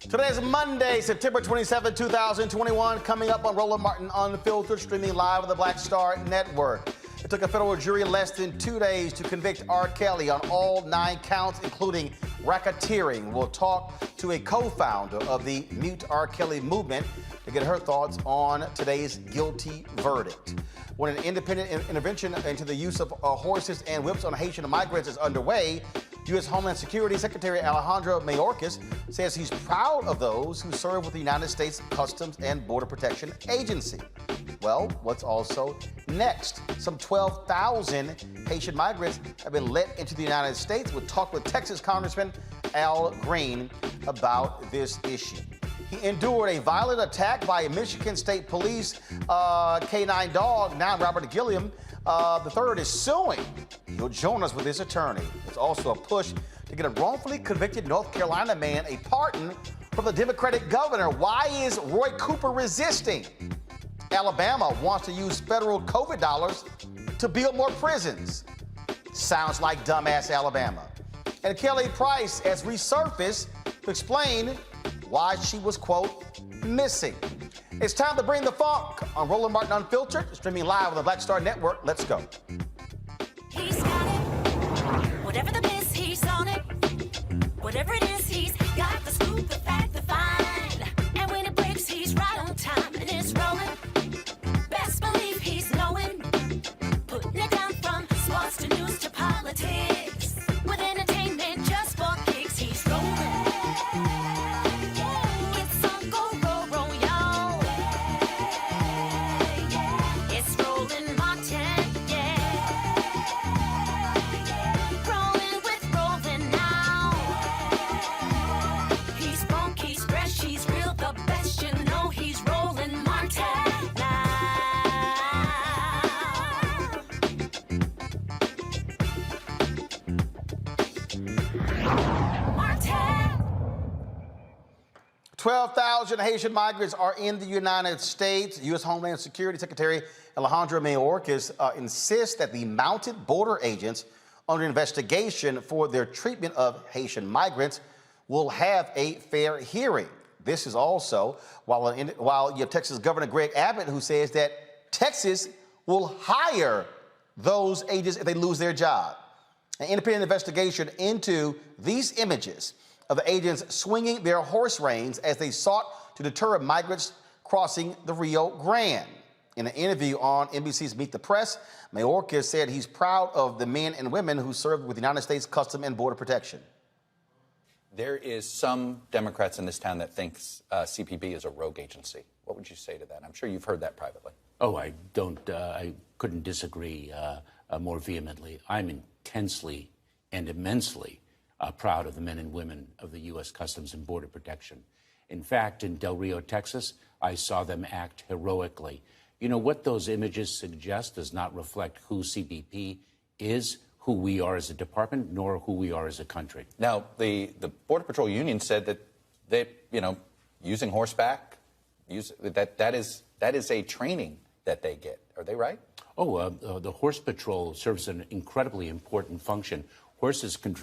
Today is Monday, September 27, 2021. Coming up on Roland Martin Unfiltered, streaming live on the Black Star Network. It took a federal jury less than 2 days to convict R. Kelly on all 9 counts, including racketeering. We'll talk to a co-founder of the Mute R. Kelly movement to get her thoughts on today's guilty verdict. When an independent intervention into the use of horses and whips on Haitian migrants is underway, U.S. Homeland Security Secretary Alejandro Mayorkas says he's proud of those who serve with the United States Customs and Border Protection Agency. Well, what's also next? Some 12,000 Haitian migrants have been let into the United States. We'll talk with Texas Congressman Al Green about this issue. He endured a violent attack by a Michigan State Police K-9 dog. Now Robert Gilliam III is suing. He'll join us with his attorney. There's also a push to get a wrongfully convicted North Carolina man a pardon from the Democratic governor. Why is Roy Cooper resisting? Alabama wants to use federal COVID dollars to build more prisons. Sounds like dumbass Alabama. And Kelly Price has resurfaced to explain why she was, quote, missing. It's time to bring the funk on Roland Martin Unfiltered, streaming live on the Black Star Network. Let's go. He's got it. Whatever the miss, he's on it. Whatever it is, he's got the scoop, the fact, the find. And when it breaks, he's right on time and it's rolling. Best believe he's knowing. Putting it down from sports to news to politics. With entertainment just for kicks, he's rolling. – 12,000 Haitian migrants are in the United States. U.S. Homeland Security Secretary Alejandro Mayorkas insists that the mounted border agents under investigation for their treatment of Haitian migrants will have a fair hearing. This is also while you have Texas Governor Greg Abbott, who says that Texas will hire those agents if they lose their job. An independent investigation into these images of the agents swinging their horse reins as they sought to deter migrants crossing the Rio Grande. In an interview on NBC's Meet the Press, Mayorkas said he's proud of the men and women who served with the United States Customs and Border Protection. There is some Democrats in this town that thinks CPB is a rogue agency. What would you say to that? I'm sure you've heard that privately. Oh, I couldn't disagree more vehemently. I'm intensely and immensely proud of the men and women of the U.S. Customs and Border Protection. In fact, in Del Rio, Texas, I saw them act heroically. You know, what those images suggest does not reflect who CBP is, who we are as a department, nor who we are as a country. Now, the Border Patrol Union said that they, using horseback, that is a training that they get. Are they right? Oh, the Horse Patrol serves an incredibly important function. Horses can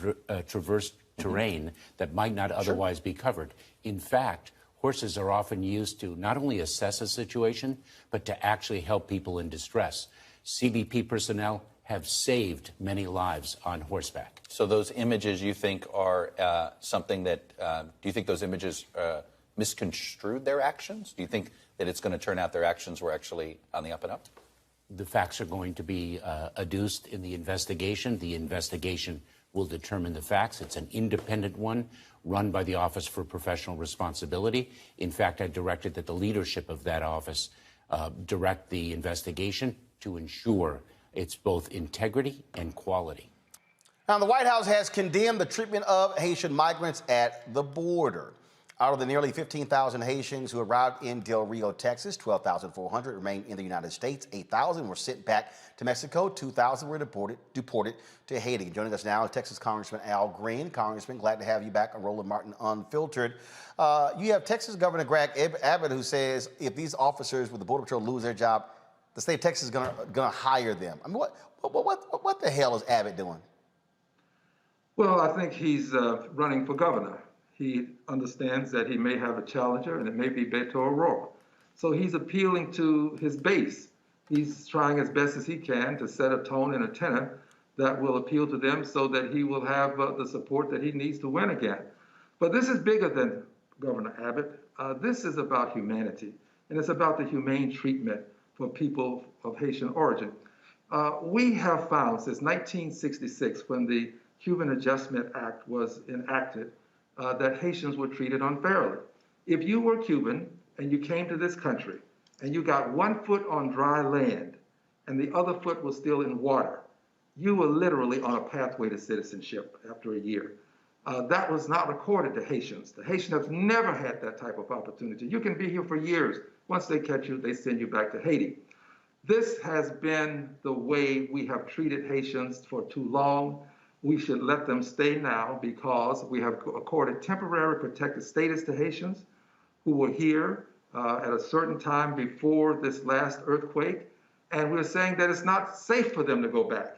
traverse terrain that might not otherwise be covered. In fact, horses are often used to not only assess a situation, but to actually help people in distress. CBP personnel have saved many lives on horseback. So those images you think are something that, do you think those images misconstrued their actions? Do you think that it's going to turn out their actions were actually on the up and up? The facts are going to be adduced in the investigation. The investigation will determine the facts. It's an independent one run by the Office for Professional Responsibility. In fact, I directed that the leadership of that office direct the investigation to ensure it's both integrity and quality. Now, the White House has condemned the treatment of Haitian migrants at the border. Out of the nearly 15,000 Haitians who arrived in Del Rio, Texas, 12,400 remain in the United States. 8,000 were sent back to Mexico. 2,000 were deported to Haiti. Joining us now is Texas Congressman Al Green. Congressman, glad to have you back on Roland Martin Unfiltered. You have Texas Governor Greg Abbott, who says if these officers with the Border Patrol lose their job, the state of Texas is gonna hire them. I mean, what the hell is Abbott doing? Well, I think he's running for governor. He understands that he may have a challenger, and it may be Beto O'Rourke. So he's appealing to his base. He's trying as best as he can to set a tone and a tenor that will appeal to them so that he will have the support that he needs to win again. But this is bigger than Governor Abbott. This is about humanity, and it's about the humane treatment for people of Haitian origin. We have found since 1966, when the Cuban Adjustment Act was enacted, that Haitians were treated unfairly. If you were Cuban and you came to this country and you got 1 foot on dry land and the other foot was still in water, you were literally on a pathway to citizenship after a year. That was not accorded to Haitians. The Haitians have never had that type of opportunity. You can be here for years. Once they catch you, they send you back to Haiti. This has been the way we have treated Haitians for too long. We should let them stay now because we have accorded temporary protected status to Haitians who were here at a certain time before this last earthquake. And we're saying that it's not safe for them to go back.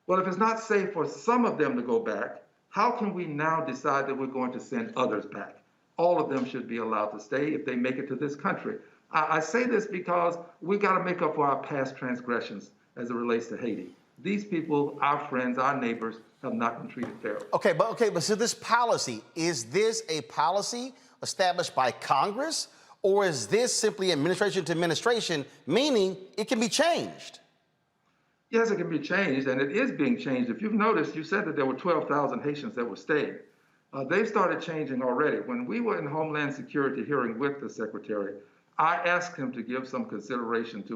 Well, if it's not safe for some of them to go back, how can we now decide that we're going to send others back? All of them should be allowed to stay if they make it to this country. I say this because we got to make up for our past transgressions as it relates to Haiti. These people, our friends, our neighbors, have not been treated fairly. But so this policy, is this a policy established by Congress, or is this simply administration to administration, meaning it can be changed? Yes, it can be changed, and it is being changed. If you've noticed, you said that there were 12,000 Haitians that were staying. They've started changing already. When we were in Homeland Security hearing with the Secretary, I asked him to give some consideration to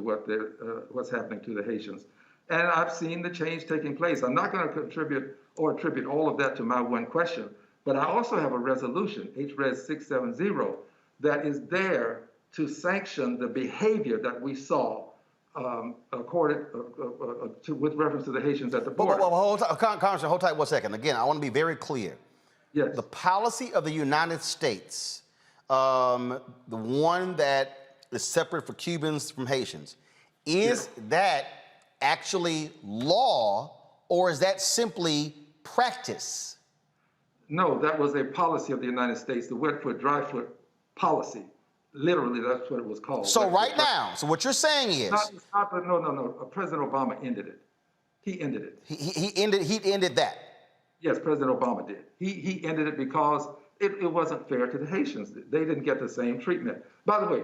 what's happening to the Haitians. And I've seen the change taking place. I'm not going to attribute all of that to my one question, but I also have a resolution, HRES 670, that is there to sanction the behavior that we saw with reference to the Haitians at the border. Congressman, hold tight 1 second. Again, I want to be very clear. Yes. The policy of the United States, the one that is separate for Cubans from Haitians, is that actually law, or is that simply practice? No, that was a policy of the United States, the wet foot, dry foot policy. Literally, that's what it was called. So right now, so what you're saying is... No. President Obama ended it. He ended it. He ended that. Yes, President Obama did. He ended it because it wasn't fair to the Haitians. They didn't get the same treatment. By the way,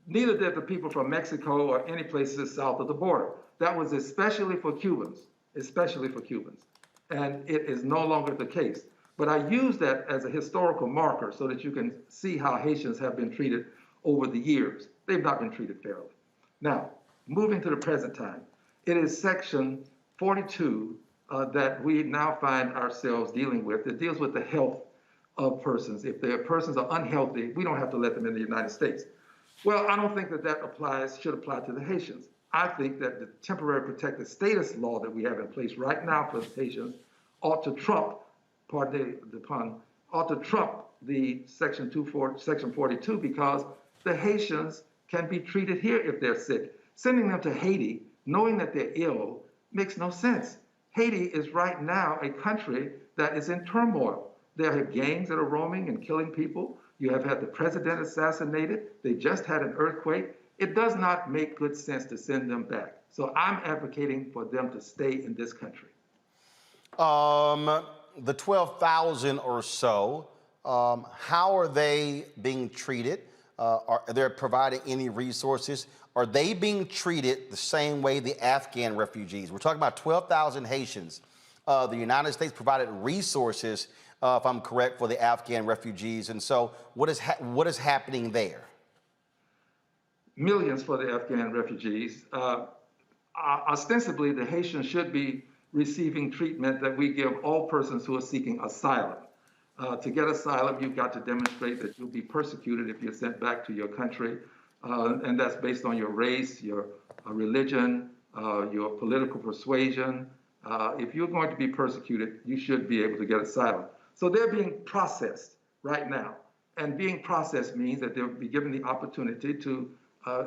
neither did the people from Mexico or any places south of the border. That was especially for Cubans. And it is no longer the case. But I use that as a historical marker so that you can see how Haitians have been treated over the years. They've not been treated fairly. Now, moving to the present time, it is Section 42 that we now find ourselves dealing with. It deals with the health of persons. If their persons are unhealthy, we don't have to let them in the United States. Well, I don't think that should apply to the Haitians. I think that the temporary protected status law that we have in place right now for Haitians ought to trump, the Section 42 because the Haitians can be treated here if they're sick. Sending them to Haiti, knowing that they're ill, makes no sense. Haiti is right now a country that is in turmoil. There are gangs that are roaming and killing people. You have had the president assassinated. They just had an earthquake. It does not make good sense to send them back. So I'm advocating for them to stay in this country. The 12,000 or so, how are they being treated? Are they providing any resources? Are they being treated the same way the Afghan refugees? We're talking about 12,000 Haitians. The United States provided resources, if I'm correct, for the Afghan refugees. And so what is happening there? Millions for the Afghan refugees. Ostensibly, the Haitians should be receiving treatment that we give all persons who are seeking asylum. To get asylum, you've got to demonstrate that you'll be persecuted if you're sent back to your country. And that's based on your race, your religion, your political persuasion. If you're going to be persecuted, you should be able to get asylum. So they're being processed right now. And being processed means that they'll be given the opportunity to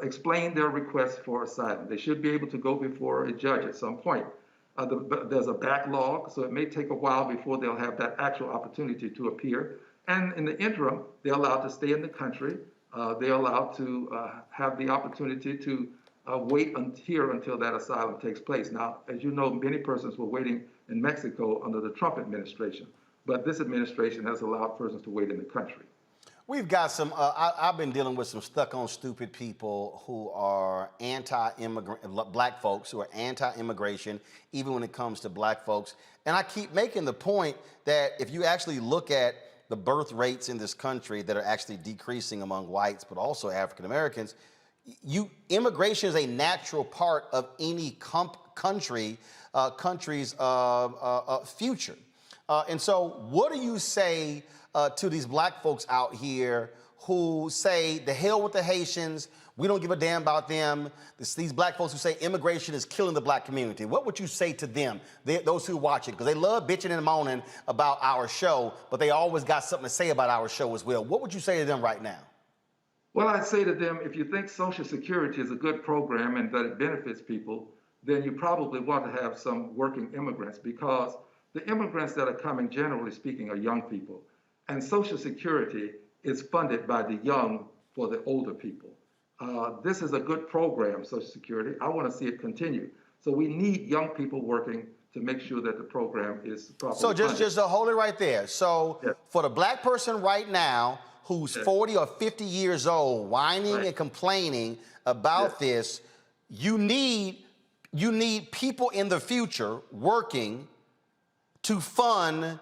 explain their request for asylum. They should be able to go before a judge at some point. There's a backlog, so it may take a while before they'll have that actual opportunity to appear. And in the interim, they're allowed to stay in the country. They're allowed to have the opportunity to wait here until that asylum takes place. Now, as you know, many persons were waiting in Mexico under the Trump administration, but this administration has allowed persons to wait in the country. We've got some, I've been dealing with some stuck-on stupid people who are anti-immigrant, black folks who are anti-immigration, even when it comes to black folks. And I keep making the point that if you actually look at the birth rates in this country that are actually decreasing among whites, but also African Americans, immigration is a natural part of any country's future. And so what do you say to these black folks out here who say, the hell with the Haitians, we don't give a damn about them? These black folks who say immigration is killing the black community. What would you say to them, those who watch it? Because they love bitching and moaning about our show, but they always got something to say about our show as well. What would you say to them right now? Well, I'd say to them, if you think Social Security is a good program and that it benefits people, then you probably want to have some working immigrants, because the immigrants that are coming, generally speaking, are young people. And Social Security is funded by the young for the older people. This is a good program, Social Security. I want to see it continue. So we need young people working to make sure that the program is properly funded. So just hold it right there. So yes. For the black person right now who's 40 or 50 years old, whining and complaining about this, you need people in the future working to fund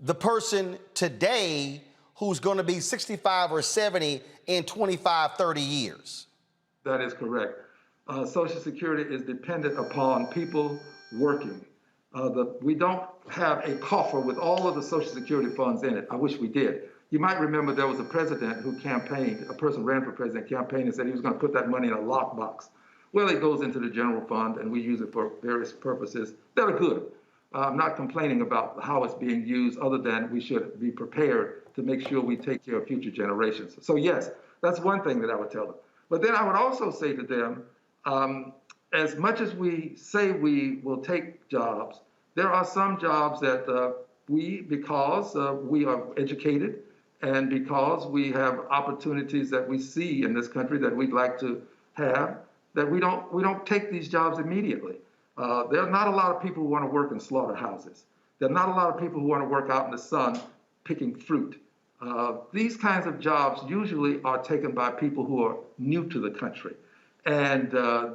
the person today who's going to be 65 or 70 in 25, 30 years. That is correct. Social Security is dependent upon people working. We don't have a coffer with all of the Social Security funds in it. I wish we did. You might remember there was a president who campaigned, a person ran for president, campaigned and said he was going to put that money in a lockbox. Well, it goes into the general fund and we use it for various purposes that are good. I'm not complaining about how it's being used, other than we should be prepared to make sure we take care of future generations. So yes, that's one thing that I would tell them. But then I would also say to them, as much as we say we will take jobs, there are some jobs that because we are educated and because we have opportunities that we see in this country that we'd like to have, that we don't take these jobs immediately. There are not a lot of people who want to work in slaughterhouses. There are not a lot of people who want to work out in the sun picking fruit. These kinds of jobs usually are taken by people who are new to the country. And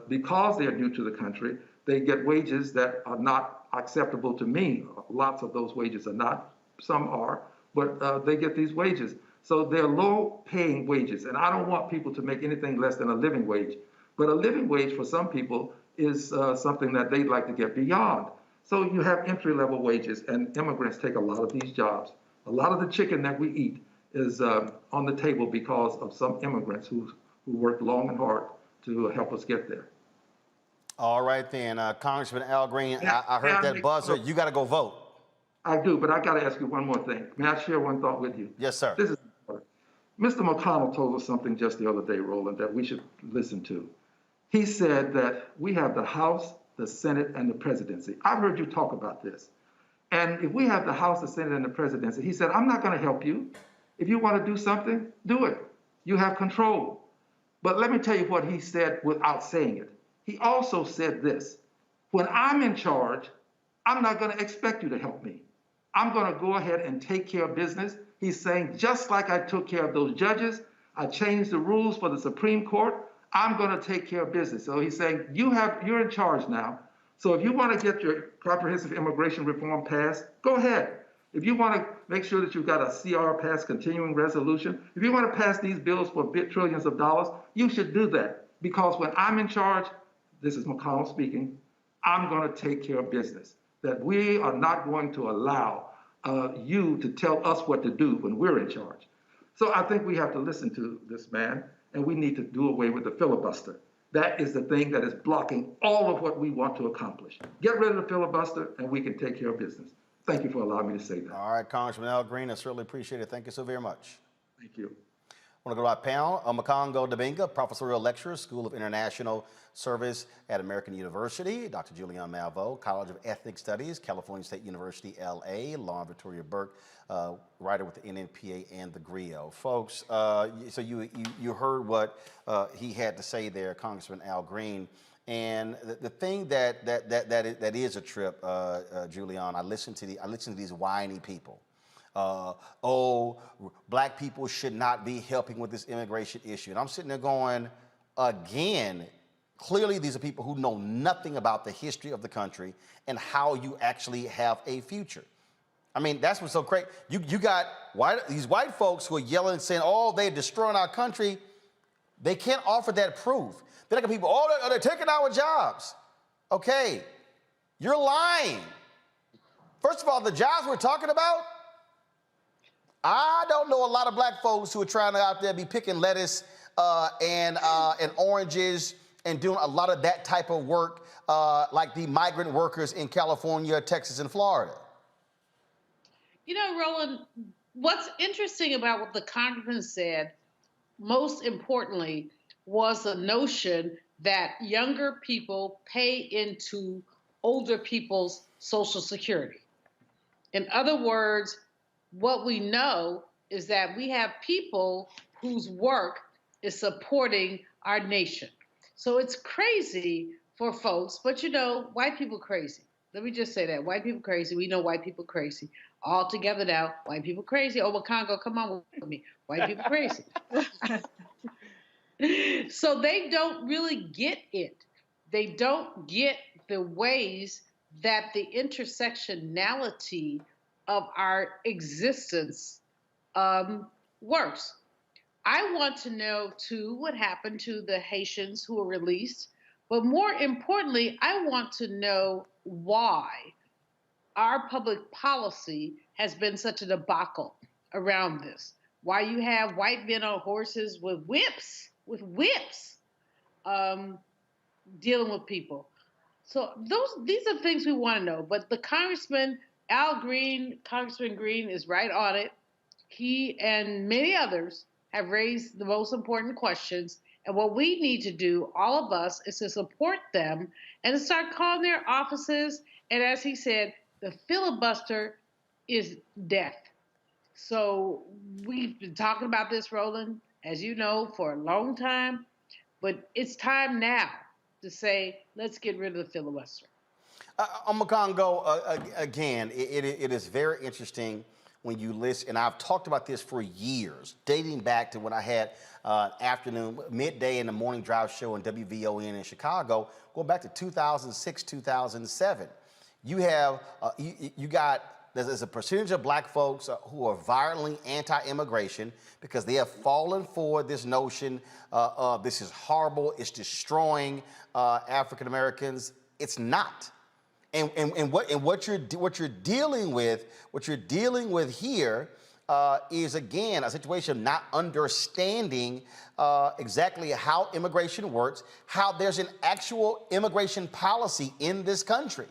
because they're new to the country, they get wages that are not acceptable to me. Lots of those wages are not. Some are, but they get these wages. So they're low-paying wages. And I don't want people to make anything less than a living wage. But a living wage for some people is something that they'd like to get beyond. So you have entry-level wages, and immigrants take a lot of these jobs. A lot of the chicken that we eat is on the table because of some immigrants who worked long and hard to help us get there. All right then, Congressman Al Green, I heard that buzzer. You got to go vote. I do, but I got to ask you one more thing. May I share one thought with you? Yes, sir. This is important. Mr. McConnell told us something just the other day, Roland, that we should listen to. He said that we have the House, the Senate, and the presidency. I've heard you talk about this. And if we have the House, the Senate, and the presidency, he said, I'm not going to help you. If you want to do something, do it. You have control. But let me tell you what he said without saying it. He also said this: when I'm in charge, I'm not going to expect you to help me. I'm going to go ahead and take care of business. He's saying, just like I took care of those judges, I changed the rules for the Supreme Court, I'm going to take care of business. So he's saying, you're in charge now. So if you want to get your comprehensive immigration reform passed, go ahead. If you want to make sure that you've got a CR passed, continuing resolution, if you want to pass these bills for trillions of dollars, you should do that. Because when I'm in charge, this is McConnell speaking, I'm going to take care of business. That we are not going to allow you to tell us what to do when we're in charge. So I think we have to listen to this man, and we need to do away with the filibuster. That is the thing that is blocking all of what we want to accomplish. Get rid of the filibuster, and we can take care of business. Thank you for allowing me to say that. All right, Congressman Al Green, I certainly appreciate it. Thank you so very much. Thank you. want to go to our panel. Makongo Dabinga, professorial lecturer, School of International Service at American University. Dr. Julian Malveaux, College of Ethnic Studies, California State University, LA. Lauren Victoria Burke, writer with the NNPA and the GRIO. Folks, so you heard what he had to say there, Congressman Al Green. And the thing that is a trip, Julian, I listen to these whiny people. Oh, black people should not be helping with this immigration issue. And I'm sitting there going, again, clearly these are people who know nothing about the history of the country and how you actually have a future. I mean, that's what's so crazy. You got these white folks who are yelling and saying, oh, they're destroying our country. They can't offer that proof. They're like people, oh, they're taking our jobs. Okay, you're lying. First of all, the jobs we're talking about, I don't know a lot of black folks who are trying to out there be picking lettuce and oranges and doing a lot of that type of work like the migrant workers in California, Texas, and Florida. You know, Roland, what's interesting about what the congressman said, most importantly, was the notion that younger people pay into older people's Social Security. In other words, what we know is that we have people whose work is supporting our nation. So it's crazy for folks, but you know, white people crazy. Let me just say that, white people crazy. We know white people crazy. All together now, white people crazy. Oh, Makongo, come on with me. White people crazy. So they don't really get it. They don't get the ways that the intersectionality of our existence works. I want to know, too, what happened to the Haitians who were released. But more importantly, I want to know why our public policy has been such a debacle around this. Why you have white men on horses with whips, dealing with people. So these are things we want to know. But the Congressman Green is right on it. He and many others have raised the most important questions. And what we need to do, all of us, is to support them and to start calling their offices. And as he said, the filibuster is death. So we've been talking about this, Roland, as you know, for a long time. But it's time now to say, let's get rid of the filibuster. Makongo, again, it is very interesting when you listen, and I've talked about this for years, dating back to when I had midday and the morning drive show on WVON in Chicago, going back to 2006, 2007. You have, there's a percentage of black folks who are violently anti-immigration because they have fallen for this notion of this is horrible, it's destroying African Americans. It's not. And what you're dealing with here is again a situation of not understanding exactly how immigration works, how there's an actual immigration policy in this country.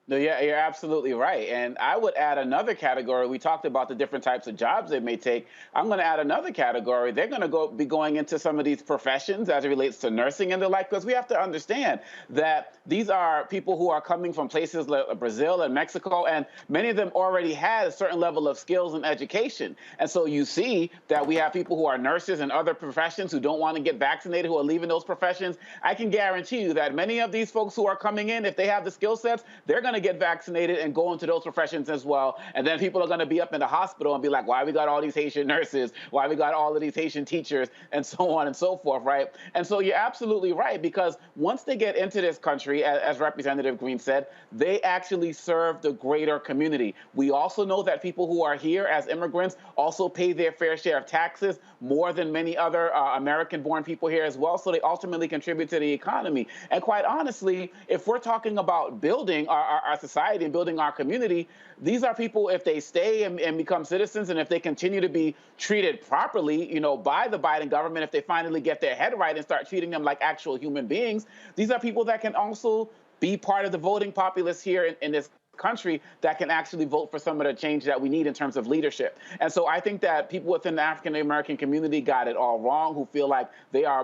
No, yeah, you're absolutely right. And I would add another category. We talked about the different types of jobs they may take. I'm going to add another category. They're going to be going into some of these professions as it relates to nursing and the like, because we have to understand that these are people who are coming from places like Brazil and Mexico, and many of them already had a certain level of skills and education. And so you see that we have people who are nurses and other professions who don't want to get vaccinated, who are leaving those professions. I can guarantee you that many of these folks who are coming in, if they have the skill sets, they're going to get vaccinated and go into those professions as well. And then people are going to be up in the hospital and be like, why we got all these Haitian nurses? Why we got all of these Haitian teachers? And so on and so forth, right? And so you're absolutely right, because once they get into this country, as Representative Green said, they actually serve the greater community. We also know that people who are here as immigrants also pay their fair share of taxes, more than many other American-born people here as well. So they ultimately contribute to the economy. And quite honestly, if we're talking about building our society and building our community, these are people, if they stay and become citizens, and if they continue to be treated properly, by the Biden government, if they finally get their head right and start treating them like actual human beings, these are people that can also be part of the voting populace here in this country that can actually vote for some of the change that we need in terms of leadership. And so I think that people within the African American community got it all wrong, who feel like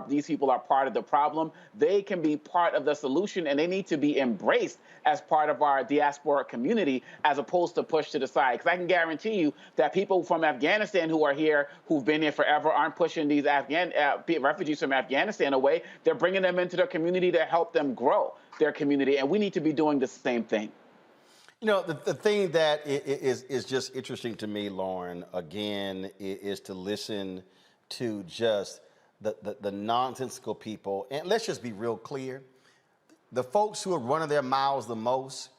these people are part of the problem. They can be part of the solution, and they need to be embraced as part of our diaspora community as opposed to pushed to the side. Because I can guarantee you that people from Afghanistan who are here, who've been here forever, aren't pushing these refugees from Afghanistan away. They're bringing them into their community to help them grow their community, and we need to be doing the same thing. You know, the thing that is just interesting to me, Lauren, again, is to listen to just the nonsensical people. And let's just be real clear. The folks who are running their mouths the most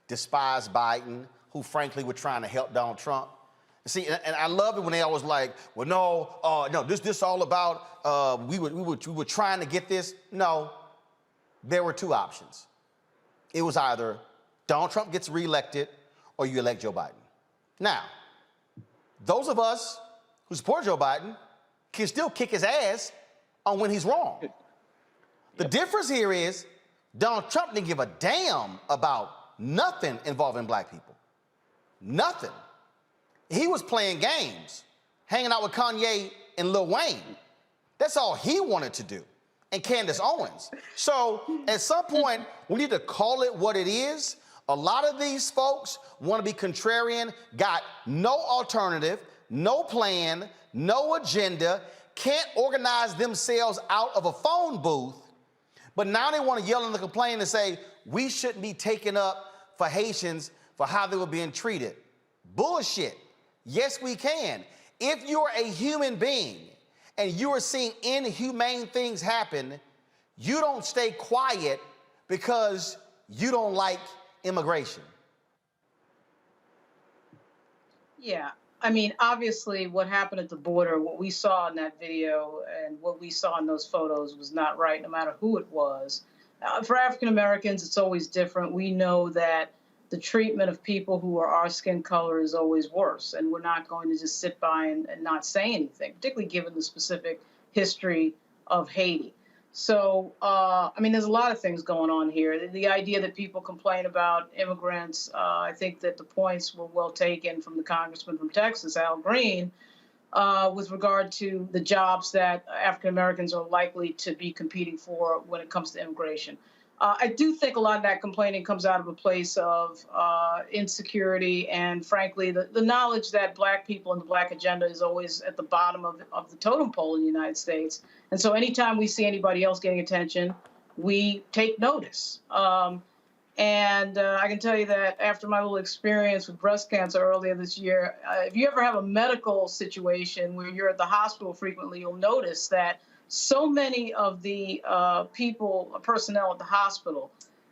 despise Biden, who frankly were trying to help Donald Trump. See, and I love it when they always like, well, no, this all about we were trying to get this. No, there were two options. It was either Donald Trump gets reelected or you elect Joe Biden. Now, those of us who support Joe Biden can still kick his ass on when he's wrong. The difference here is Donald Trump didn't give a damn about nothing involving black people. Nothing. He was playing games, hanging out with Kanye and Lil Wayne. That's all he wanted to do. And Candace Owens. So at some point, we need to call it what it is. A lot of these folks want to be contrarian, got no alternative, no plan, no agenda, can't organize themselves out of a phone booth, but now they want to yell and complain and say, we shouldn't be taking up for Haitians for how they were being treated. Bullshit. Yes, we can. If you're a human being and you are seeing inhumane things happen, you don't stay quiet because you don't like immigration. Yeah, I mean, obviously what happened at the border, what we saw in that video and what we saw in those photos was not right, no matter who it was. For African Americans, it's always different. We know that the treatment of people who are our skin color is always worse, and we're not going to just sit by and not say anything, particularly given the specific history of Haiti. So, I mean, there's a lot of things going on here. The idea that people complain about immigrants, I think that the points were well taken from the congressman from Texas, Al Green, with regard to the jobs that African Americans are likely to be competing for when it comes to immigration. I do think a lot of that complaining comes out of a place of insecurity and, frankly, the knowledge that black people and the black agenda is always at the bottom of the totem pole in the United States. And so anytime we see anybody else getting attention, we take notice. And I can tell you that after my little experience with breast cancer earlier this year, if you ever have a medical situation where you're at the hospital frequently, you'll notice that so many of the personnel at the hospital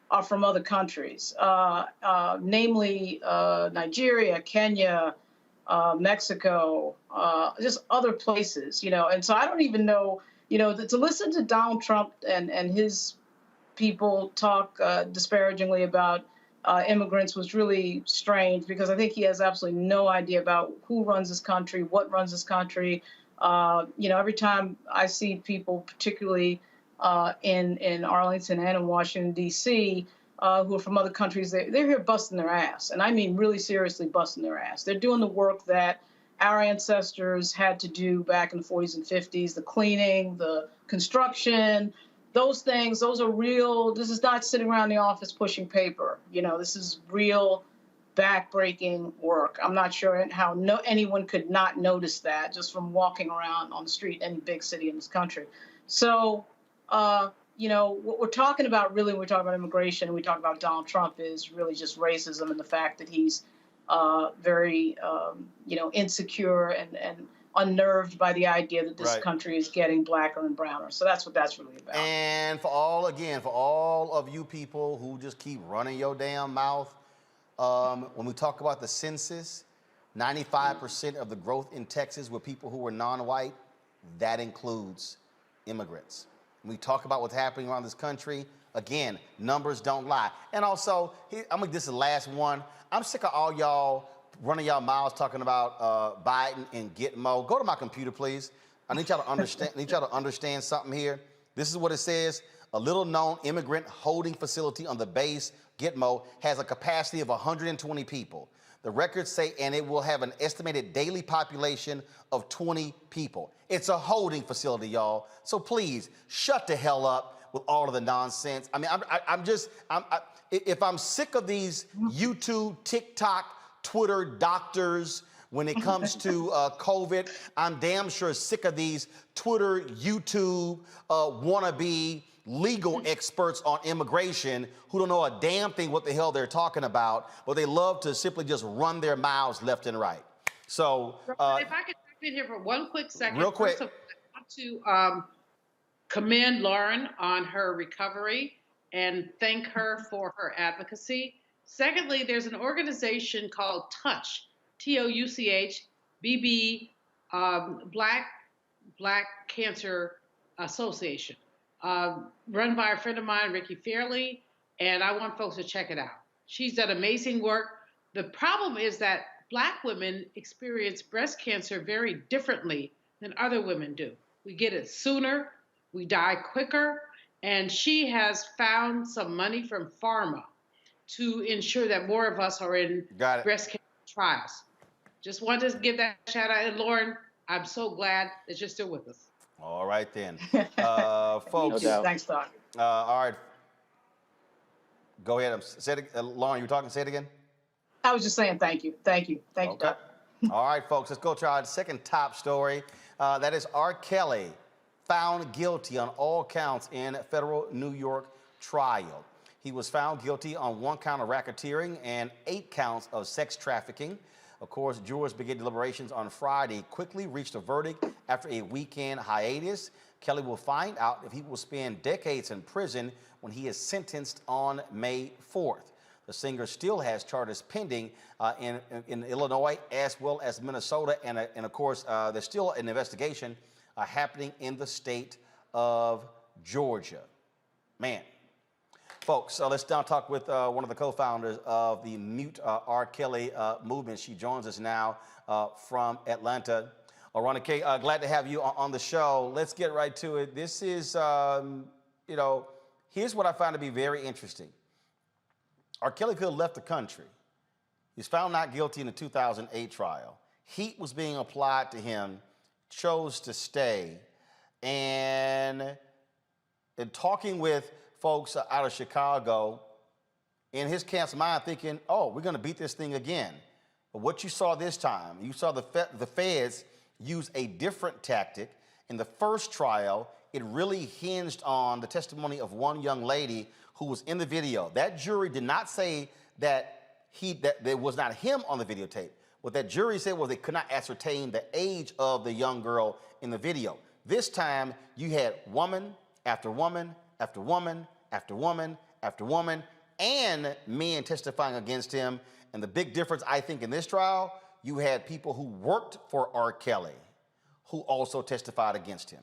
are from other countries, namely Nigeria, Kenya, Mexico, just other places, you know. And so I don't even know, you know, to listen to Donald Trump and his people talk disparagingly about immigrants was really strange, because I think he has absolutely no idea about who runs this country, what runs this country. You know, every time I see people, particularly in Arlington and in Washington, D.C., who are from other countries, they're here busting their ass. And I mean really seriously busting their ass. They're doing the work that our ancestors had to do back in the 40s and 50s, the cleaning, the construction, those things. Those are real. This is not sitting around the office pushing paper. You know, this is real back-breaking work. I'm not sure how anyone could not notice that just from walking around on the street in any big city in this country. So, you know, what we're talking about really when we talk about immigration and we talk about Donald Trump is really just racism and the fact that he's very, you know, insecure and unnerved by the idea that this country is getting blacker and browner. So that's what that's really about. And for all of you people who just keep running your damn mouth, when we talk about the census, 95% of the growth in Texas were people who were non-white. That includes immigrants. When we talk about what's happening around this country, again, numbers don't lie. And also, this is the last one. I'm sick of all y'all running y'all mouths talking about Biden and Gitmo. Go to my computer, please. I need y'all to understand. Something here. This is what it says. A little-known immigrant holding facility on the base, Gitmo, has a capacity of 120 people. The records say, and it will have an estimated daily population of 20 people. It's a holding facility, y'all. So please, shut the hell up with all of the nonsense. I mean, if I'm sick of these YouTube, TikTok, Twitter doctors when it comes to COVID, I'm damn sure sick of these Twitter, YouTube, wannabe legal experts on immigration who don't know a damn thing what the hell they're talking about, but they love to simply just run their mouths left and right. So, if I could jump in here for one quick second. Real quick. First of all, I want to commend Lauren on her recovery and thank her for her advocacy. Secondly, there's an organization called Touch, Touch, BB, Black Cancer Association. Run by a friend of mine, Ricky Fairley, and I want folks to check it out. She's done amazing work. The problem is that Black women experience breast cancer very differently than other women do. We get it sooner, we die quicker, and she has found some money from pharma to ensure that more of us are in breast cancer trials. Just wanted to give that shout out. And Lauren, I'm so glad that you're still with us. All right then, folks. No doubt. Thanks, Doc. All right, go ahead. Say it, Lauren, you were talking. Say it again. I was just saying thank you. Thank you, Doc. All right, folks. Let's go to our second top story. That is R. Kelly found guilty on all counts in federal New York trial. He was found guilty on 1 count of racketeering and 8 counts of sex trafficking. Of course, jurors began deliberations on Friday, quickly reached a verdict after a weekend hiatus. Kelly will find out if he will spend decades in prison when he is sentenced on May 4th. The singer still has charges pending in Illinois as well as Minnesota, and of course, there's still an investigation happening in the state of Georgia. Man. Folks, let's now talk with one of the co-founders of the Mute R. Kelly movement. She joins us now from Atlanta. Ronna K., glad to have you on the show. Let's get right to it. This is, here's what I found to be very interesting. R. Kelly could have left the country. He was found not guilty in the 2008 trial. Heat was being applied to him, chose to stay, and in talking with folks out of Chicago, in his camp's mind thinking, oh, we're going to beat this thing again. But what you saw this time, you saw the feds use a different tactic. In the first trial, it really hinged on the testimony of one young lady who was in the video. That jury did not say that there was not him on the videotape. What that jury said was they could not ascertain the age of the young girl in the video. This time, you had woman after woman after woman after woman after woman, and men testifying against him. And the big difference, I think, in this trial, you had people who worked for R. Kelly who also testified against him.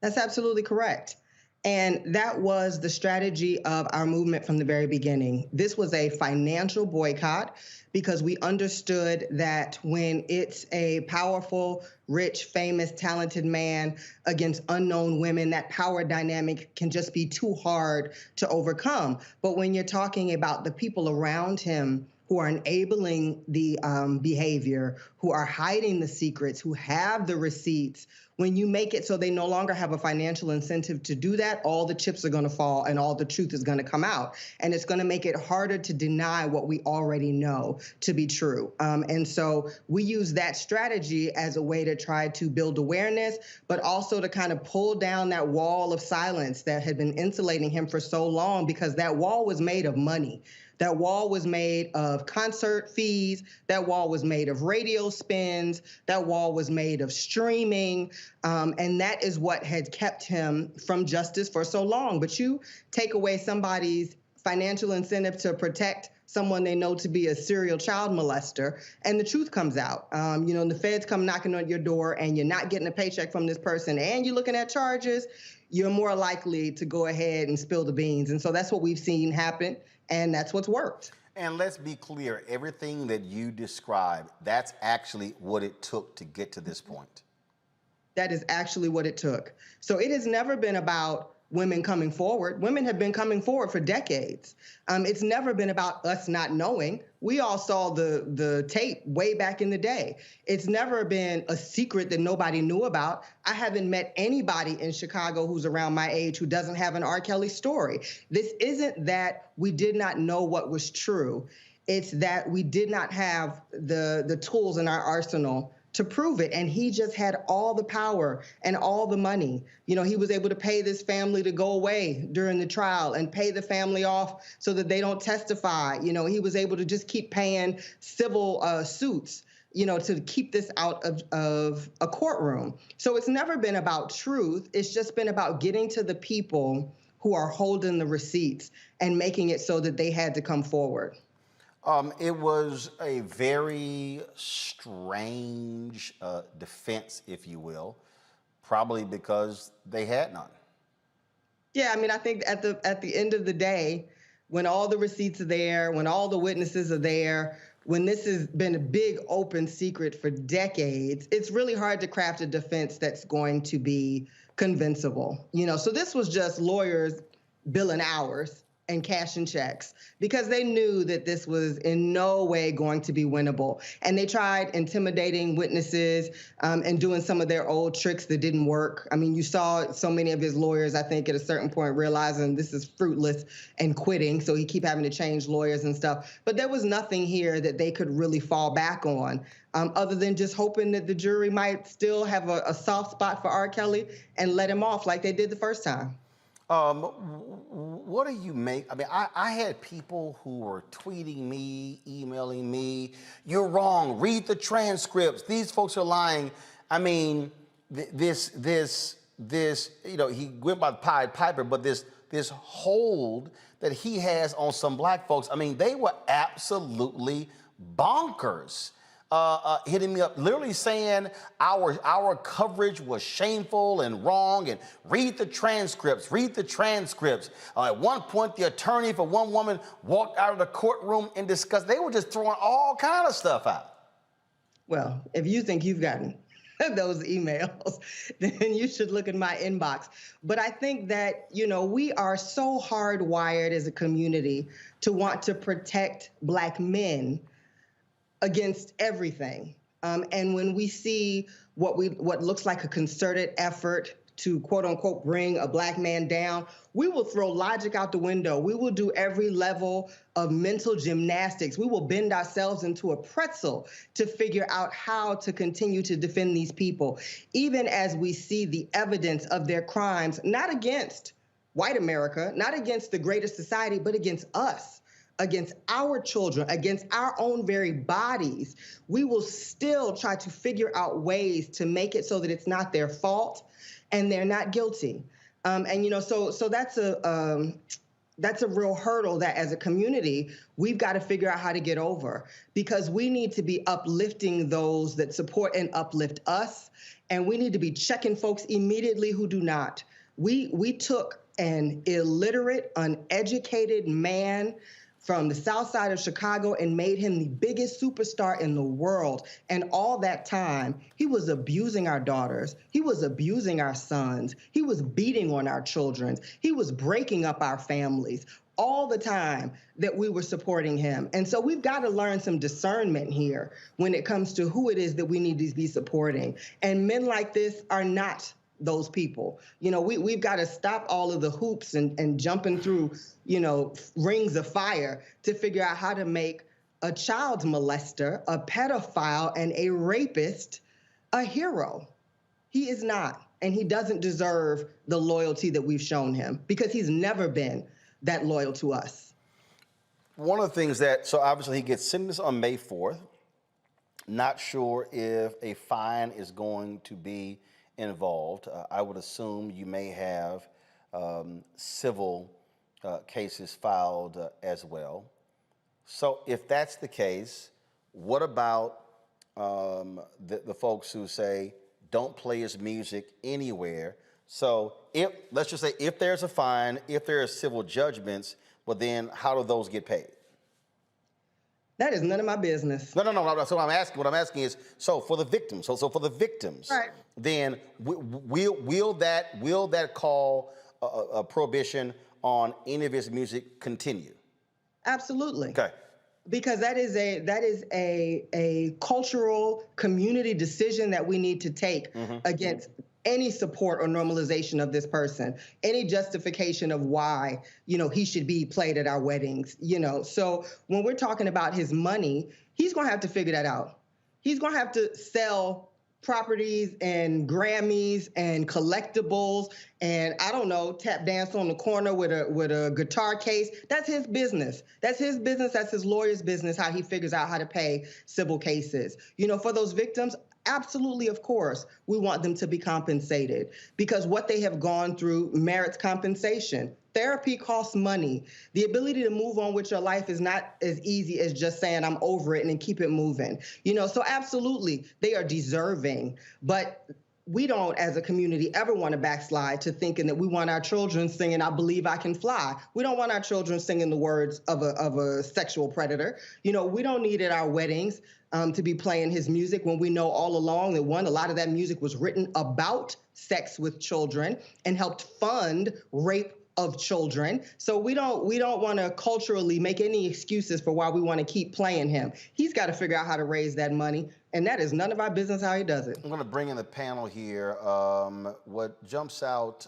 That's absolutely correct. And that was the strategy of our movement from the very beginning. This was a financial boycott because we understood that when it's a powerful, rich, famous, talented man against unknown women, that power dynamic can just be too hard to overcome. But when you're talking about the people around him who are enabling the behavior, who are hiding the secrets, who have the receipts, when you make it so they no longer have a financial incentive to do that, all the chips are going to fall and all the truth is going to come out. And it's going to make it harder to deny what we already know to be true. And so we use that strategy as a way to try to build awareness, but also to kind of pull down that wall of silence that had been insulating him for so long, because that wall was made of money. That wall was made of concert fees. That wall was made of radio spins. That wall was made of streaming. And that is what had kept him from justice for so long. But you take away somebody's financial incentive to protect someone they know to be a serial child molester, and the truth comes out. The feds come knocking on your door and you're not getting a paycheck from this person and you're looking at charges, you're more likely to go ahead and spill the beans. And so that's what we've seen happen. And that's what's worked. And let's be clear, everything that you described, that's actually what it took to get to this point. That is actually what it took. So it has never been about women coming forward. Women have been coming forward for decades. It's never been about us not knowing. We all saw the tape way back in the day. It's never been a secret that nobody knew about. I haven't met anybody in Chicago who's around my age who doesn't have an R. Kelly story. This isn't that we did not know what was true. It's that we did not have the tools in our arsenal to prove it. And he just had all the power and all the money. You know, he was able to pay this family to go away during the trial and pay the family off so that they don't testify. You know, he was able to just keep paying civil suits, you know, to keep this out of a courtroom. So it's never been about truth. It's just been about getting to the people who are holding the receipts and making it so that they had to come forward. It was a very strange defense, if you will, probably because they had none. Yeah, I mean, I think at the end of the day, when all the receipts are there, when all the witnesses are there, when this has been a big open secret for decades, it's really hard to craft a defense that's going to be convincible. You know, so this was just lawyers billing hours and cashing checks because they knew that this was in no way going to be winnable. And they tried intimidating witnesses and doing some of their old tricks that didn't work. I mean, you saw so many of his lawyers, I think, at a certain point realizing this is fruitless and quitting. So he keep having to change lawyers and stuff. But there was nothing here that they could really fall back on other than just hoping that the jury might still have a soft spot for R. Kelly and let him off like they did the first time. What do you make? I mean, I had people who were tweeting me, emailing me, you're wrong, read the transcripts. These folks are lying. I mean, this, you know, he went by the Pied Piper, but this hold that he has on some black folks, I mean, they were absolutely bonkers. Hitting me up, literally saying our coverage was shameful and wrong, and read the transcripts, at one point, the attorney for one woman walked out of the courtroom in disgust. They were just throwing all kind of stuff out. Well, if you think you've gotten those emails, then you should look in my inbox. But I think that, you know, we are so hardwired as a community to want to protect Black men against everything. And when we see what looks like a concerted effort to, quote unquote, bring a Black man down, we will throw logic out the window. We will do every level of mental gymnastics. We will bend ourselves into a pretzel to figure out how to continue to defend these people, even as we see the evidence of their crimes, not against white America, not against the greater society, but against us, against our children, against our own very bodies. We will still try to figure out ways to make it so that it's not their fault and they're not guilty. And, you know, so that's a real hurdle that as a community, we've got to figure out how to get over, because we need to be uplifting those that support and uplift us. And we need to be checking folks immediately who do not. We took an illiterate, uneducated man from the south side of Chicago and made him the biggest superstar in the world. And all that time, he was abusing our daughters. He was abusing our sons. He was beating on our children. He was breaking up our families all the time that we were supporting him. And so we've got to learn some discernment here when it comes to who it is that we need to be supporting. And men like this are not those people. You know, we've got to stop all of the hoops and jumping through, you know, rings of fire to figure out how to make a child molester, a pedophile, and a rapist a hero. He is not, and he doesn't deserve the loyalty that we've shown him, because he's never been that loyal to us. One of the things so obviously he gets sentenced on May 4th. Not sure if a fine is going to be involved. I would assume you may have civil cases filed as well. So if that's the case, what about the folks who say, don't play his music anywhere? So let's just say if there's a fine, if there are civil judgments, well then how do those get paid? That is none of my business. No. So what I'm asking is, so for the victims, so for the victims, Right. then will that call a prohibition on any of his music continue? Absolutely. Okay. Because that is a cultural community decision that we need to take against any support or normalization of this person, any justification of why, he should be played at our weddings, So when we're talking about his money, he's going to have to figure that out. He's going to have to sell properties and Grammys and collectibles and, I don't know, tap dance on the corner with a guitar case. That's his business. That's his business. That's his lawyer's business, how he figures out how to pay civil cases. For those victims, absolutely, of course, we want them to be compensated because what they have gone through merits compensation. Therapy costs money. The ability to move on with your life is not as easy as just saying I'm over it and keep it moving. So absolutely, they are deserving. But we don't, as a community, ever want to backslide to thinking that we want our children singing "I Believe I Can Fly." We don't want our children singing the words of a sexual predator. We don't need at our weddings to be playing his music when we know all along that a lot of that music was written about sex with children and helped fund rape of children. So we don't want to culturally make any excuses for why we want to keep playing him. He's got to figure out how to raise that money, and that is none of our business how he does it. I'm going to bring in the panel here. What jumps out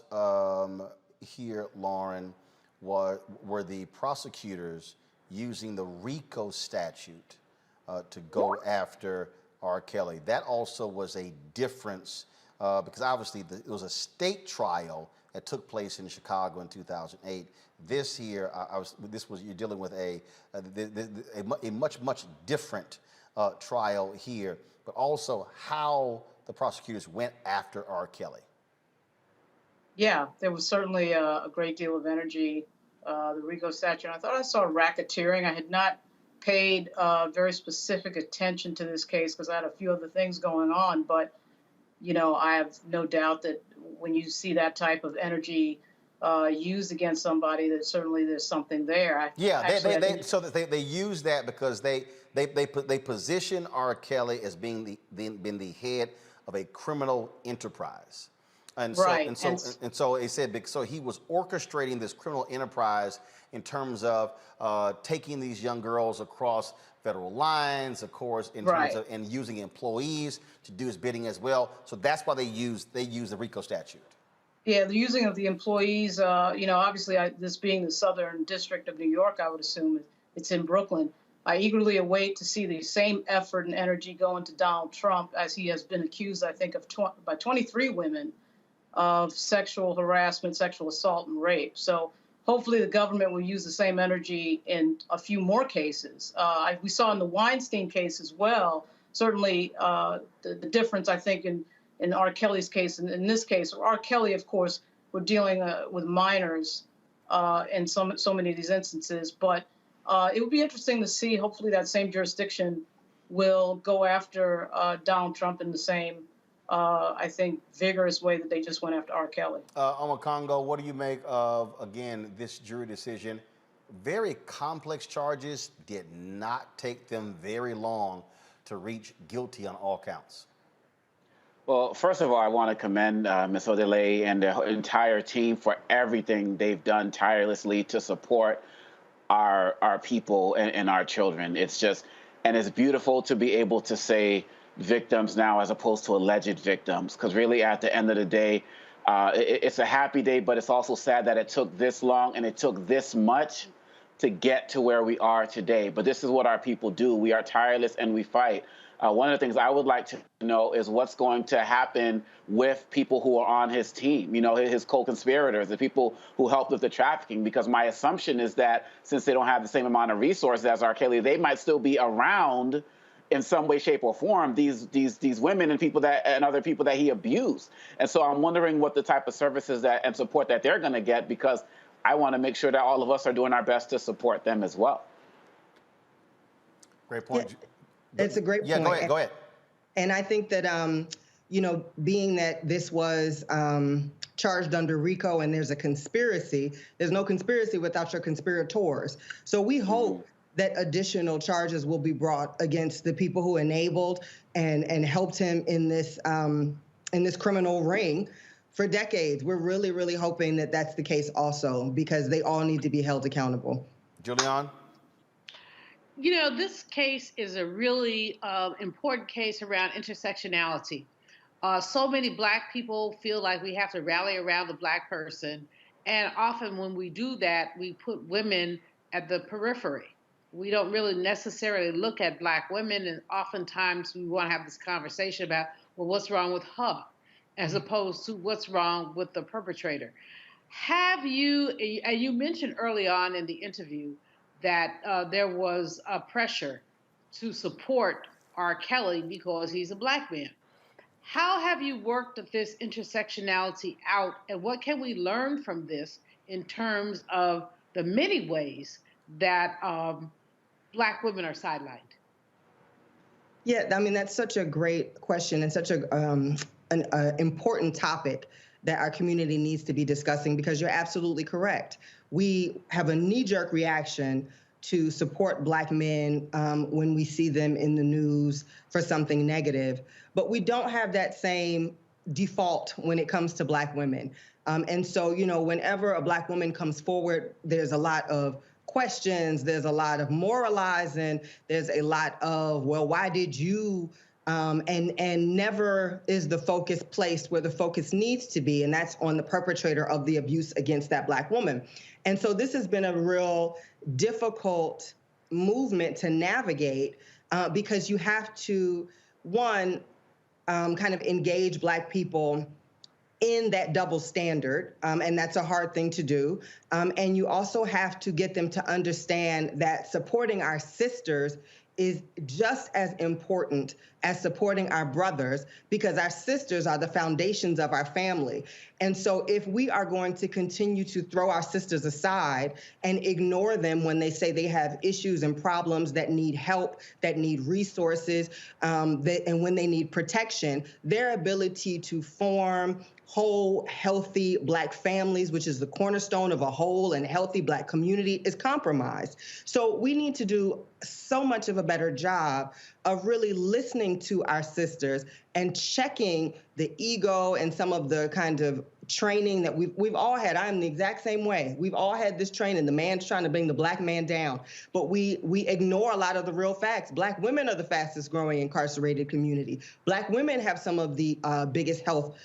here, Lauren, were the prosecutors using the RICO statute to go after R. Kelly. That also was a difference because obviously it was a state trial that took place in Chicago in 2008. This year, you're dealing with a much different trial here, but also how the prosecutors went after R. Kelly. Yeah, there was certainly a great deal of energy, the RICO statute. I thought I saw racketeering. I had not paid very specific attention to this case because I had a few other things going on, but I have no doubt that when you see that type of energy used against somebody, that certainly there's something there. They use that because they position R. Kelly as being the head of a criminal enterprise, and so they said so he was orchestrating this criminal enterprise in terms of taking these young girls across federal lines, of course, in terms of and using employees to do his bidding as well. So that's why they use the RICO statute. Yeah, the using of the employees, obviously this being the Southern District of New York, I would assume it's in Brooklyn. I eagerly await to see the same effort and energy go into Donald Trump, as he has been accused, I think, by 23 women of sexual harassment, sexual assault, and rape. So hopefully the government will use the same energy in a few more cases. We saw in the Weinstein case as well, certainly the difference, I think, in R. Kelly's case. And in this case, R. Kelly, of course, we're dealing with minors in so many of these instances. But it would be interesting to see, hopefully that same jurisdiction will go after Donald Trump in the same I think, vigorous way that they just went after R. Kelly. Congo, what do you make of, again, this jury decision? Very complex charges, did not take them very long to reach guilty on all counts. Well, first of all, I want to commend Ms. Odelay and the entire team for everything they've done tirelessly to support our people and our children. It's beautiful to be able to say victims now as opposed to alleged victims, because really at the end of the day, it's a happy day, but it's also sad that it took this long and it took this much to get to where we are today. But this is what our people do. We are tireless and we fight. One of the things I would like to know is what's going to happen with people who are on his team, his co-conspirators, the people who helped with the trafficking, because my assumption is that since they don't have the same amount of resources as R. Kelly, they might still be around in some way, shape, or form, these women and other people that he abused. And so I'm wondering what the type of services and support that they're going to get, because I want to make sure that all of us are doing our best to support them as well. Great point. Yeah, it's a great point. Yeah, go ahead. And I think that, being that this was charged under RICO and there's a conspiracy, there's no conspiracy without your conspirators. So we hope that additional charges will be brought against the people who enabled and helped him in this criminal ring for decades. We're really, really hoping that that's the case also, because they all need to be held accountable. Julianne? You know, this case is a really important case around intersectionality. So many Black people feel like we have to rally around the Black person. And often when we do that, we put women at the periphery. We don't really necessarily look at Black women. And oftentimes we want to have this conversation about, well, what's wrong with her, as opposed to what's wrong with the perpetrator. Have you, and you mentioned early on in the interview, that there was a pressure to support R. Kelly because he's a Black man. How have you worked this intersectionality out, and what can we learn from this in terms of the many ways that Black women are sidelined? Yeah, I mean, that's such a great question and such an important topic that our community needs to be discussing, because you're absolutely correct. We have a knee-jerk reaction to support Black men when we see them in the news for something negative, but we don't have that same default when it comes to Black women. And so, you know, whenever a Black woman comes forward, there's a lot of questions, there's a lot of moralizing, there's a lot of, well, why did you? And never is the focus placed where the focus needs to be, and that's on the perpetrator of the abuse against that Black woman. And so this has been a real difficult movement to navigate because you have to, one, kind of engage Black people in that double standard, and that's a hard thing to do. And you also have to get them to understand that supporting our sisters is just as important as supporting our brothers, because our sisters are the foundations of our family. And so if we are going to continue to throw our sisters aside and ignore them when they say they have issues and problems that need help, that need resources, and when they need protection, their ability to form whole, healthy Black families, which is the cornerstone of a whole and healthy Black community, is compromised. So we need to do so much of a better job of really listening to our sisters and checking the ego and some of the kind of training that we've all had. I'm the exact same way. We've all had this training. The man's trying to bring the Black man down, but we ignore a lot of the real facts. Black women are the fastest growing incarcerated community. Black women have some of the biggest health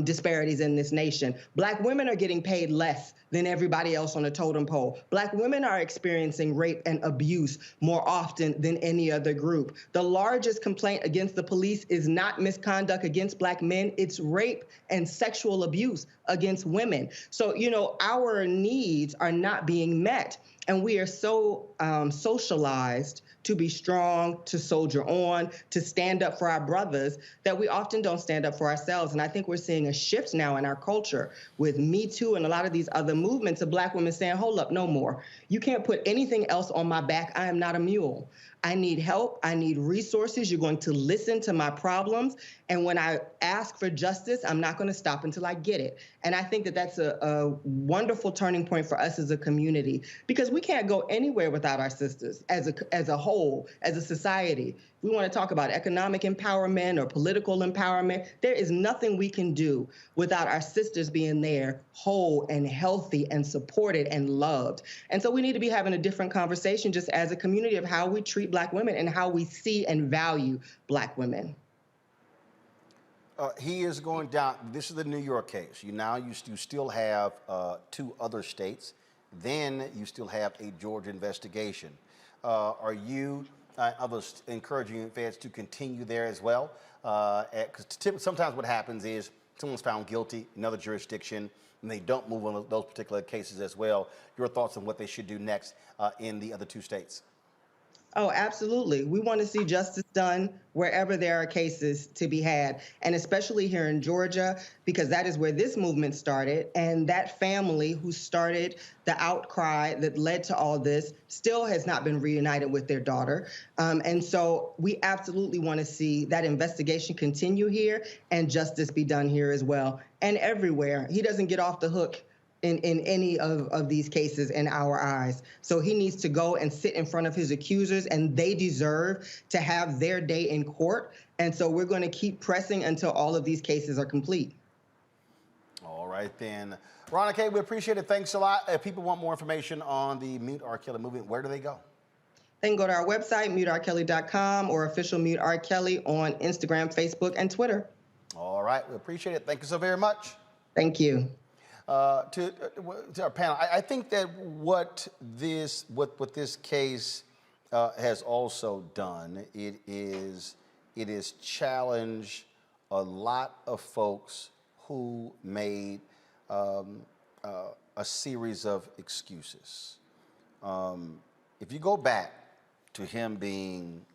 disparities in this nation. Black women are getting paid less than everybody else on the totem pole. Black women are experiencing rape and abuse more often than any other group. The largest complaint against the police is not misconduct against Black men, it's rape and sexual abuse against women. So, you know, our needs are not being met. And we are so socialized to be strong, to soldier on, to stand up for our brothers, that we often don't stand up for ourselves. And I think we're seeing a shift now in our culture with Me Too and a lot of these other movements of Black women saying, hold up, no more. You can't put anything else on my back. I am not a mule. I need help. I need resources. You're going to listen to my problems. And when I ask for justice, I'm not going to stop until I get it. And I think that that's a wonderful turning point for us as a community, because we can't go anywhere without our sisters as a whole, as a society. We want to talk about economic empowerment or political empowerment. There is nothing we can do without our sisters being there whole and healthy and supported and loved. And so we need to be having a different conversation just as a community of how we treat Black women and how we see and value Black women. He is going down. This is the New York case. You still have 2 other states. Then you still have a Georgia investigation. Are you others encouraging feds to continue there as well? Because sometimes what happens is someone's found guilty in another jurisdiction and they don't move on those particular cases as well. Your thoughts on what they should do next in the other 2 states? Oh, absolutely. We want to see justice done wherever there are cases to be had, and especially here in Georgia, because that is where this movement started. And that family who started the outcry that led to all this still has not been reunited with their daughter. And so we absolutely want to see that investigation continue here and justice be done here as well and everywhere. He doesn't get off the hook in any of these cases in our eyes. So he needs to go and sit in front of his accusers, and they deserve to have their day in court. And so we're going to keep pressing until all of these cases are complete. All right, then. Veronica, we appreciate it. Thanks a lot. If people want more information on the Mute R. Kelly movement, where do they go? They can go to our website, muterkelly.com, or official Mute R. Kelly on Instagram, Facebook, and Twitter. All right, we appreciate it. Thank you so very much. Thank you. To our panel, I think that what this case has also done, it is challenged a lot of folks who made a series of excuses. If you go back to him being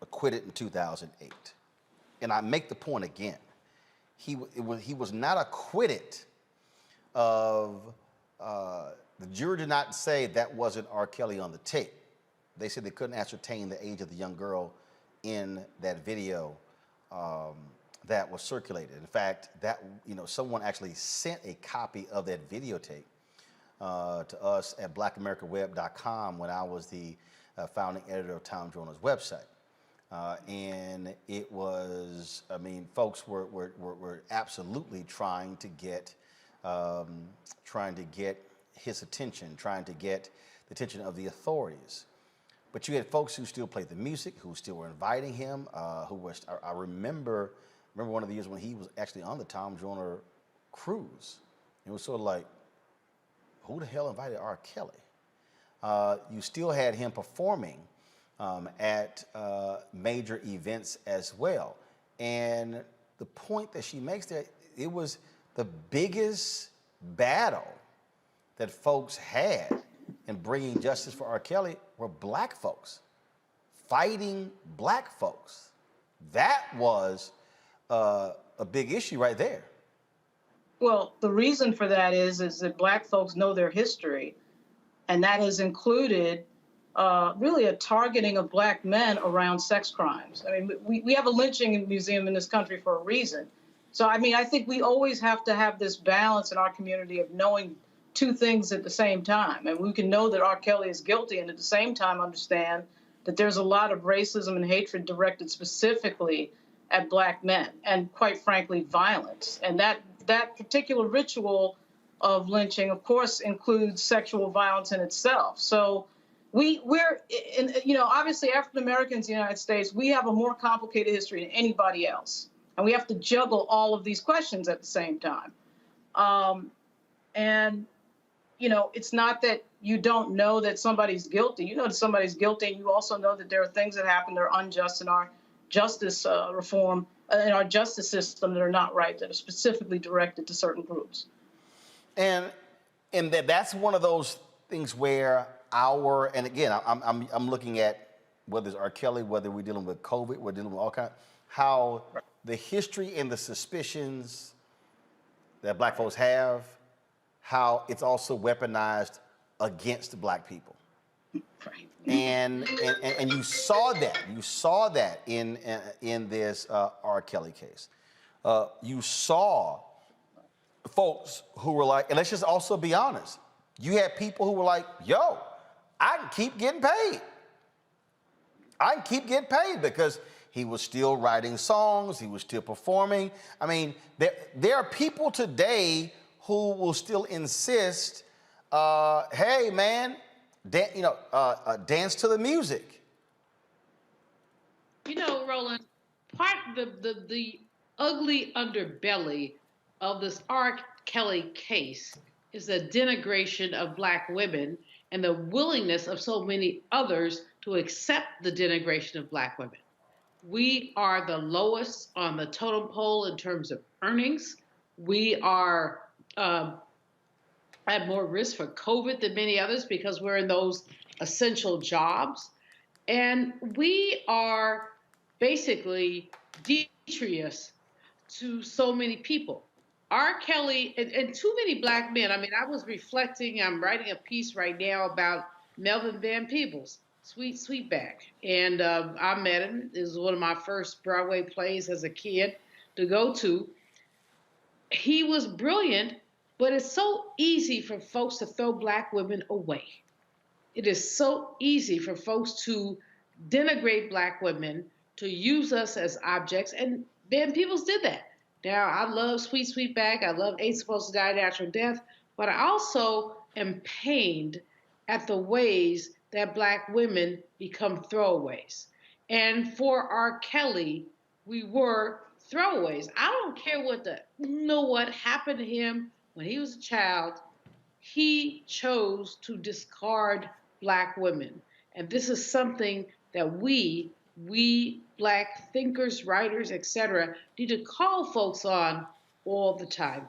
acquitted in 2008, and I make the point again, he was not acquitted of, the jury did not say that wasn't R. Kelly on the tape. They said they couldn't ascertain the age of the young girl in that video that was circulated. In fact, someone actually sent a copy of that videotape to us at blackamericaweb.com when I was the founding editor of Tom Joyner's website. And it was, folks were absolutely trying to get his attention, trying to get the attention of the authorities. But you had folks who still played the music, who still were inviting him, who was, I remember one of the years when he was actually on the Tom Joyner cruise. It was sort of like, who the hell invited R. Kelly? You still had him performing at major events as well. And the point that she makes there, it was the biggest battle that folks had in bringing justice for R. Kelly were black folks, fighting black folks. That was a big issue right there. Well, the reason for that is that black folks know their history, and that has included really a targeting of black men around sex crimes. I mean, we have a lynching museum in this country for a reason. So, I think we always have to have this balance in our community of knowing two things at the same time. And we can know that R. Kelly is guilty and at the same time understand that there's a lot of racism and hatred directed specifically at black men and, quite frankly, violence. And that particular ritual of lynching, of course, includes sexual violence in itself. So obviously African Americans in the United States, we have a more complicated history than anybody else. And we have to juggle all of these questions at the same time. It's not that you don't know that somebody's guilty. You know that somebody's guilty, and you also know that there are things that happen that are unjust in our justice reform, in our justice system that are not right, that are specifically directed to certain groups. And that's one of those things where and again, I'm looking at whether it's R. Kelly, whether we're dealing with COVID, we're dealing with all kinds, how the history and the suspicions that black folks have, how it's also weaponized against black people. Right. And you saw that. You saw that in this R. Kelly case. You saw folks who were like, and let's just also be honest, you had people who were like, yo, I can keep getting paid. I can keep getting paid because he was still writing songs, he was still performing. I mean, there are people today who will still insist, hey man, dance to the music. Roland, part of the ugly underbelly of this R. Kelly case is the denigration of black women and the willingness of so many others to accept the denigration of black women. We are the lowest on the totem pole in terms of earnings. We are at more risk for COVID than many others because we're in those essential jobs. And we are basically detritus to so many people. R. Kelly and too many black men. I was reflecting, I'm writing a piece right now about Melvin Van Peebles, Sweetback. And I met him. It was one of my first Broadway plays as a kid to go to. He was brilliant, But it's so easy for folks to throw Black women away. It is so easy for folks to denigrate Black women, to use us as objects, and Ben Peoples did that. Now, I love Sweet Sweetback. I love Ain't Supposed to Die a Natural Death, but I also am pained at the ways that Black women become throwaways. And for R. Kelly, we were throwaways. I don't care what happened to him when he was a child. He chose to discard Black women. And this is something that we Black thinkers, writers, etc., need to call folks on all the time.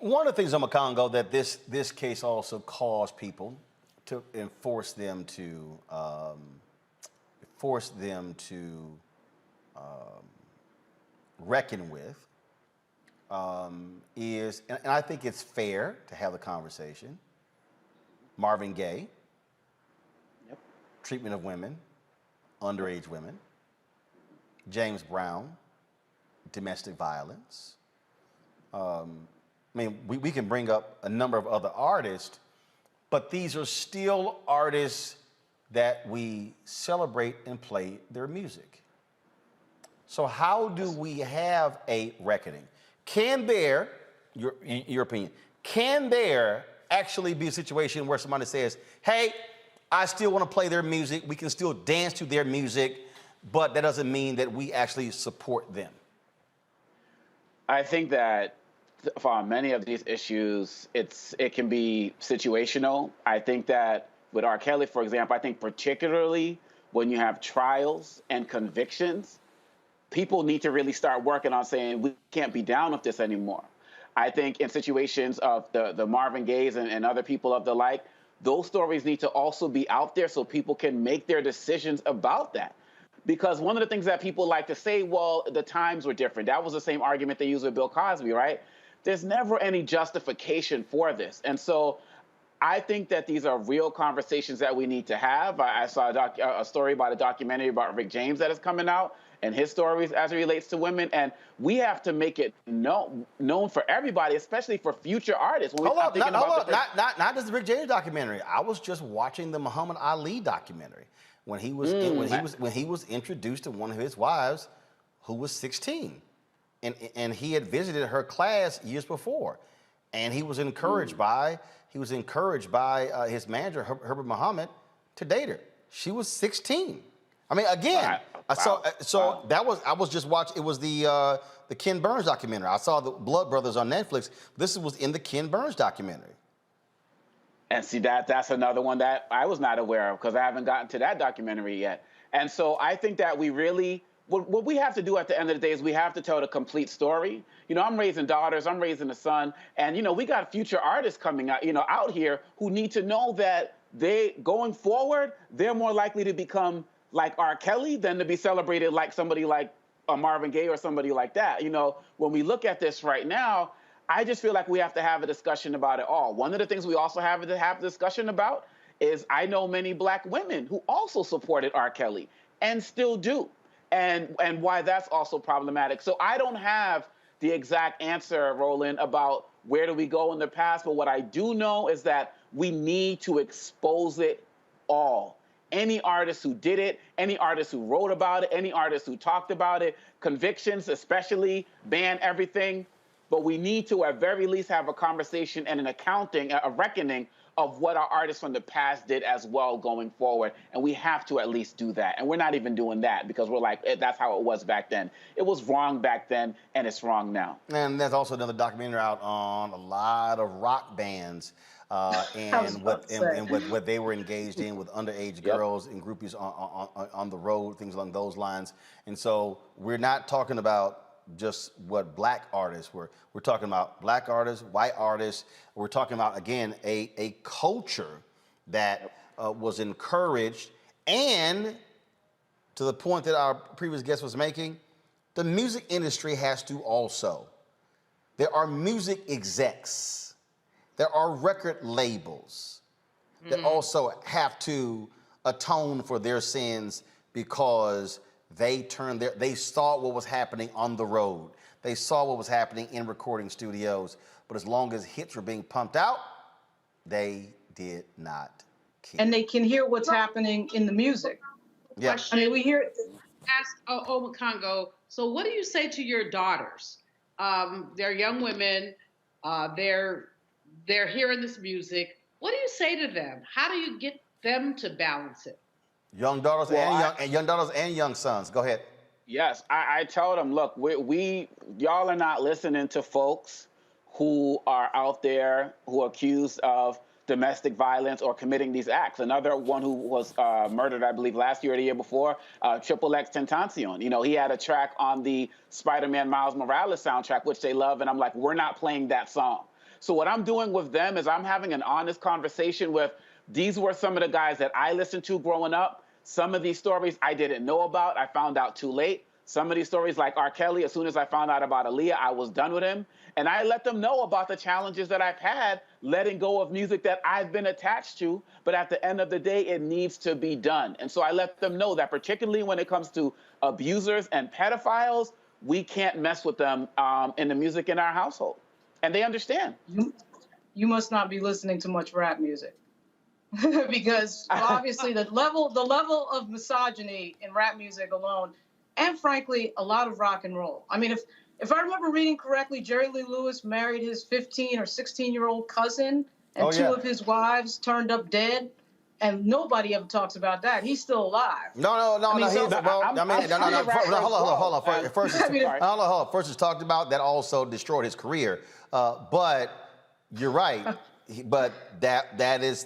One of the things, Congo, that this case also caused people to force them to reckon with is, and I think it's fair to have the conversation, Marvin Gaye, treatment of women, underage women, James Brown, domestic violence. I mean, we can bring up a number of other artists, but these are still artists that we celebrate and play their music. So how do we have a reckoning? Can there, in your opinion, can there actually be a situation where somebody says, hey, I still want to play their music, we can still dance to their music, but that doesn't mean that we actually support them? I think that for many of these issues, it can be situational. I think that with R. Kelly, for example, I think particularly when you have trials and convictions, people need to really start working on saying we can't be down with this anymore. I think in situations of the Marvin Gayes and other people of the like, those stories need to also be out there so people can make their decisions about that. Because one of the things that people like to say, well, the times were different. That was the same argument they used with Bill Cosby, right? There's never any justification for this. And so I think that these are real conversations that we need to have. I saw a story about a documentary about Rick James that is coming out and his stories as it relates to women. And we have to make it known for everybody, especially for future artists. When not just the Rick James documentary. I was just watching the Muhammad Ali documentary when he was when he was introduced to one of his wives who was 16. And he had visited her class years before. And he was encouraged by his manager, Herbert Muhammad, to date her. She was 16. I mean, again, I was just watching. It was the Ken Burns documentary. I saw the Blood Brothers on Netflix. This was in the Ken Burns documentary. And see, that's another one that I was not aware of because I haven't gotten to that documentary yet. And so I think that we really, what we have to do at the end of the day is we have to tell the complete story. You know, I'm raising daughters, I'm raising a son, and, you know, we got future artists coming out, out here who need to know that going forward, they're more likely to become like R. Kelly than to be celebrated like somebody like a Marvin Gaye or somebody like that. You know, when we look at this right now, I just feel like we have to have a discussion about it all. One of the things we also have to have a discussion about is I know many Black women who also supported R. Kelly and still do, and why that's also problematic. So I don't have the exact answer, Roland, about where do we go in the past, but what I do know is that we need to expose it all. Any artist who did it, any artist who wrote about it, any artist who talked about it, convictions especially, ban everything. But we need to, at very least, have a conversation and an accounting, a reckoning of what our artists from the past did as well going forward. And we have to at least do that. And we're not even doing that because we're like, that's how it was back then. It was wrong back then, and it's wrong now. And there's also another documentary out on a lot of rock bands and what they were engaged in with underage girls and groupies on the road, things along those lines. And so we're not talking about just what Black artists were. We're talking about Black artists, white artists. We're talking about, again, a culture that was encouraged, and to the point that our previous guest was making, the music industry has to also. There are music execs. There are record labels that also have to atone for their sins because they saw what was happening on the road. They saw what was happening in recording studios. But as long as hits were being pumped out, they did not care. And they can hear what's happening in the music. Yeah. I mean, we hear. Ask Omakongo. So, what do you say to your daughters? They're young women. They're hearing this music. What do you say to them? How do you get them to balance it? Young daughters and young sons. Go ahead. Yes, I tell them, look, y'all are not listening to folks who are out there who are accused of domestic violence or committing these acts. Another one who was murdered, I believe, last year or the year before, Triple X Tentacion. You know, he had a track on the Spider-Man Miles Morales soundtrack, which they love, and I'm like, we're not playing that song. So what I'm doing with them is I'm having an honest conversation with, these were some of the guys that I listened to growing up. Some of these stories I didn't know about. I found out too late. Some of these stories, like R. Kelly, as soon as I found out about Aaliyah, I was done with him. And I let them know about the challenges that I've had letting go of music that I've been attached to. But at the end of the day, it needs to be done. And so I let them know that particularly when it comes to abusers and pedophiles, we can't mess with them in the music in our household. And they understand. You must not be listening to much rap music. Because obviously the level of misogyny in rap music alone, and frankly, a lot of rock and roll. I mean, if I remember reading correctly, Jerry Lee Lewis married his 15 or 16-year-old cousin, and two of his wives turned up dead, and nobody ever talks about that. He's still alive. Hold on. First, it's talked about that also destroyed his career. But you're right. But that is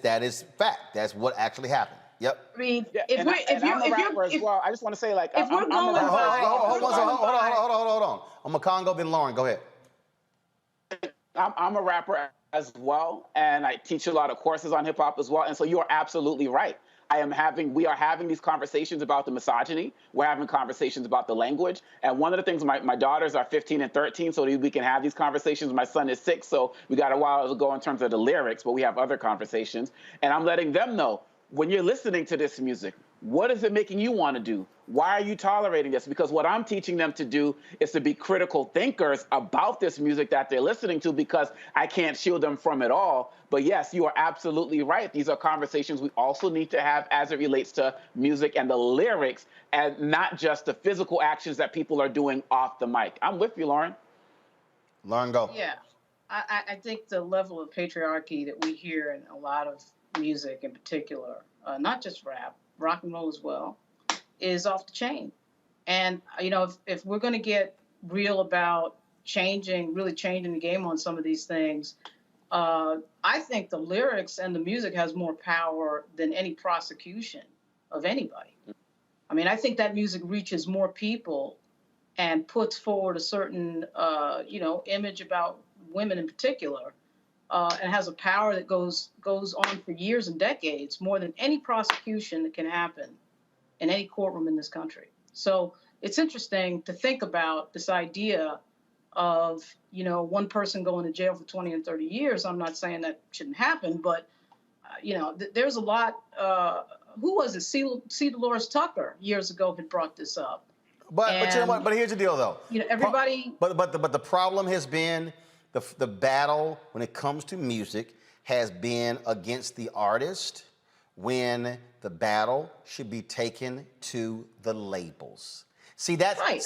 fact. That's what actually happened. Yep. I mean, I'm a rapper as well. I just want to say, like, if we're going by, hold on. I'm a Congo, then Lauren. Go ahead. I'm a rapper as well, and I teach a lot of courses on hip hop as well. And so you are absolutely right. We are having these conversations about the misogyny. We're having conversations about the language. And one of the things, my daughters are 15 and 13, so we can have these conversations. My son is 6, so we got a while to go in terms of the lyrics, but we have other conversations. And I'm letting them know, when you're listening to this music, what is it making you want to do? Why are you tolerating this? Because what I'm teaching them to do is to be critical thinkers about this music that they're listening to, because I can't shield them from it all. But yes, you are absolutely right. These are conversations we also need to have as it relates to music and the lyrics, and not just the physical actions that people are doing off the mic. I'm with you, Lauren. Lauren, go. Yeah. I think the level of patriarchy that we hear in a lot of music in particular, not just rap, rock and roll as well, is off the chain. And, you know, if we're going to get real about really changing the game on some of these things, I think the lyrics and the music has more power than any prosecution of anybody. I mean, I think that music reaches more people and puts forward a certain, image about women in particular, and has a power that goes on for years and decades, more than any prosecution that can happen in any courtroom in this country. So it's interesting to think about this idea of, one person going to jail for 20 and 30 years. I'm not saying that shouldn't happen, but, there's a lot. Who was it? C. Dolores Tucker years ago had brought this up. But you know what? But here's the deal, though. Everybody. But the problem has been the battle when it comes to music has been against the artist, when the battle should be taken to the labels. See, that's right.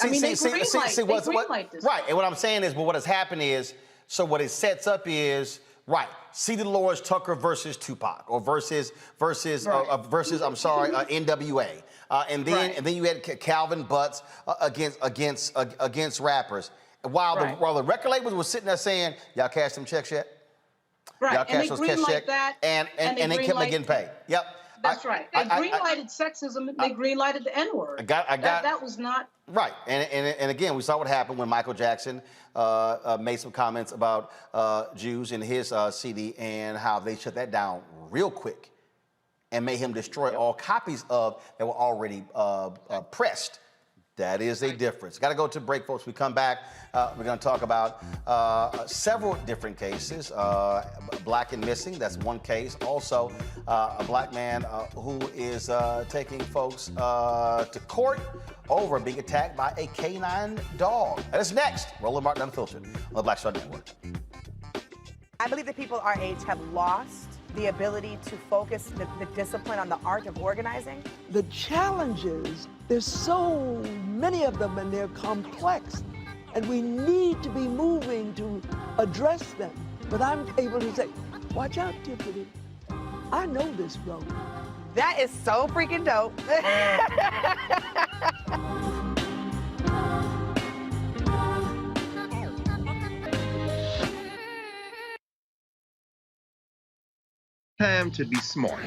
Right. And what I'm saying is, but what has happened is, so what it sets up is, right, C. Dolores Tucker versus Tupac, or versus NWA, and then you had Calvin Butts against rappers. While the record labels were sitting there saying, y'all cashed them checks yet? Right, Y'all cashed those checks yet? And they kept getting paid. Yep. That's right. They greenlighted sexism. They greenlighted the N-word. That was not right. And again, we saw what happened when Michael Jackson made some comments about Jews in his CD, and how they shut that down real quick and made him destroy all copies of that were already pressed That is a difference. Got to go to break, folks. We come back. We're going to talk about several different cases. Black and missing, that's one case. Also, a black man who is taking folks to court over being attacked by a K-9 dog. That is next. Roland Martin Unfiltered on the Black Star Network. I believe that people our age have lost the ability to focus the discipline on the art of organizing. The challenges, there's so many of them and they're complex, and we need to be moving to address them. But I'm able to say, watch out, Tiffany. I know this road. That is so freaking dope. Time to be smart.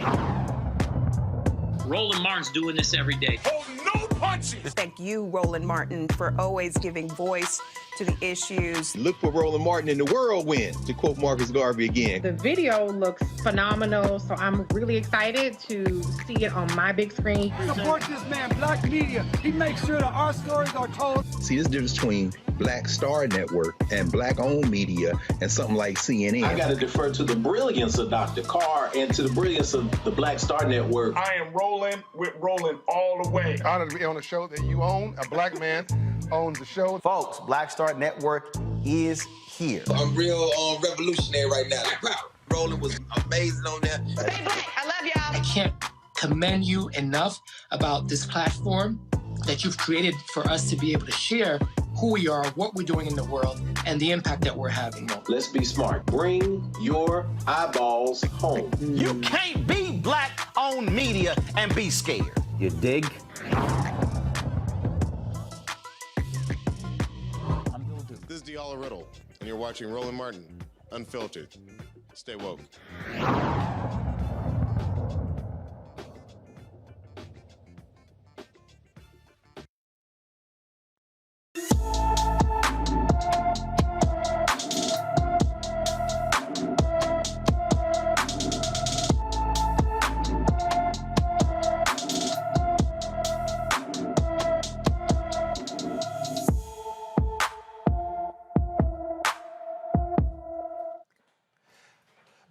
Roland Martin's doing this every day. Oh, no punches! Thank you, Roland Martin, for always giving voice to the issues. Look for Roland Martin in the whirlwind, to quote Marcus Garvey again. The video looks phenomenal, so I'm really excited to see it on my big screen. Support this man, Black Media. He makes sure that our stories are told. See, this difference between Black Star Network and Black-owned media and something like CNN. I got to defer to the brilliance of Dr. Carr and to the brilliance of the Black Star Network. I am rolling with Roland all the way. Honored to be on a show that you own. A black man owns the show. Folks, Black Star Network is here. I'm real revolutionary right now. Roland was amazing on there. Stay black. I love y'all. I can't commend you enough about this platform that you've created for us to be able to share who we are, what we're doing in the world, and the impact that we're having. Let's be smart. Bring your eyeballs home. You can't be black-owned media and be scared. You dig? This is Diala Riddle, and you're watching Roland Martin Unfiltered. Stay woke.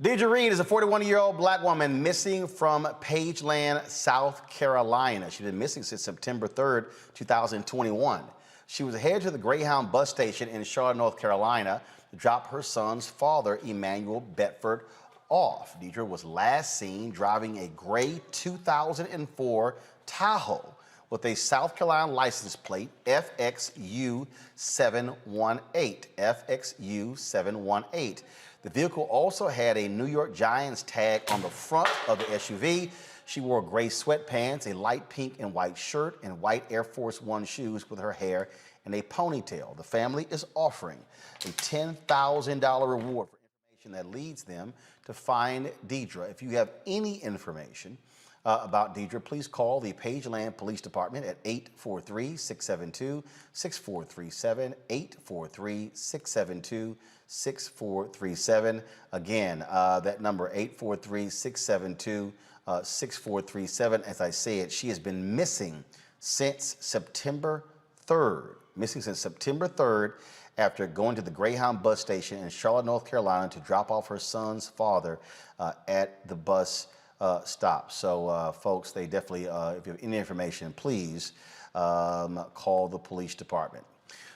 Deidre Reid is a 41-year-old black woman missing from Pageland, South Carolina. She's been missing since September 3rd, 2021. She was headed to the Greyhound bus station in Charlotte, North Carolina to drop her son's father, Emmanuel Bedford, off. Deidre was last seen driving a gray 2004 Tahoe with a South Carolina license plate, FXU 718, FXU 718. The vehicle also had a New York Giants tag on the front of the SUV. She wore gray sweatpants, a light pink and white shirt, and white Air Force One shoes with her hair in a ponytail. The family is offering a $10,000 reward for information that leads them to find Deidre. If you have any information about Deidre, please call the Pageland Police Department at 843-672-6437, 843-672-6437. Again, that number, 843-672-6437. As I said, she has been missing since September 3rd. Missing since September 3rd after going to the Greyhound bus station in Charlotte, North Carolina to drop off her son's father at the bus stop. So, folks, they definitely, if you have any information, please call the police department.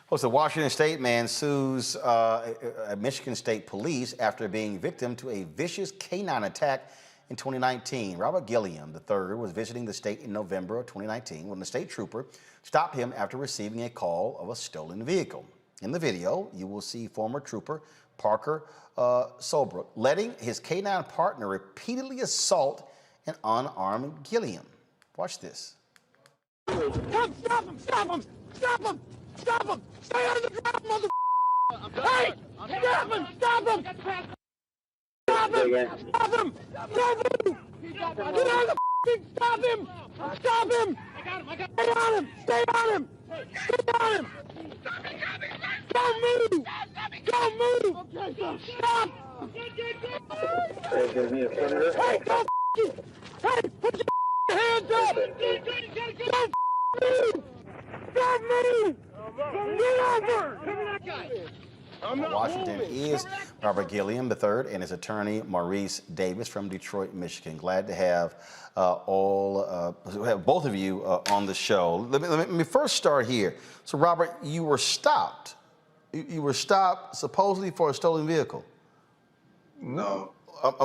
Well, so Washington State man sues Michigan State Police after being victim to a vicious K-9 attack in 2019. Robert Gilliam III was visiting the state in November of 2019 when the state trooper stopped him after receiving a call of a stolen vehicle. In the video, you will see former trooper Parker Solbrook letting his K-9 partner repeatedly assault an unarmed Gilliam. Watch this. Stop him! Stop him! Stop him! Stop him! Stay out of the drive, mother. Hey! Stop him! Stop him! Stop him! Stop him! Stop him! Get out of the stop him! Stop him! Stay on him! Stay on him! Stay on him! Don't move! Don't move! Stop! Hey, don't you! Hey, put your hands up! Don't move! got me! Get over! Give me that guy! Washington is Robert Gilliam III and his attorney Maurice Davis from Detroit, Michigan. Glad to have both of you on the show. Let me first start here. So, Robert, you were stopped. You were stopped supposedly for a stolen vehicle. No.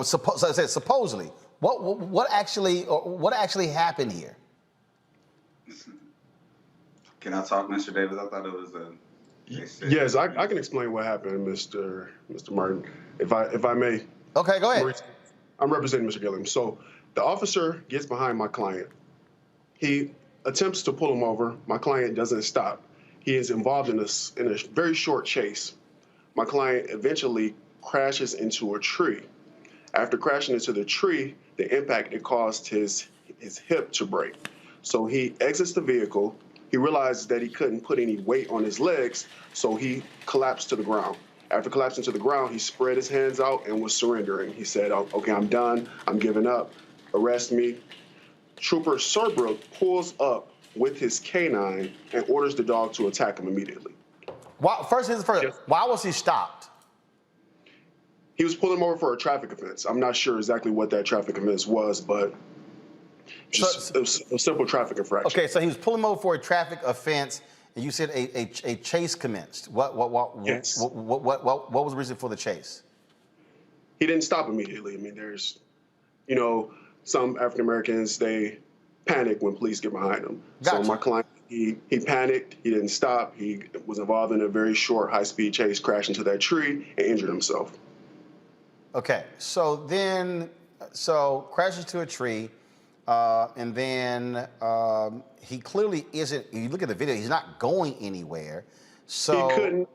So I said supposedly. What actually happened here? Can I talk, Mr. Davis? I thought it was a. Yes, I can explain what happened, Mr. Martin, if I may. Okay, go ahead. I'm representing Mr. Gilliam. So the officer gets behind my client. He attempts to pull him over. My client doesn't stop. He is involved in a very short chase. My client eventually crashes into a tree. After crashing into the tree, the impact, it caused his hip to break. So he exits the vehicle. He realizes that he couldn't put any weight on his legs, so he collapsed to the ground. After collapsing to the ground, he spread his hands out and was surrendering. He said, okay, I'm done. I'm giving up. Arrest me. Trooper Serbrook pulls up with his K-9 and orders the dog to attack him immediately. First, why was he stopped? He was pulling him over for a traffic offense. I'm not sure exactly what that traffic offense was, but just a simple traffic infraction. Okay, so he was pulling him over for a traffic offense, and you said a chase commenced. What was the reason for the chase? He didn't stop immediately. I mean, there's, some African Americans, they panic when police get behind them. Gotcha. So my client, he panicked. He didn't stop. He was involved in a very short, high-speed chase, crashed into that tree, and injured himself. Okay, so crashes to a tree. And then he clearly isn't. You look at the video; he's not going anywhere. So he couldn't.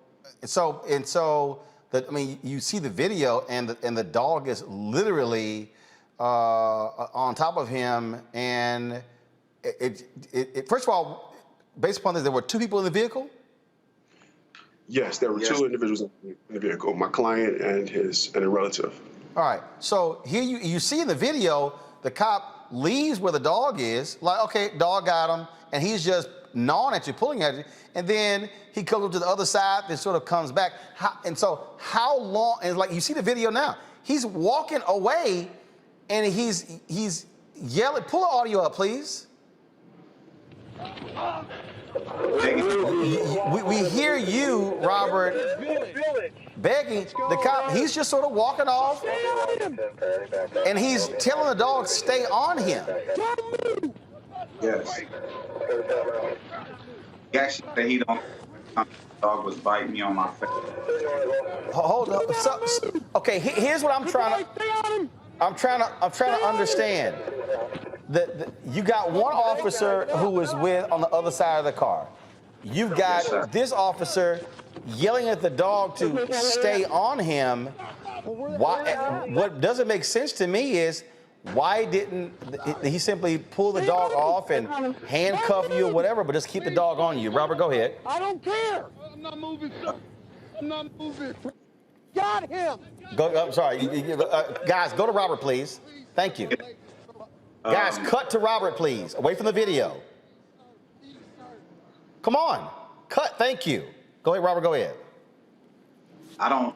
You see the video, and the dog is literally on top of him. And first of all, based upon this, there were two people in the vehicle. Yes, there were two individuals in the vehicle: my client and a relative. All right. So here you see in the video, the cop leaves where the dog is, like, okay, dog got him, and he's just gnawing at you, pulling at you, and then he comes up to the other side, then sort of comes back. How long, and like you see the video now, he's walking away, and he's yelling, pull the audio up, please. We hear you, Robert, begging the cop. He's just sort of walking off, and he's telling the dog, stay on him. Yes. He actually said he don't. The dog was biting me on my face. Hold up. Okay, here's what I'm trying to understand. You got one officer who was on the other side of the car. You've got this officer yelling at the dog to stay on him. What doesn't make sense to me is, why didn't he simply pull the dog off and handcuff you or whatever, but just keep the dog on you? Robert, go ahead. I don't care. I'm not moving, sir. I'm not moving. Got him. I'm sorry. Guys, go to Robert, please. Thank you. Guys, cut to Robert, please. Away from the video. Come on. Cut. Thank you. Go ahead, Robert. Go ahead. I don't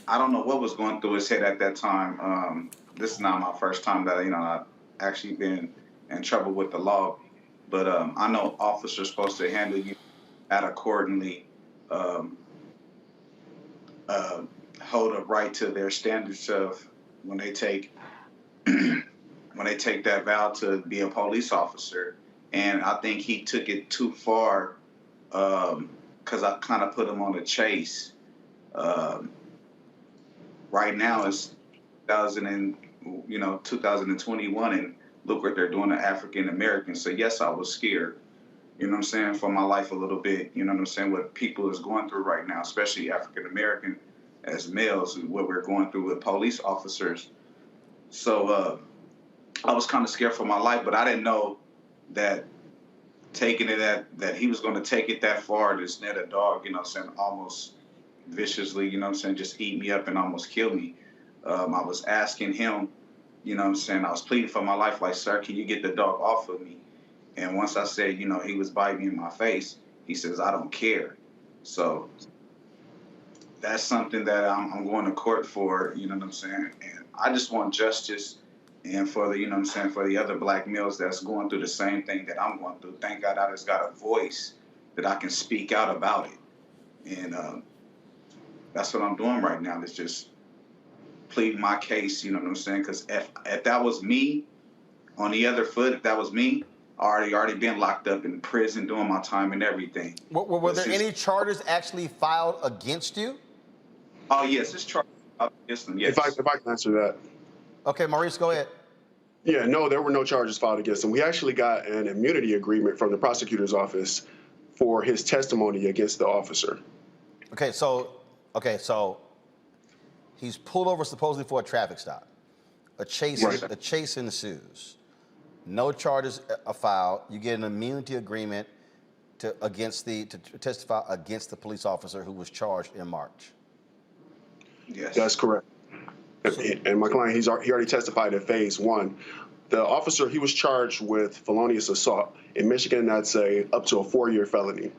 know what was going through his head at that time. This is not my first time that I've actually been in trouble with the law, but I know officers are supposed to handle you accordingly, hold up right to their standards of when they take that vow to be a police officer. And I think he took it too far, because I kind of put him on a chase. Right now it's 2021, and look what they're doing to African Americans. So yes, I was scared, for my life a little bit, what people is going through right now, especially African American as males, what we're going through with police officers. So I was kind of scared for my life, but I didn't know that taking it that he was going to take it that far to snare a dog, almost viciously, just eat me up and almost kill me. I was asking him, I was pleading for my life, like, sir, can you get the dog off of me? And once I said, you know, he was biting me in my face, he says, I don't care. So that's something that I'm going to court for, you know what I'm saying? And I just want justice, and for the, you know what I'm saying, for the other black males that's going through the same thing that I'm going through. Thank God I just got a voice that I can speak out about it. And that's what I'm doing right now, is just plead my case, you know what I'm saying? Because if that was me, on the other foot, if that was me, I already been locked up in prison doing my time and everything. Were there any charges actually filed against you? Oh, yes, it's charged against them, yes. If I can answer that. Okay, Maurice, go ahead. Yeah, no, there were no charges filed against him. We actually got an immunity agreement from the prosecutor's office for his testimony against the officer. Okay, so he's pulled over supposedly for a traffic stop. A chase ensues. No charges are filed. You get an immunity agreement to testify against the police officer who was charged in March. Yes, that's correct. And my client, he already testified in phase 1. The officer, he was charged with felonious assault. In Michigan, that's up to a 4-year felony.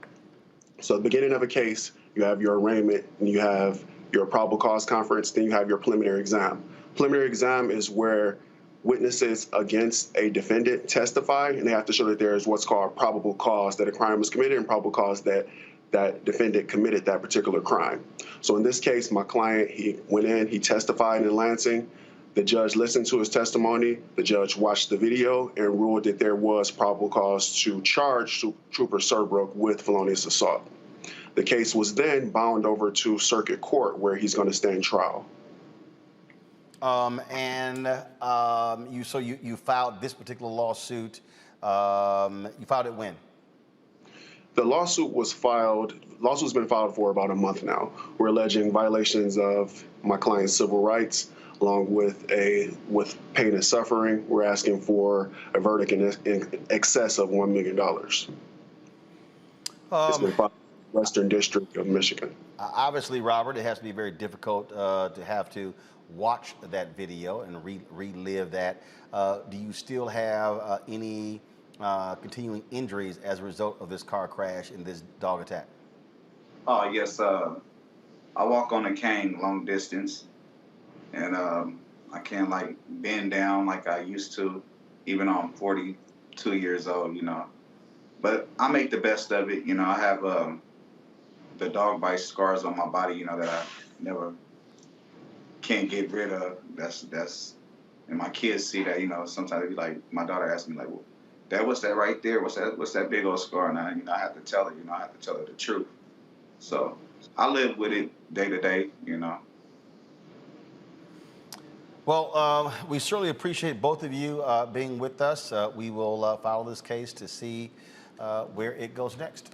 So at the beginning of a case, you have your arraignment, and you have your probable cause conference, then you have your preliminary exam. Preliminary exam is where witnesses against a defendant testify, and they have to show that there is what's called probable cause that a crime was committed and probable cause that that defendant committed that particular crime. So in this case, my client, he went in, he testified in Lansing. The judge listened to his testimony. The judge watched the video and ruled that there was probable cause to charge Trooper Serbrook with felonious assault. The case was then bound over to circuit court, where he's going to stand trial. You filed this particular lawsuit. You filed it when? The lawsuit's been filed for about a month now. We're alleging violations of my client's civil rights, along with pain and suffering. We're asking for a verdict in excess of $1 million. It's been filed in the Western District of Michigan. Obviously, Robert, it has to be very difficult to have to watch that video and relive that. Do you still have any continuing injuries as a result of this car crash and this dog attack? Oh, yes. I walk on a cane long distance, and I can't bend down like I used to, even though I'm 42 years old, But I make the best of it. I have the dog bite scars on my body, that I never can't get rid of. That's and my kids see that, sometimes they be like, my daughter asks me well, Dad, what's that right there? What's that big old scar? And I have to tell her, I have to tell her the truth. So I live with it day to day, Well, we certainly appreciate both of you being with us. We will follow this case to see where it goes next.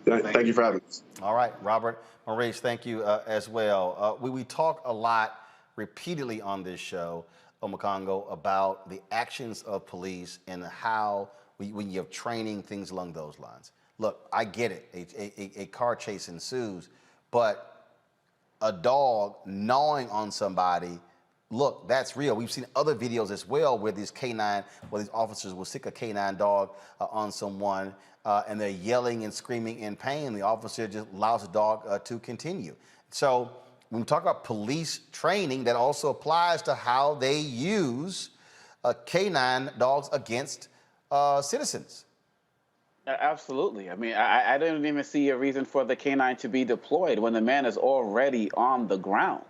Thank you for having us. All right, Robert, Maurice, thank you as well. We talk a lot repeatedly on this show, Omekongo, about the actions of police and how when you have training, things along those lines. Look, I get it. A car chase ensues, but a dog gnawing on somebody, look, that's real. We've seen other videos as well where these officers will stick a K-9 dog on someone and they're yelling and screaming in pain. The officer just allows the dog to continue. So when we talk about police training, that also applies to how they use K-9 dogs against citizens. Absolutely. I mean, I didn't even see a reason for the K-9 to be deployed when the man is already on the ground.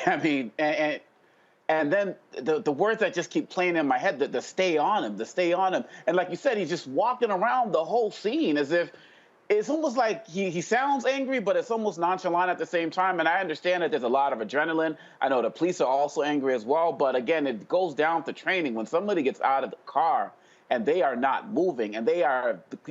I mean, and then the words that just keep playing in my head, the stay on him, the stay on him. And like you said, he's just walking around the whole scene as if it's almost like he sounds angry, but it's almost nonchalant at the same time. And I understand that there's a lot of adrenaline. I know the police are also angry as well. But again, it goes down to training. When somebody gets out of the car and they are not moving and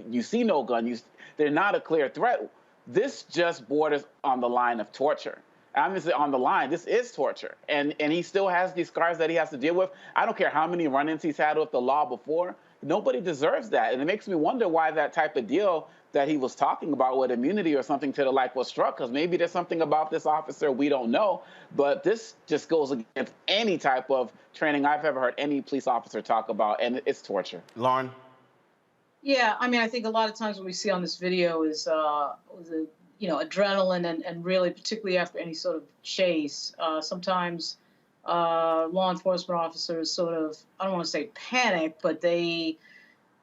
you see no gun, they're not a clear threat. This just borders on the line of torture. I'm just on the line. This is torture. And he still has these scars that he has to deal with. I don't care how many run-ins he's had with the law before. Nobody deserves that. And it makes me wonder why that type of deal that he was talking about with immunity or something to the like was struck, because maybe there's something about this officer we don't know. But this just goes against any type of training I've ever heard any police officer talk about, and it's torture. Lauren? Yeah, I mean, I think a lot of times what we see on this video is the adrenaline and really, particularly after any sort of chase, sometimes law enforcement officers sort of, I don't want to say panic, but they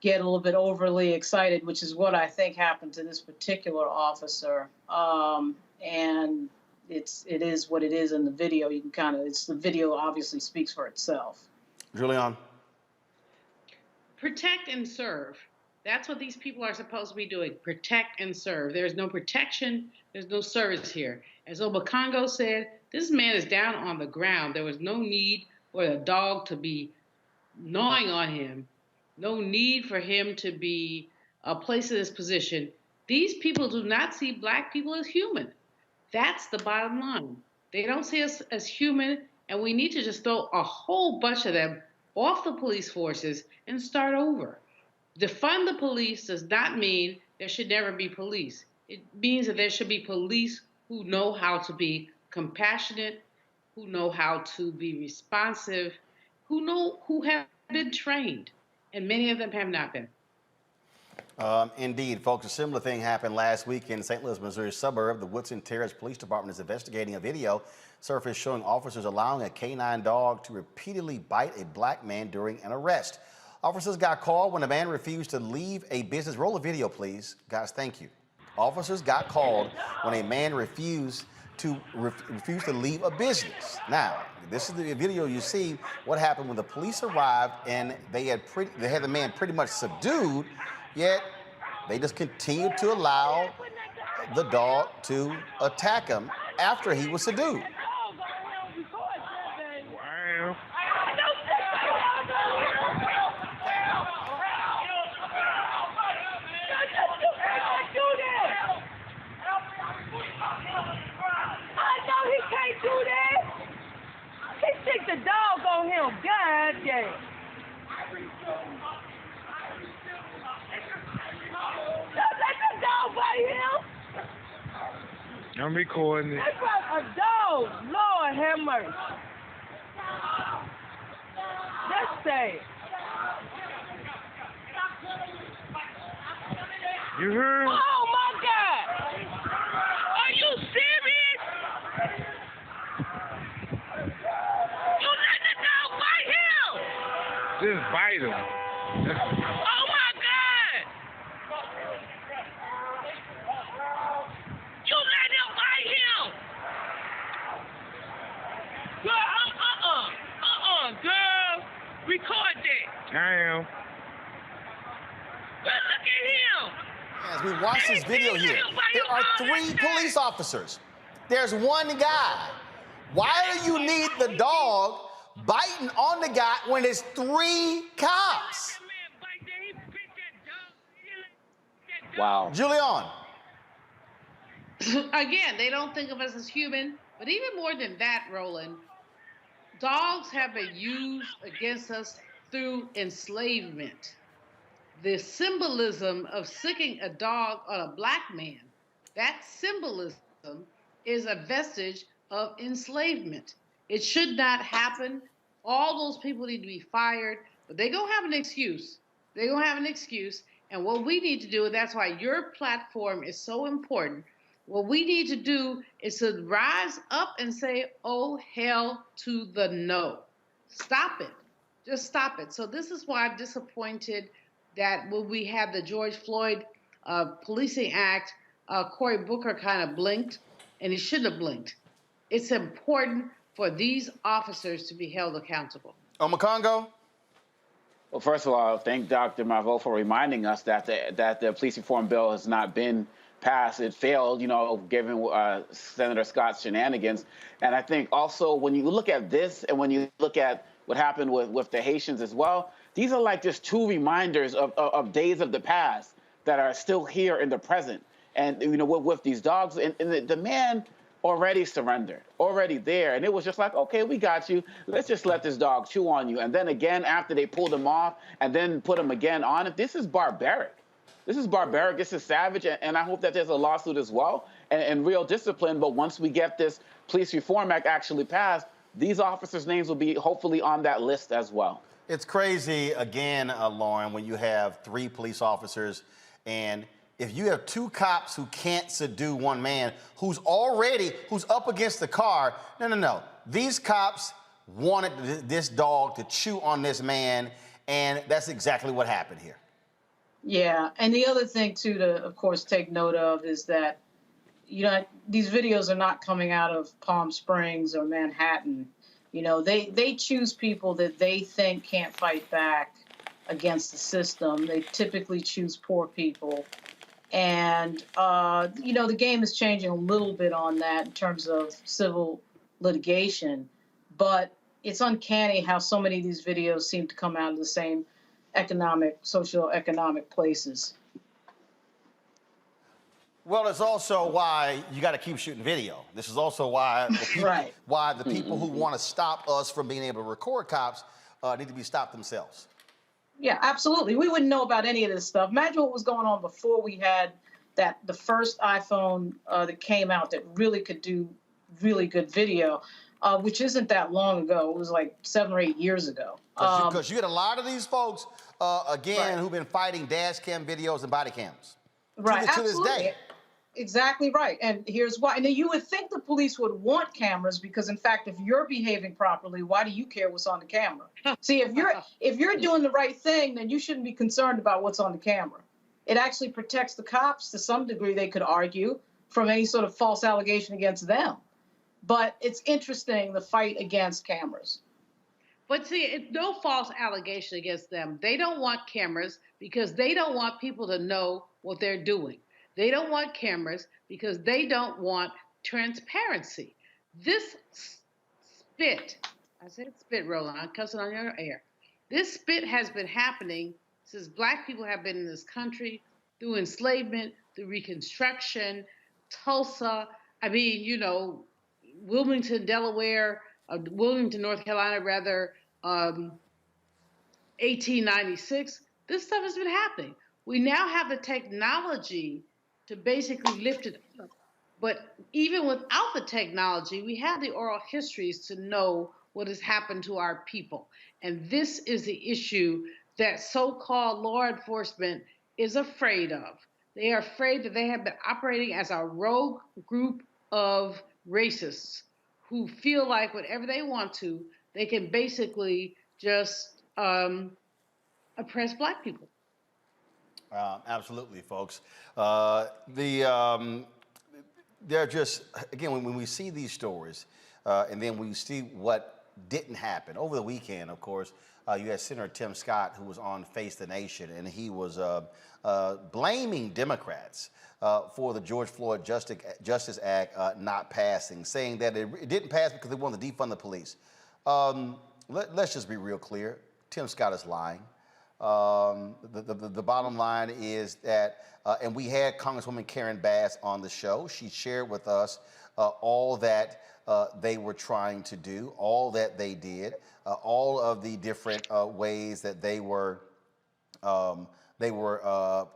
get a little bit overly excited, which is what I think happened to this particular officer. And it is what it is in the video. You can the video obviously speaks for itself. Julian? Protect and serve. That's what these people are supposed to be doing. Protect and serve. There's no protection. There's no service here. As Obakongo said, this man is down on the ground. There was no need for a dog to be gnawing on him. No need for him to be placed in this position. These people do not see black people as human. That's the bottom line. They don't see us as human, and we need to just throw a whole bunch of them off the police forces and start over. Defund the police does not mean there should never be police. It means that there should be police who know how to be compassionate, who know how to be responsive, who have been trained. And many of them have not been. Indeed, folks. A similar thing happened last week in St. Louis, Missouri suburb. The Woodson Terrace Police Department is investigating a video surfaced showing officers allowing a K-9 dog to repeatedly bite a black man during an arrest. Officers got called when a man refused to leave a business. Roll a video, please. Guys, thank you. Officers got called when a man refused to leave a business. Now, this is the video you see what happened when the police arrived and they had the man pretty much subdued, yet they just continued to allow the dog to attack him after he was subdued. Wow. Do that. He stick the dog on him. God damn. Don't let the dog bite him. I'm recording it. That's like a dog. Lord have mercy. That's sad. You heard? Oh my God. Are you serious? Just bite him. Oh my God! You let him bite him! Girl, girl. Record that. I am. Well, look at him. As we watch this video here, there are 3 police officers. There's one guy. Why do you need the dog biting on the guy when there's 3 cops? Wow. Julian. Again, they don't think of us as human, but even more than that, Roland, dogs have been used against us through enslavement. The symbolism of sicking a dog on a black man, that symbolism is a vestige of enslavement. It should not happen. All those people need to be fired, but they're going to have an excuse. They're going to have an excuse. And what we need to do, and that's why your platform is so important, what we need to do is to rise up and say, oh, hell to the no. Stop it. Just stop it. So this is why I'm disappointed that when we had the George Floyd Policing Act, Cory Booker kind of blinked, and he shouldn't have blinked. It's important for these officers to be held accountable. Obakongo? Well, first of all, thank Dr. Mavo for reminding us that the police reform bill has not been passed. It failed, given Senator Scott's shenanigans. And I think also when you look at this and when you look at what happened with the Haitians as well, these are like just 2 reminders of days of the past that are still here in the present. And, with these dogs, and the man already surrendered, already there. And it was just like, okay, we got you. Let's just let this dog chew on you. And then again, after they pulled him off and then put him again on it, this is barbaric. This is barbaric. This is savage. And I hope that there's a lawsuit as well and real discipline. But once we get this Police Reform Act actually passed, these officers' names will be hopefully on that list as well. It's crazy, again, Lauren, when you have 3 police officers, and if you have 2 cops who can't subdue one man who's up against the car, no. These cops wanted this dog to chew on this man, and that's exactly what happened here. Yeah, and the other thing, too, to, of course, take note of is that, these videos are not coming out of Palm Springs or Manhattan. They choose people that they think can't fight back against the system. They typically choose poor people. And, the game is changing a little bit on that in terms of civil litigation. But it's uncanny how so many of these videos seem to come out of the same socioeconomic places. Well, it's also why you got to keep shooting video. This is also why the people who want to stop us from being able to record cops need to be stopped themselves. Yeah, absolutely. We wouldn't know about any of this stuff. Imagine what was going on before we had the first iPhone that came out that really could do really good video, which isn't that long ago. It was like 7 or 8 years ago. Because you get a lot of these folks, who've been fighting dash cam videos and body cams. Right, to this day. Exactly right. And here's why. And then you would think the police would want cameras because, in fact, if you're behaving properly, why do you care what's on the camera? See, if you're doing the right thing, then you shouldn't be concerned about what's on the camera. It actually protects the cops to some degree, they could argue, from any sort of false allegation against them. But it's interesting, the fight against cameras. But see, it's no false allegation against them. They don't want cameras because they don't want people to know what they're doing. They don't want cameras because they don't want transparency. This spit, I said spit, Roland, I'm cussing on your air. This spit has been happening since Black people have been in this country, through enslavement, through Reconstruction, Tulsa, Wilmington, Delaware, Wilmington, North Carolina, rather, 1896. This stuff has been happening. We now have the technology to basically lift it up. But even without the technology, we have the oral histories to know what has happened to our people. And this is the issue that so-called law enforcement is afraid of. They are afraid that they have been operating as a rogue group of racists who feel like whatever they want to, they can basically just oppress Black people. Absolutely, folks. They're just, again, when we see these stories, and then we see what didn't happen. Over the weekend, of course, you had Senator Tim Scott, who was on Face the Nation, and he was blaming Democrats for the George Floyd Justice Act not passing, saying that it didn't pass because they wanted to defund the police. Let's just be real clear. Tim Scott is lying. The bottom line is that, and we had Congresswoman Karen Bass on the show. She shared with us all that they were trying to do, all that they did, all of the different ways that they were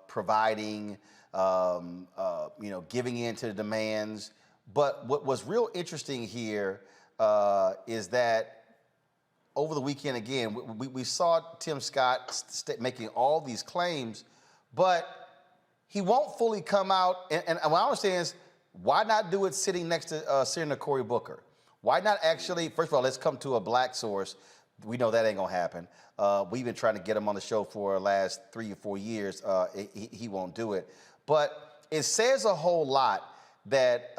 providing, giving in to the demands. But what was real interesting here is that over the weekend, again, we saw Tim Scott making all these claims, but he won't fully come out. And what I understand is, why not do it sitting next to Senator Cory Booker? Why not actually, first of all, let's come to a Black source. We know that ain't gonna happen. We've been trying to get him on the show for the last 3 or 4 years. He won't do it. But it says a whole lot that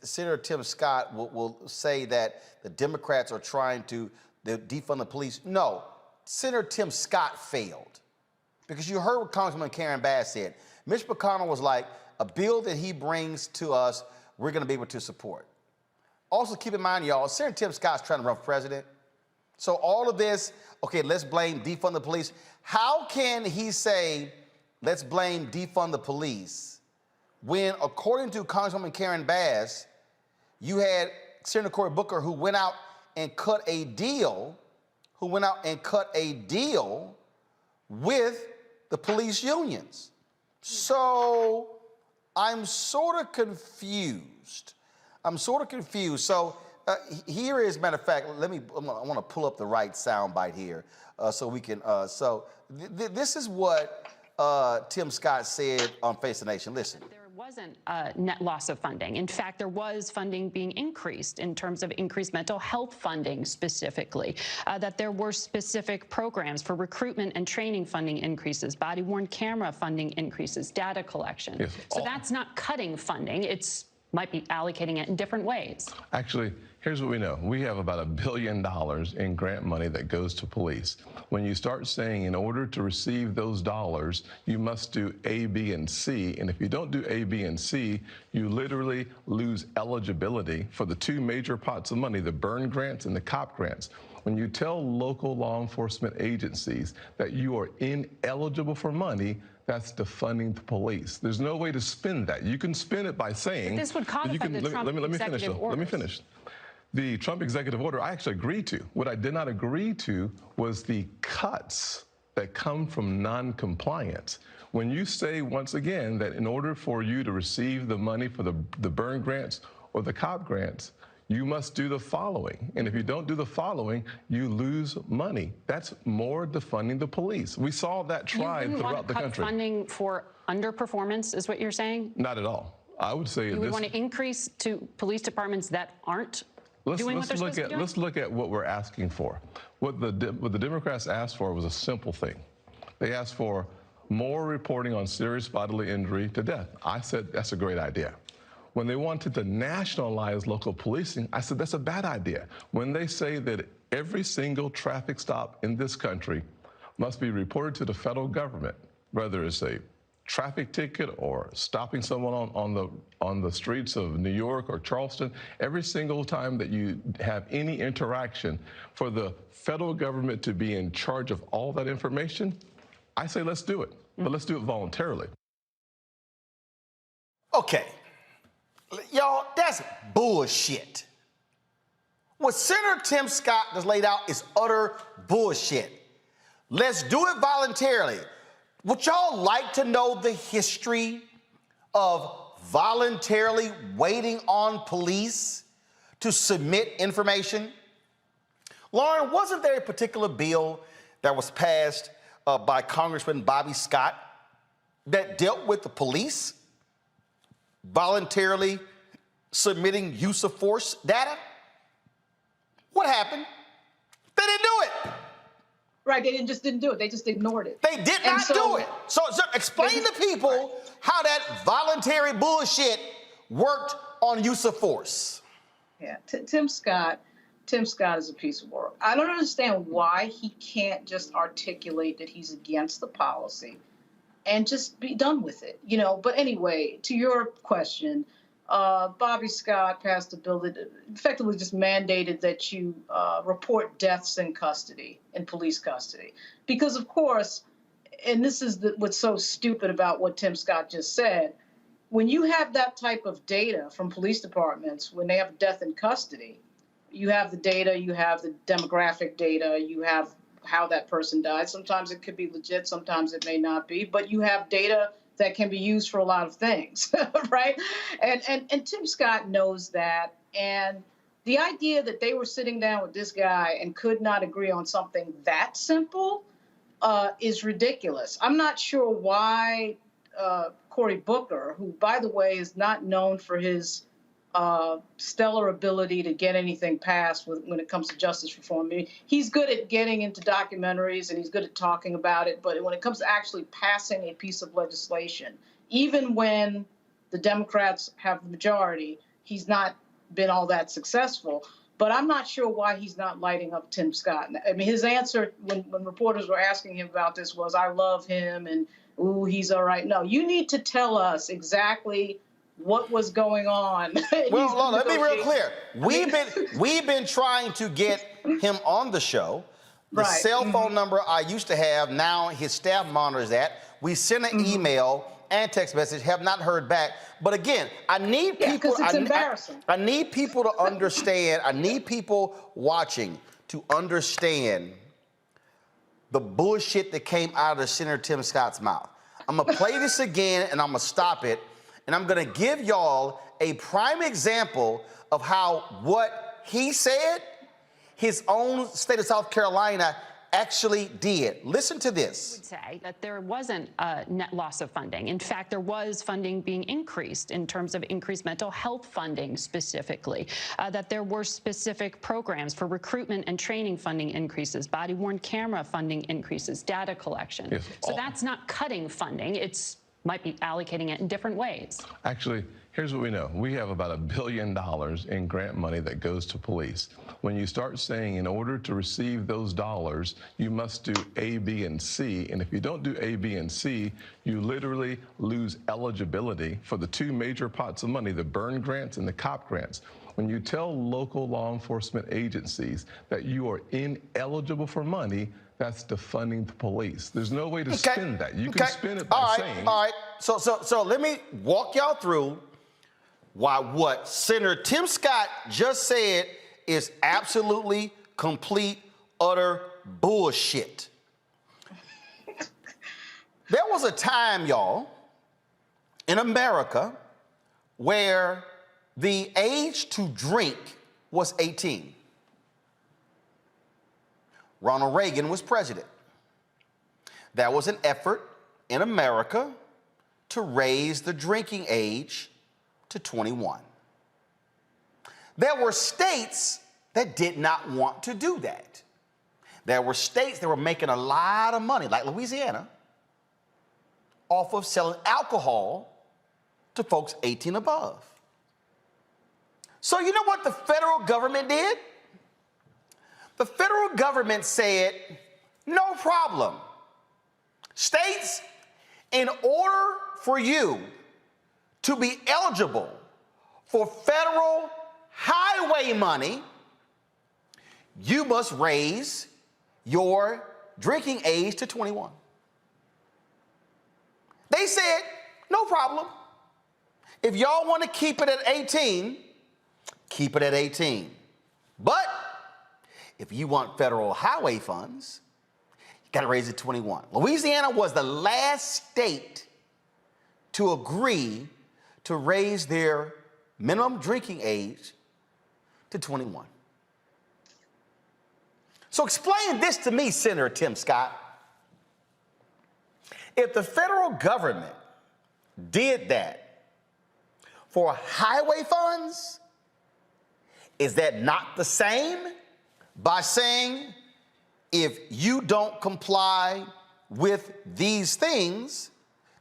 Senator Tim Scott will say that the Democrats are trying to defund the police. No, Senator Tim Scott failed. Because you heard what Congresswoman Karen Bass said. Mitch McConnell was like, a bill that he brings to us, we're gonna be able to support. Also keep in mind, y'all, Senator Tim Scott's trying to run for president. So all of this, okay, let's blame defund the police. How can he say, let's blame defund the police, when according to Congresswoman Karen Bass, you had Senator Cory Booker who went out and cut a deal, with the police unions. So I'm sort of confused. So here is, matter of fact, I want to pull up the right soundbite here so we can, this is what Tim Scott said on Face the Nation. Listen. Wasn't a net loss of funding. In fact, there was funding being increased in terms of increased mental health funding specifically, that there were specific programs for recruitment and training funding increases, body-worn camera funding increases, data collection. Yes. So that's not cutting funding. It's might be allocating it in different ways. Actually, here's what we know. We have about $1 billion in grant money that goes to police. When you start saying in order to receive those dollars, you must do A, B, and C, and if you don't do A, B, and C, you literally lose eligibility for the two major pots of money, the burn grants and the COP grants. When you tell local law enforcement agencies that you are ineligible for money, that's defunding the police. There's no way to spin that. You can spin it by saying— But this would codify the Trump executive orders. Let me finish. The Trump executive order I actually agreed to. What I did not agree to was the cuts that come from non-compliance. When you say, once again, that in order for you to receive the money for the burn grants or the COP grants, you must do the following. And if you don't do the following, you lose money. That's more defunding the police. We saw that tried throughout the country. You wouldn't want to cut funding for underperformance, is what you're saying? Not at all. I would say you would want to increase to police departments that aren't doing what they're supposed to be doing? Let's look at what we're asking for. What the Democrats asked for was a simple thing. They asked for more reporting on serious bodily injury to death. I said that's a great idea. When they wanted to nationalize local policing, I said that's a bad idea. When they say that every single traffic stop in this country must be reported to the federal government, whether it's a traffic ticket or stopping someone on the streets of New York or Charleston, every single time that you have any interaction, for the federal government to be in charge of all that information, I say let's do it, but let's do it voluntarily. Okay. Y'all, that's bullshit. What Senator Tim Scott has laid out is utter bullshit. Let's do it voluntarily. Would y'all like to know the history of voluntarily waiting on police to submit information? Lauren, wasn't there a particular bill that was passed by Congressman Bobby Scott that dealt with the police voluntarily submitting use of force data? What happened? They didn't do it. Right, they just didn't do it. They just ignored it. They did not do it. So explain to people how that voluntary bullshit worked on use of force. Yeah, Tim Scott is a piece of work. I don't understand why he can't just articulate that he's against the policy and just be done with it, you know. But anyway, to your question, Bobby Scott passed a bill that effectively just mandated that you report deaths in custody, in police custody. Because, of course, and this is what's so stupid about what Tim Scott just said, when you have that type of data from police departments, when they have a death in custody, you have the data, you have the demographic data, you have how that person died. Sometimes it could be legit, sometimes it may not be, but you have data that can be used for a lot of things, right? And Tim Scott knows that. And the idea that they were sitting down with this guy and could not agree on something that simple is ridiculous. I'm not sure why Cory Booker, who, by the way, is not known for his stellar ability to get anything passed when it comes to justice reform. I mean, he's good at getting into documentaries and he's good at talking about it, but when it comes to actually passing a piece of legislation, even when the Democrats have the majority, he's not been all that successful. But I'm not sure why he's not lighting up Tim Scott. I mean, his answer when reporters were asking him about this was, I love him and, ooh, he's all right. No, you need to tell us exactly what was going on. Well, let me be real clear. We've been trying to get him on the show. The cell phone number I used to have, now his staff monitors that. We sent an email and text message, have not heard back. But again, I need people. Because it's embarrassing. I need people to understand. I need people watching to understand the bullshit that came out of Senator Tim Scott's mouth. I'm gonna play this again and I'm gonna stop it, and I'm gonna give y'all a prime example of how what he said, his own state of South Carolina actually did. Listen to this. I would say that there wasn't a net loss of funding. In fact, there was funding being increased in terms of increased mental health funding specifically, that there were specific programs for recruitment and training funding increases, body-worn camera funding increases, data collection. Yes. So that's not cutting funding. It's might be allocating it in different ways. Actually, here's what we know. We have about $1 billion in grant money that goes to police. When you start saying in order to receive those dollars, you must do A, B, and C, and if you don't do A, B, and C, you literally lose eligibility for the two major pots of money, the burn grants and the COP grants. When you tell local law enforcement agencies that you are ineligible for money, that's defunding the police. There's no way to spend that. You can spend it by saying. All right. So let me walk y'all through why what Senator Tim Scott just said is absolutely complete, utter bullshit. There was a time, y'all, in America where the age to drink was 18. Ronald Reagan was president. There was an effort in America to raise the drinking age to 21. There were states that did not want to do that. There were states that were making a lot of money, like Louisiana, off of selling alcohol to folks 18 above. So you know what the federal government did? The federal government said, no problem. States, in order for you to be eligible for federal highway money, you must raise your drinking age to 21. They said, no problem. If y'all want to keep it at 18, keep it at 18. But if you want federal highway funds, you got to raise it to 21. Louisiana was the last state to agree to raise their minimum drinking age to 21. So explain this to me, Senator Tim Scott. If the federal government did that for highway funds, is that not the same by saying if you don't comply with these things,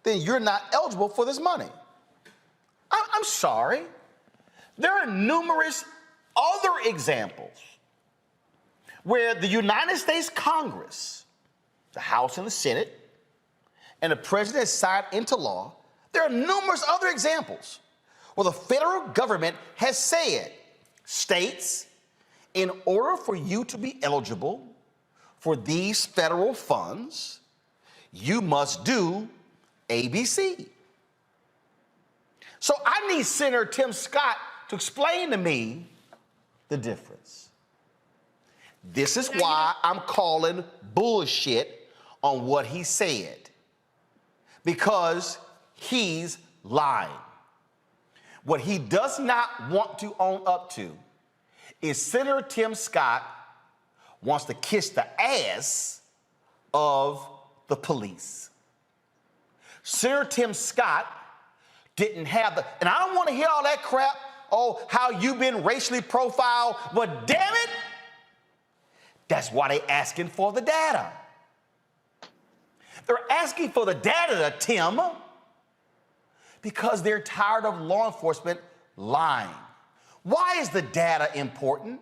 then you're not eligible for this money? I'm sorry. There are numerous other examples where the United States Congress, the House and the Senate, and the president signed into law. There are numerous other examples where the federal government has said, states, in order for you to be eligible for these federal funds, you must do ABC. So I need Senator Tim Scott to explain to me the difference. This is why I'm calling bullshit on what he said, because he's lying. What he does not want to own up to is Senator Tim Scott wants to kiss the ass of the police. Senator Tim Scott didn't have the, and I don't want to hear all that crap, oh, how you've been racially profiled, but damn it, that's why they're asking for the data. They're asking for the data, Tim, because they're tired of law enforcement lying. Why is the data important?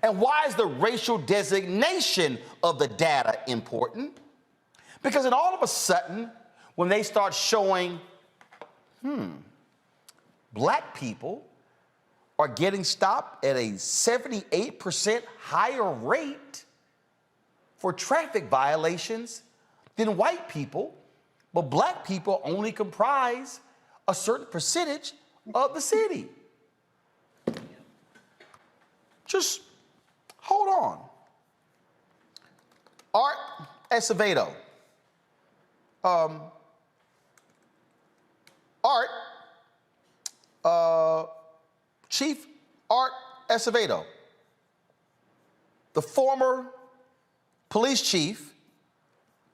And why is the racial designation of the data important? Because then all of a sudden, when they start showing, black people are getting stopped at a 78% higher rate for traffic violations than white people, but black people only comprise a certain percentage of the city. Just hold on. Art Acevedo. Chief Art Acevedo, the former police chief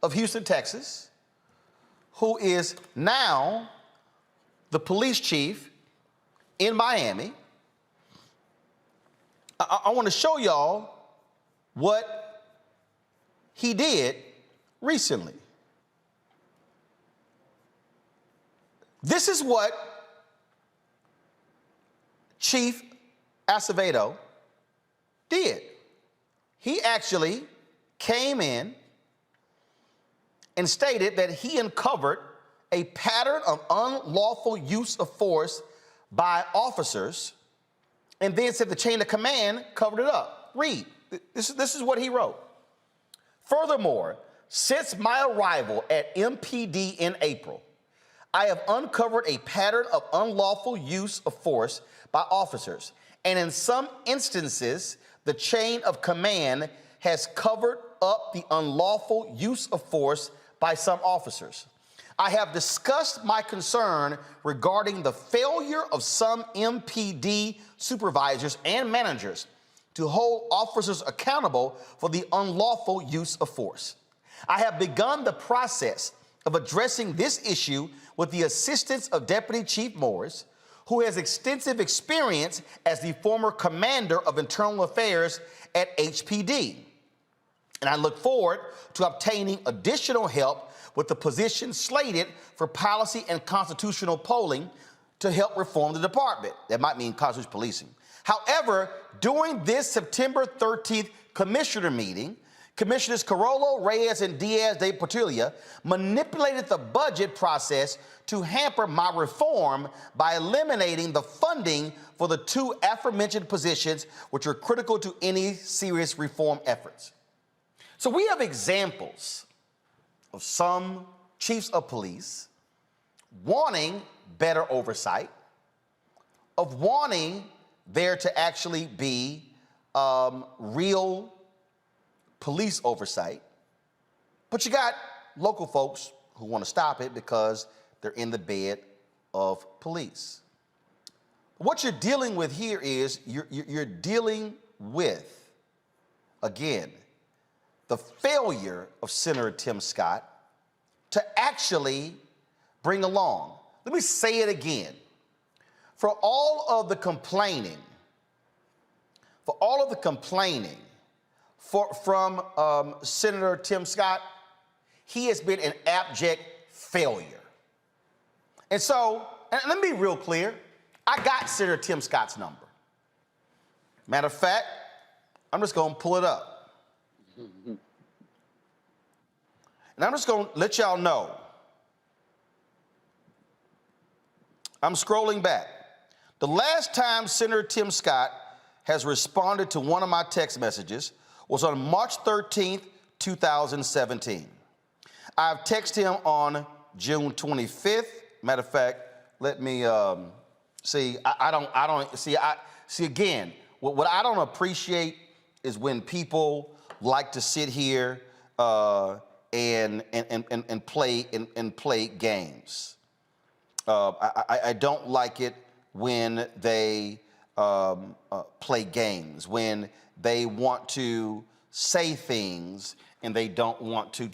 of Houston, Texas, who is now the police chief in Miami. I want to show y'all what he did recently. This is what Chief Acevedo did. He actually came in and stated that he uncovered a pattern of unlawful use of force by officers, and then said the chain of command covered it up. Read. This is what he wrote. Furthermore, since my arrival at MPD in April, I have uncovered a pattern of unlawful use of force by officers, and in some instances, the chain of command has covered up the unlawful use of force by some officers. I have discussed my concern regarding the failure of some MPD supervisors and managers to hold officers accountable for the unlawful use of force. I have begun the process of addressing this issue with the assistance of Deputy Chief Morris, who has extensive experience as the former commander of internal affairs at HPD. And I look forward to obtaining additional help with the position slated for policy and constitutional polling to help reform the department. That might mean constitutional policing. However, during this September 13th commissioner meeting, Commissioners Carollo, Reyes, and Diaz de Portilla manipulated the budget process to hamper my reform by eliminating the funding for the two aforementioned positions, which are critical to any serious reform efforts. So we have examples of some chiefs of police wanting better oversight, of wanting there to actually be real police oversight, but you got local folks who want to stop it because they're in the bed of police. What you're dealing with here is you're dealing with, again, the failure of Senator Tim Scott to actually bring along. Let me say it again. For all of the complaining, from Senator Tim Scott, he has been an abject failure. And so, and let me be real clear, I got Senator Tim Scott's number. Matter of fact, I'm just gonna pull it up. And I'm just gonna let y'all know. I'm scrolling back. The last time Senator Tim Scott has responded to one of my text messages was on March 13th, 2017. I've texted him on June 25th. Matter of fact, let me see. Again, what I don't appreciate is when people like to sit here and play games. I don't like it when they play games, when they want to say things and they don't want to.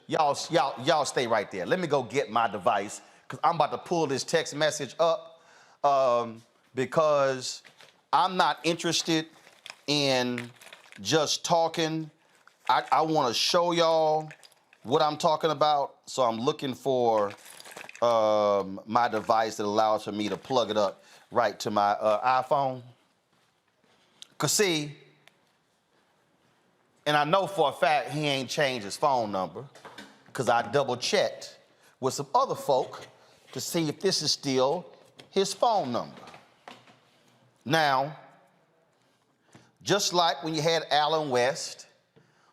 Y'all stay right there. Let me go get my device because I'm about to pull this text message up because I'm not interested in just talking. I want to show y'all what I'm talking about. So I'm looking for my device that allows for me to plug it up right to my iPhone. Cause see, and I know for a fact he ain't changed his phone number because I double checked with some other folk to see if this is still his phone number. Now, just like when you had Alan West,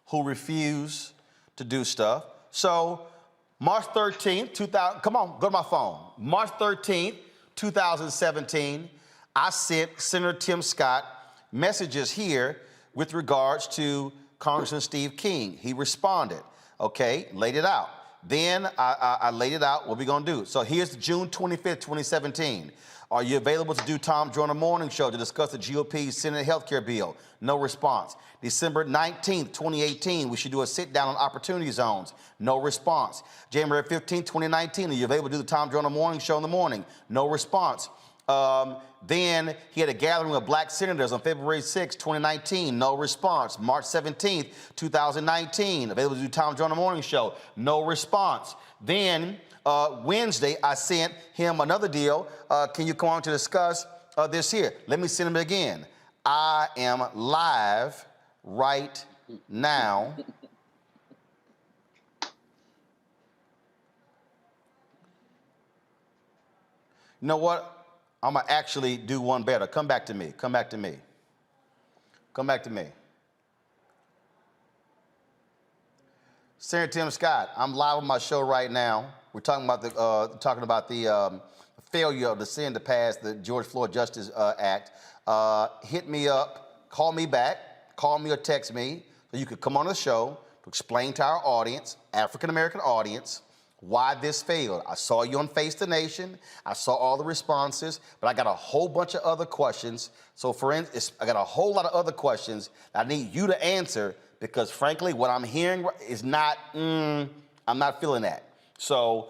who refused to do stuff. So March 13th, 2000, come on, go to my phone. March 13th, 2017, I sent Senator Tim Scott messages here with regards to Congressman Steve King. He responded, okay, laid it out. Then I laid it out what we're going to do. So here's June 25th, 2017. Are you available to do Tom Joyner Morning Show to discuss the GOP's Senate healthcare bill? No response. December 19th, 2018, we should do a sit-down on opportunity zones. No response. January 15th, 2019, are you available to do the Tom Joyner Morning Show in the morning? No response. Then he had a gathering of black senators on February 6, 2019. No response. March 17th, 2019. Available to do Tom Joyner Morning Show. No response. Then Wednesday, I sent him another deal. Can you come on to discuss this here? Let me send him again. I am live right now. You know what? I'm going to actually do one better. Come back to me. Come back to me. Come back to me. Senator Tim Scott, I'm live on my show right now. We're talking about the failure of the Senate to pass the George Floyd Justice Act. Hit me up, call me back, call me or text me, so you could come on the show to explain to our audience, African-American audience, why this failed. I saw you on Face the Nation. I saw all the responses, but I got a whole bunch of other questions. So for instance, I got a whole lot of other questions that I need you to answer because frankly, what I'm hearing is not, I'm not feeling that. So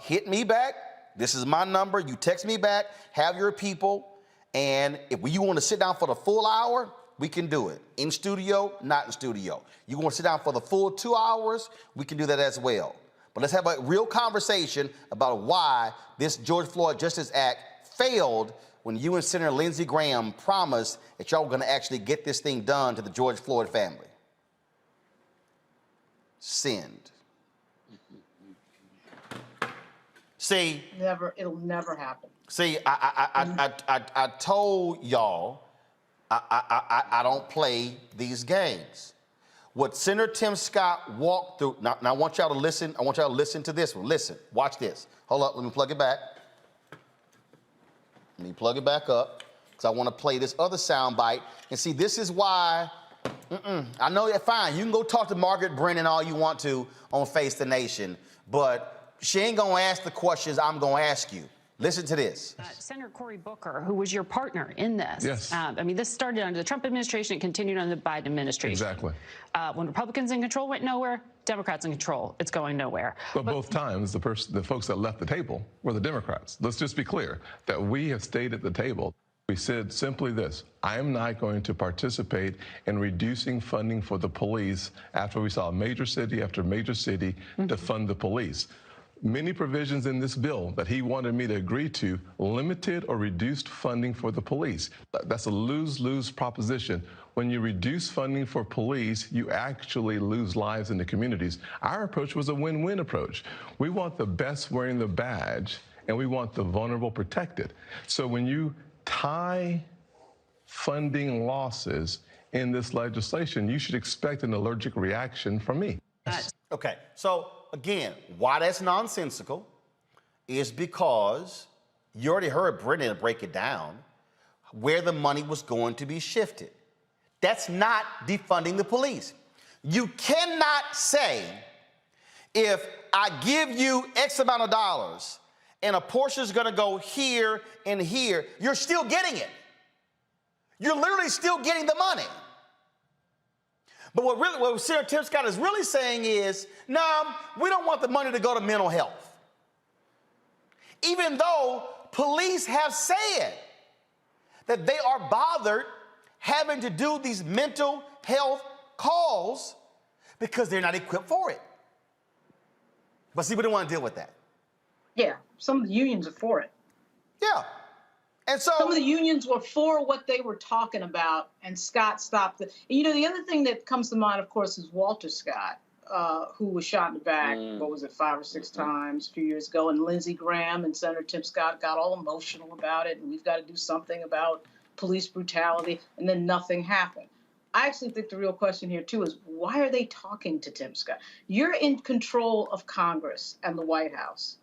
hit me back. This is my number. You text me back, have your people. And if you want to sit down for the full hour, we can do it. In studio, not in studio. You want to sit down for the full 2 hours, we can do that as well. But let's have a real conversation about why this George Floyd Justice Act failed when you and Senator Lindsey Graham promised that y'all were going to actually get this thing done to the George Floyd family. Send. See, it'll never happen. See, I told y'all I don't play these games. What Senator Tim Scott walked through, now I want y'all to listen. I want y'all to listen to this one. Listen, watch this. Hold up, let me plug it back. Let me plug it back up because I want to play this other sound bite. And see, this is why, I know you're fine. You can go talk to Margaret Brennan all you want to on Face the Nation, but she ain't going to ask the questions I'm going to ask you. Listen to this. Senator Cory Booker, who was your partner in this. Yes. I mean, this started under the Trump administration. It continued under the Biden administration. Exactly. When Republicans in control went nowhere, Democrats in control, it's going nowhere. But both times, the folks that left the table were the Democrats. Let's just be clear that we have stayed at the table. We said simply this: I am not going to participate in reducing funding for the police after we saw major city after major city to fund the police. Many provisions in this bill that he wanted me to agree to limited or reduced funding for the police. That's a lose-lose proposition. When you reduce funding for police, you actually lose lives in the communities. Our approach was a win-win approach. We want the best wearing the badge, and we want the vulnerable protected. So when you tie funding losses in this legislation, you should expect an allergic reaction from me. Okay, so again, why that's nonsensical is because you already heard Brennan break it down where the money was going to be shifted. That's not defunding the police. You cannot say, if I give you X amount of dollars and a portion is going to go here and here, you're still getting it. You're literally still getting the money. But what Senator Tim Scott is really saying is, no, we don't want the money to go to mental health. Even though police have said that they are bothered having to do these mental health calls because they're not equipped for it. But see, we don't want to deal with that. Yeah, some of the unions are for it. Yeah. And so some of the unions were for what they were talking about, and Scott stopped it. You know, the other thing that comes to mind, of course, is Walter Scott, who was shot in the back, what was it, 5 or 6 times a few years ago, and Lindsey Graham and Senator Tim Scott got all emotional about it, and we've got to do something about police brutality, and then nothing happened. I actually think the real question here, too, is why are they talking to Tim Scott? You're in control of Congress and the White House.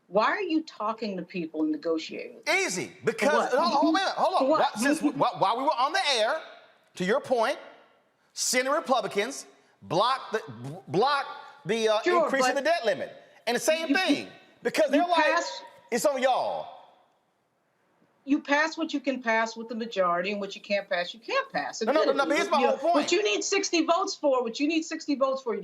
Why are you talking to people and negotiating? Easy, because hold on. While we were on the air, to your point, Senate Republicans blocked the Sure, increase in the debt limit. And the same thing, because they're like, it's on y'all. You pass what you can pass with the majority, and what you can't pass, you can't pass. No, but here's my whole point. What you need 60 votes for, you need 60 votes for.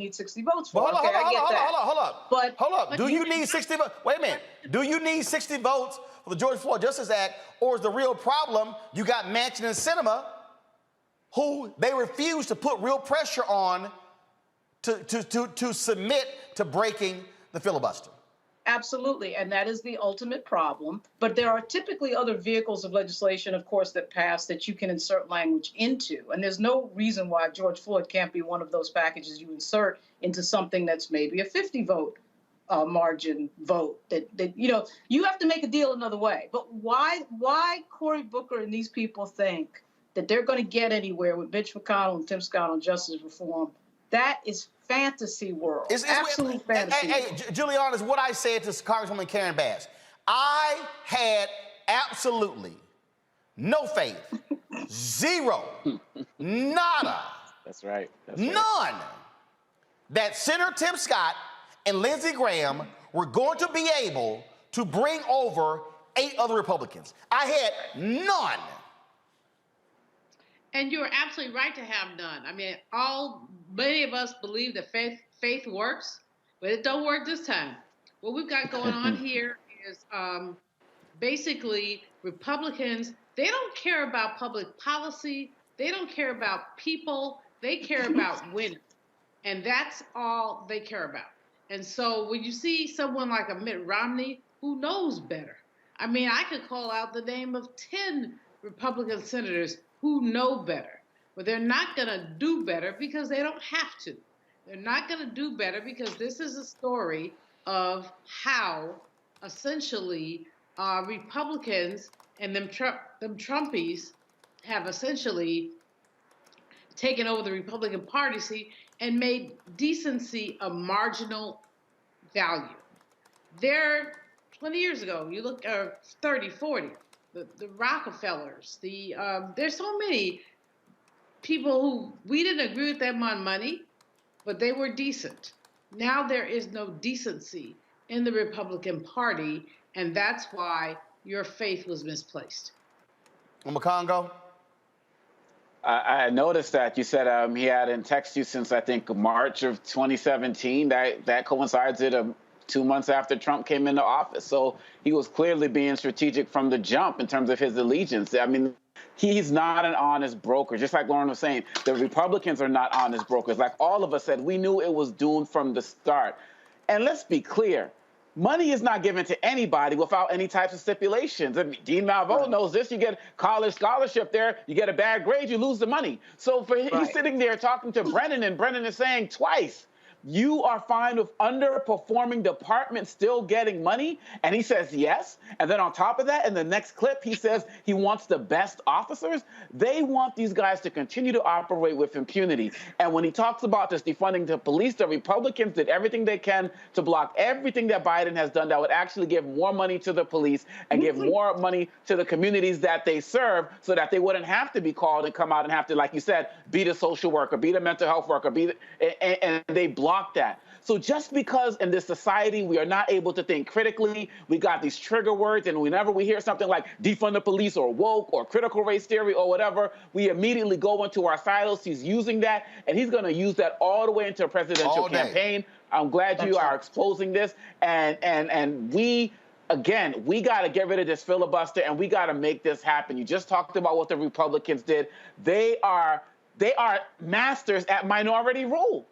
Hold up. Do you need 60 votes? Wait a minute. Do you need 60 votes for the George Floyd Justice Act, or is the real problem you got Manchin and Sinema, who they refuse to put real pressure on to submit to breaking the filibuster? Absolutely, and that is the ultimate problem. But there are typically other vehicles of legislation, of course, that pass that you can insert language into. And there's no reason why George Floyd can't be one of those packages you insert into something that's maybe a 50-vote margin vote. That you have to make a deal another way. But why Cory Booker and these people think that they're going to get anywhere with Mitch McConnell and Tim Scott on justice reform? That is fantasy world. It's absolute fantasy. Hey, Juliana, is what I said to Congresswoman Karen Bass. I had absolutely no faith, zero, nada. That's right. None. That Senator Tim Scott and Lindsey Graham were going to be able to bring over 8 other Republicans. I had none. And you're absolutely right to have none. I mean, many of us believe that faith works, but it don't work this time. What we've got going on here is basically Republicans, they don't care about public policy. They don't care about people. They care about winning. And that's all they care about. And so when you see someone like a Mitt Romney, who knows better? I mean, I could call out the name of 10 Republican senators who know better, but they're not going to do better because they don't have to. They're not going to do better because this is a story of how essentially Republicans and them Trumpies have essentially taken over the Republican Party and made decency a marginal value. There, 20 years ago, you look, 30, 40, the Rockefellers, there's so many people who we didn't agree with them on money, but they were decent. Now there is no decency in the Republican Party, and that's why your faith was misplaced. Congo? I noticed that you said he hadn't texted you since, I think, March of 2017. That coincides with 2 months after Trump came into office. So he was clearly being strategic from the jump in terms of his allegiance. I mean, he's not an honest broker. Just like Lauren was saying, the Republicans are not honest brokers. Like all of us said, we knew it was doomed from the start. And let's be clear. Money is not given to anybody without any types of stipulations. I mean, Dean Malveaux knows this. You get college scholarship there, you get a bad grade, you lose the money. So he's sitting there talking to Brennan, and Brennan is saying twice, you are fine with underperforming departments still getting money? And he says yes. And then on top of that, in the next clip, he says he wants the best officers. They want these guys to continue to operate with impunity. And when he talks about this defunding the police, the Republicans did everything they can to block everything that Biden has done that would actually give more money to the police and give more money to the communities that they serve so that they wouldn't have to be called and come out and have to, like you said, be the social worker, be the mental health worker, and they block that. So just because in this society we are not able to think critically, we got these trigger words, and whenever we hear something like defund the police or woke or critical race theory or whatever, we immediately go into our silos. He's using that, and he's going to use that all the way into a presidential campaign. I'm glad you are exposing this, and we got to get rid of this filibuster, and we got to make this happen. You just talked about what the Republicans did. They are masters at minority rule.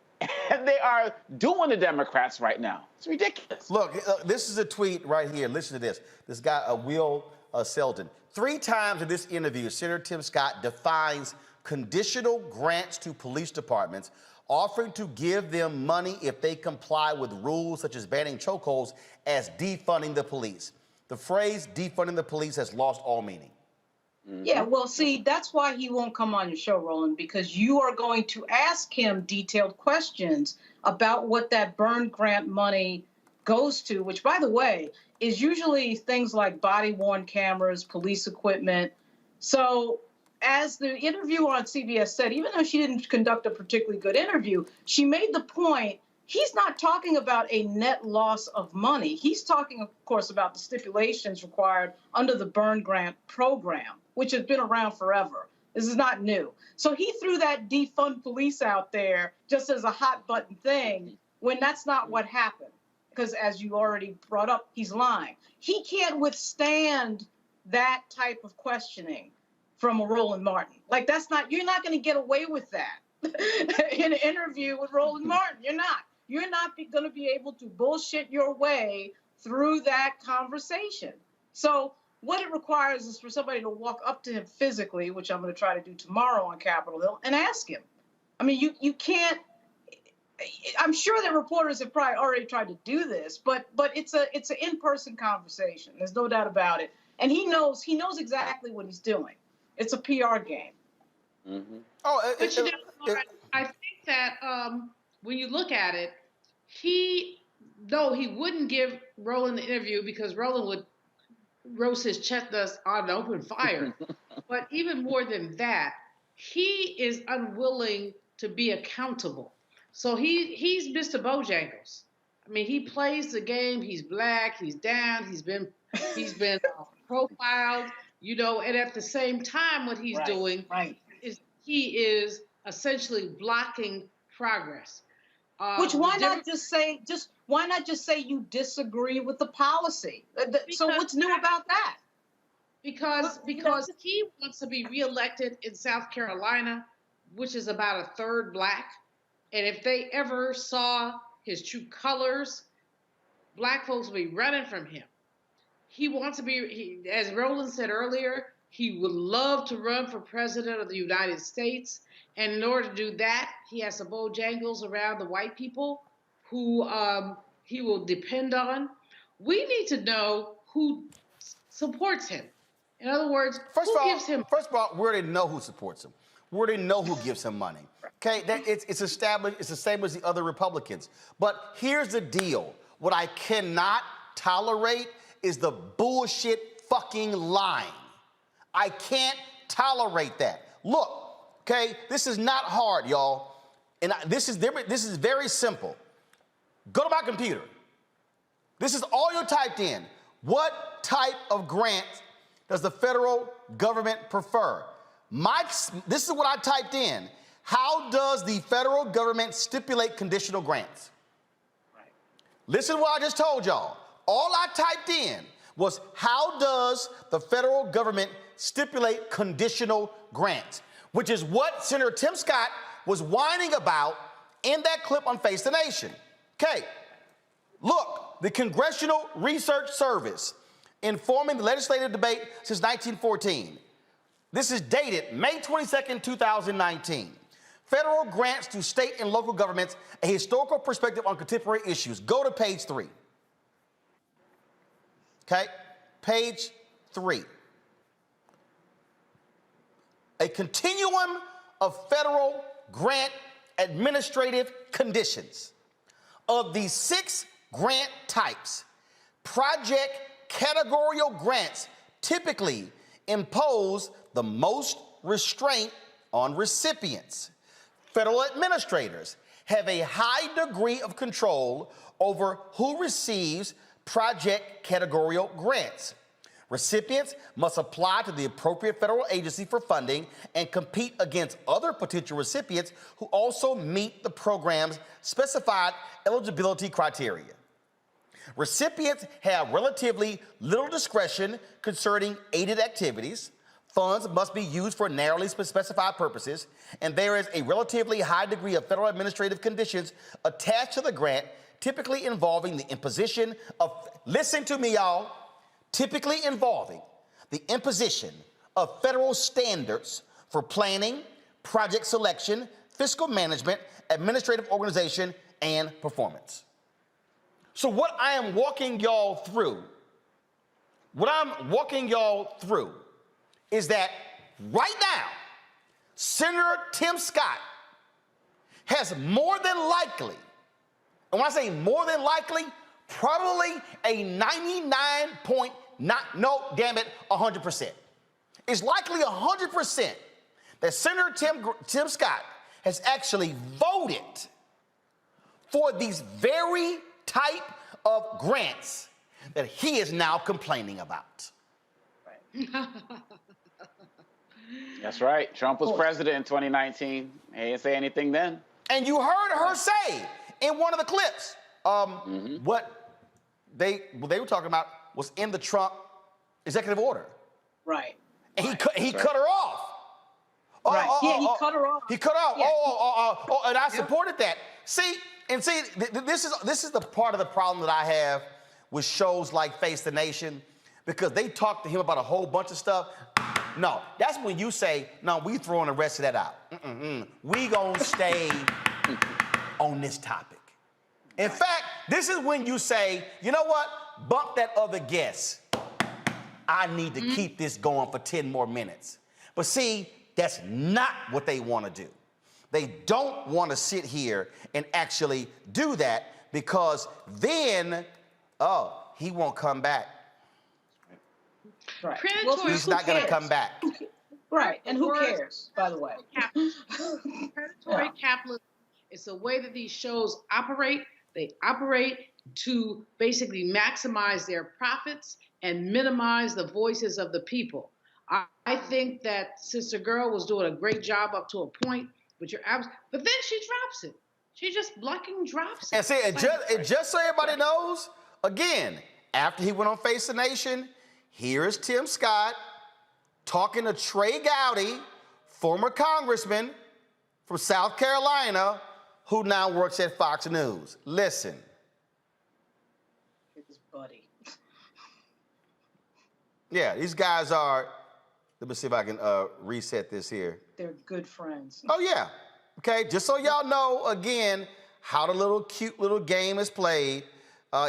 And they are doing the Democrats right now. It's ridiculous. Look, this is a tweet right here. Listen to this. This guy, Will Selden. 3 times in this interview, Senator Tim Scott defines conditional grants to police departments, offering to give them money if they comply with rules such as banning chokeholds as defunding the police. The phrase defunding the police has lost all meaning. Yeah, well, see, that's why he won't come on your show, Roland, because you are going to ask him detailed questions about what that burn grant money goes to, which, by the way, is usually things like body-worn cameras, police equipment. So, as the interviewer on CBS said, even though she didn't conduct a particularly good interview, she made the point, he's not talking about a net loss of money. He's talking, of course, about the stipulations required under the burn grant program, which has been around forever. This is not new. So he threw that defund police out there just as a hot button thing when that's not what happened. Because as you already brought up, he's lying. He can't withstand that type of questioning from a Roland Martin. Like, that's not, you're not going to get away with that in an interview with Roland Martin. You're not. You're not going to be able to bullshit your way through that conversation. So what it requires is for somebody to walk up to him physically, which I'm going to try to do tomorrow on Capitol Hill, and ask him. I mean, you can't. I'm sure that reporters have probably already tried to do this, but it's an in-person conversation. There's no doubt about it, and he knows exactly what he's doing. It's a PR game. Mm-hmm. But you know, I think that when you look at it, he wouldn't give Roland the interview because Roland would roast his chestnuts on open fire. But even more than that, he is unwilling to be accountable. So he's Mr. Bojangles. I mean, he plays the game. He's black. He's down. He's been profiled. You know, and at the same time, what he's doing is he is essentially blocking progress. Which why not just say you disagree with the policy? So what's new about that? Because he wants to be reelected in South Carolina, which is about a third black. And if they ever saw his true colors, black folks will be running from him. He wants to be, as Roland said earlier, he would love to run for president of the United States. And in order to do that, he has some Bojangles around the white people who he will depend on. We need to know who supports him. In other words, who gives him? First of all, we already know who supports him. We already know who gives him money. Okay, it's established. It's the same as the other Republicans. But here's the deal: what I cannot tolerate is the bullshit fucking lying. I can't tolerate that. Look, okay, this is not hard, y'all, and this is very simple. Go to my computer. This is all you typed in. What type of grant does the federal government prefer? This is what I typed in. How does the federal government stipulate conditional grants? Right. Listen to what I just told y'all. All I typed in was, how does the federal government stipulate conditional grants? Which is what Senator Tim Scott was whining about in that clip on Face the Nation. Okay, look, the Congressional Research Service informing the legislative debate since 1914. This is dated May 22nd, 2019. Federal grants to state and local governments, a historical perspective on contemporary issues. Go to page 3. Okay, page 3. A continuum of federal grant administrative conditions. Of the 6 grant types, project categorical grants typically impose the most restraint on recipients. Federal administrators have a high degree of control over who receives project categorical grants. Recipients must apply to the appropriate federal agency for funding and compete against other potential recipients who also meet the program's specified eligibility criteria. Recipients have relatively little discretion concerning aided activities. Funds must be used for narrowly specified purposes, and there is a relatively high degree of federal administrative conditions attached to the grant, typically involving the imposition of, listen to me, y'all, typically involving the imposition of federal standards for planning, project selection, fiscal management, administrative organization, and performance. So what I am walking y'all through, is that right now, Senator Tim Scott has more than likely, and when I say more than likely, probably a 100%. It's likely 100% that Senator Tim Scott has actually voted for these very type of grants that he is now complaining about. That's right. Trump was president in 2019. He didn't say anything then. And you heard her say in one of the clips, what they were talking about was in the Trump executive order. Right. And he cut her off. Right. He cut her off. He cut her off. Yeah. And I supported that. See, this is the part of the problem that I have with shows like Face the Nation, because they talk to him about a whole bunch of stuff. No, that's when you say, no, we throwing the rest of that out. We gonna stay on this topic. In fact, this is when you say, you know what? Bump that other guest. I need to keep this going for 10 more minutes. But see, that's not what they want to do. They don't want to sit here and actually do that, because then, he won't come back. Right. He's not going to come back. Right. And who cares, by the way? Predatory capitalism. It's the way that these shows operate. They operate to basically maximize their profits and minimize the voices of the people. I think that Sister Girl was doing a great job up to a point, but then she drops it. She just fucking drops it. And see, just so everybody knows, again, after he went on Face the Nation, here is Tim Scott talking to Trey Gowdy, former congressman from South Carolina, who now works at Fox News. Listen. His buddy. Yeah, these guys are, let me see if I can reset this here. They're good friends. Oh, yeah. Okay, just so y'all know, again, how the cute little game is played.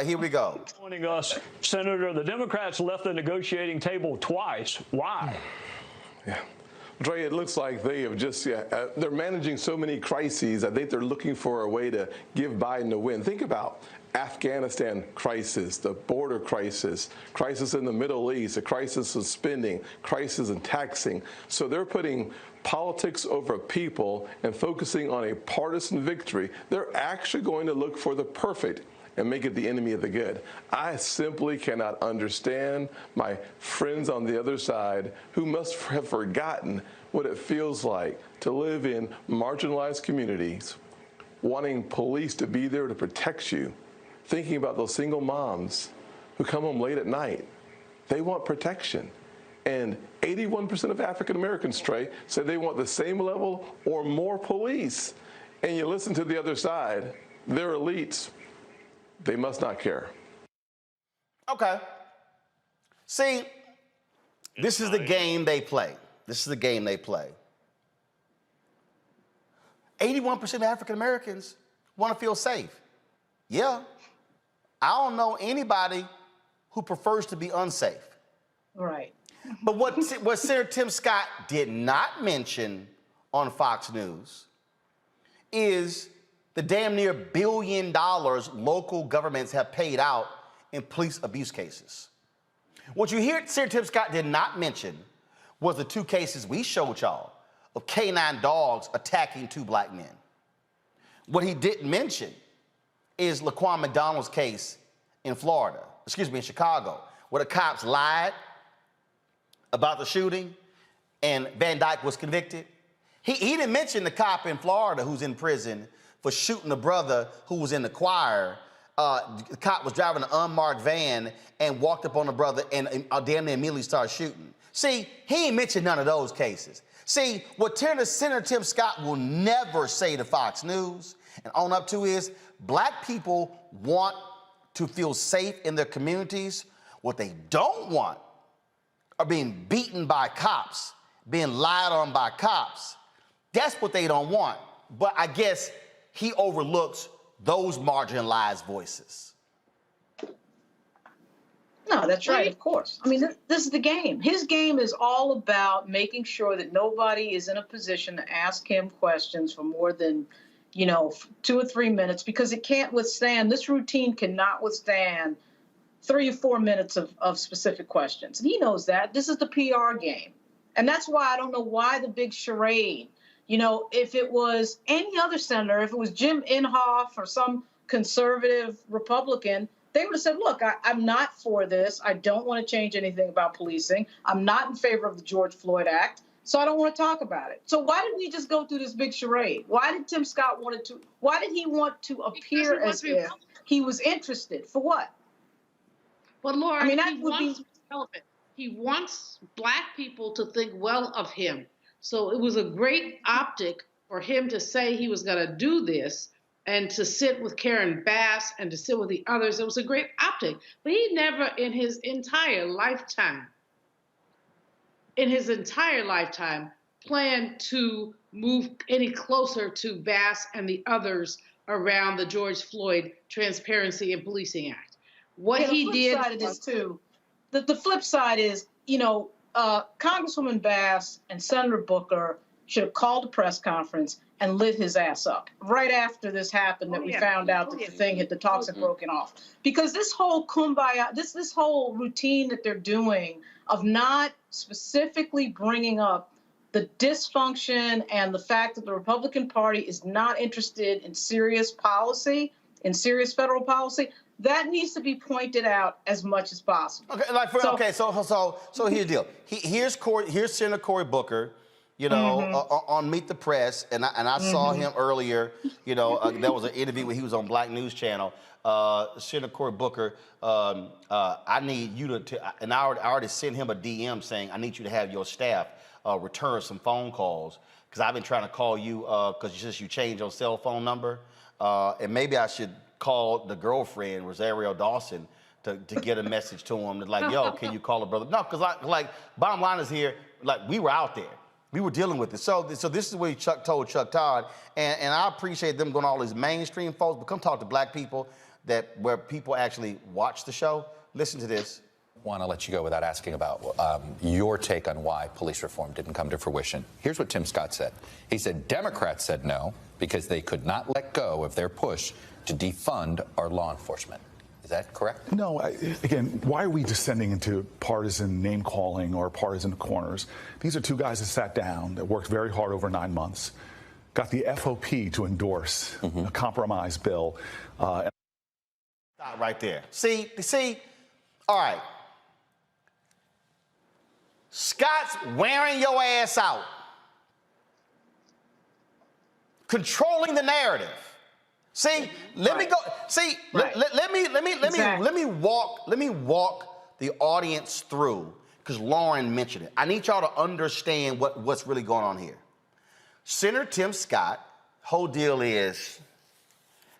Here we go. Joining us, Senator, the Democrats left the negotiating table twice. Why? Yeah. Dre, it looks like they have just, they're managing so many crises. I think they're looking for a way to give Biden a win. Think about Afghanistan crisis, the border crisis, crisis in the Middle East, a crisis of spending, crisis in taxing. So they're putting politics over people and focusing on a partisan victory. They're actually going to look for the perfect and make it the enemy of the good. I simply cannot understand my friends on the other side who must have forgotten what it feels like to live in marginalized communities, wanting police to be there to protect you, thinking about those single moms who come home late at night. They want protection. And 81% of African Americans, Trey, say they want the same level or more police. And you listen to the other side, they're elites. They must not care. Okay. See, this is the game they play. This is the game they play. 81% of African Americans want to feel safe. Yeah. I don't know anybody who prefers to be unsafe. Right. But what Senator Tim Scott did not mention on Fox News is the damn near $1 billion local governments have paid out in police abuse cases. What you hear Senator Tim Scott did not mention was the 2 cases we showed y'all of K-9 dogs attacking 2 black men. What he didn't mention is Laquan McDonald's case in Chicago, where the cops lied about the shooting and Van Dyke was convicted. He didn't mention the cop in Florida who's in prison for shooting a brother who was in the choir. The cop was driving an unmarked van and walked up on the brother and damn near immediately started shooting. See, he ain't mentioned none of those cases. See, what Senator Tim Scott will never say to Fox News and own up to is black people want to feel safe in their communities. What they don't want are being beaten by cops, being lied on by cops. That's what they don't want. But I guess he overlooks those marginalized voices. No, that's right, of course. I mean, this is the game. His game is all about making sure that nobody is in a position to ask him questions for more than, 2 or 3 minutes, because it can't withstand, this routine cannot withstand 3 or 4 minutes of specific questions. And he knows that. This is the PR game. And that's why I don't know why the big charade. You know, if it was any other senator, if it was Jim Inhofe or some conservative Republican, they would have said, look, I'm not for this. I don't want to change anything about policing. I'm not in favor of the George Floyd Act, so I don't want to talk about it. So why did we just go through this big charade? Why did Tim Scott want to appear as if he was interested? For what? But Laura, I mean, he wants to be relevant. He wants Black people to think well of him. So it was a great optic for him to say he was going to do this and to sit with Karen Bass and to sit with the others. It was a great optic. But he never in his entire lifetime, planned to move any closer to Bass and the others around the George Floyd Transparency in Policing Act. What he did. The flip side is, you know, Congresswoman Bass and Senator Booker should have called a press conference and lit his ass up right after this happened, that we found out that the talks had broken off. Because this whole kumbaya, this whole routine that they're doing of not specifically bringing up the dysfunction and the fact that the Republican Party is not interested in serious policy, in serious federal policy, that needs to be pointed out as much as possible. Okay, so here's the deal. Here's Senator Cory Booker, you know, on Meet the Press, and I saw him earlier. You know, there was an interview when he was on Black News Channel. Senator Cory Booker, I need you to, and I already sent him a DM saying I need you to have your staff return some phone calls, because I've been trying to call you because you changed your cell phone number, and maybe I should call the girlfriend, Rosario Dawson, to get a message to him, like, yo, can you call a brother? No, because like bottom line is here, like, we were out there. We were dealing with it. So this is what he told Chuck Todd, and I appreciate them going to all these mainstream folks, but come talk to Black people where people actually watch the show. Listen to this. Want to let you go without asking about your take on why police reform didn't come to fruition. Here's what Tim Scott said. He said Democrats said no because they could not let go of their push to defund our law enforcement. Is that correct? No. Again, why are we descending into partisan name-calling or partisan corners? These are two guys that sat down, that worked very hard over 9 months, got the FOP to endorse a compromise bill. Stop right there. See, all right. Scott's wearing your ass out, controlling the narrative. See, let me go. See, let me walk the audience through, because Lauren mentioned it. I need y'all to understand what's really going on here. Senator Tim Scott, whole deal is,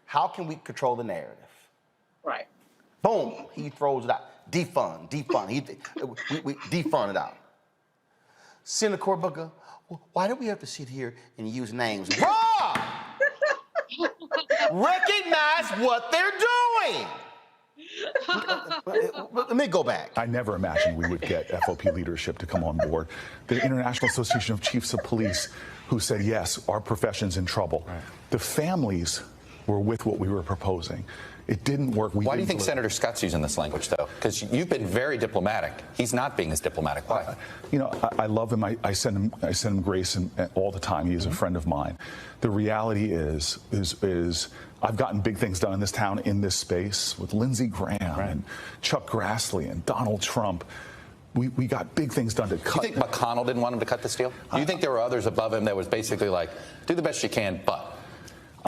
how can we control the narrative? Right. Boom, he throws it out. Defund. We defund it out. Senator Cory Booker, why do we have to sit here and use names? Bruh! Recognize what they're doing. Let me go back. I never imagined we would get FOP leadership to come on board. The International Association of Chiefs of Police, who said, yes, our profession's in trouble. Right. The families were with what we were proposing. It didn't work. Why do you think Senator Scott's using this language, though? Because you've been very diplomatic. He's not being as diplomatic. Why? You know, I love him. I send him grace all the time. He is a friend of mine. The reality is I've gotten big things done in this town, in this space, with Lindsey Graham and Chuck Grassley and Donald Trump. We got big things done to cut. Do you think McConnell didn't want him to cut this deal? Do you think there were others above him that was basically like, do the best you can, but?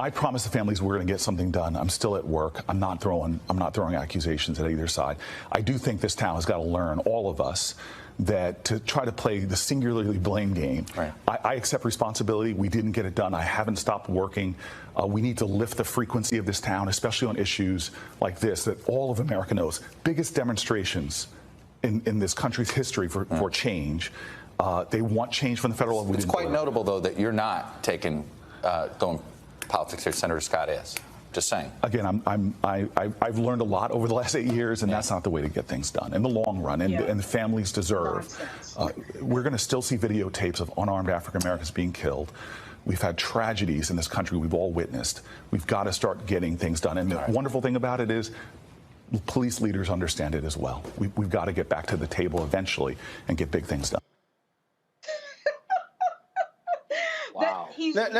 I promised the families we're going to get something done. I'm still at work. I'm not throwing accusations at either side. I do think this town has got to learn, all of us, that to try to play the singularly blame game. Right. I accept responsibility. We didn't get it done. I haven't stopped working. We need to lift the frequency of this town, especially on issues like this that all of America knows. Biggest demonstrations in this country's history for change. They want change from the federal level. It's quite notable, though, that you're not going politics here. Senator Scott is. Just saying. Again, I've learned a lot over the last 8 years, and that's not the way to get things done in the long run. And the families deserve. We're going to still see videotapes of unarmed African Americans being killed. We've had tragedies in this country we've all witnessed. We've got to start getting things done. And the wonderful thing about it is police leaders understand it as well. We've got to get back to the table eventually and get big things done. Wow. He's Let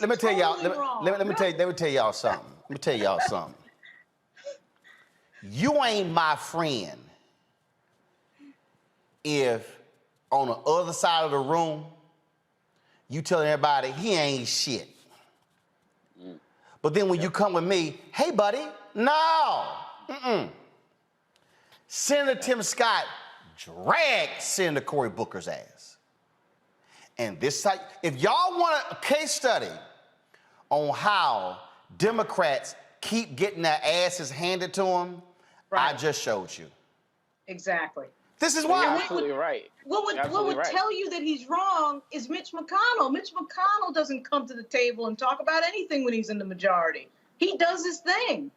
me tell y'all. Let me tell y'all something. Let me tell y'all something. You ain't my friend if on the other side of the room you telling everybody he ain't shit. But then when you come with me, hey buddy, no. Senator Tim Scott dragged Senator Cory Booker's ass. And this type, if y'all want a case study on how Democrats keep getting their asses handed to them, I just showed you. Exactly. This is why. You're absolutely right. What would tell you that he's wrong is Mitch McConnell. Mitch McConnell doesn't come to the table and talk about anything when he's in the majority. He does his thing.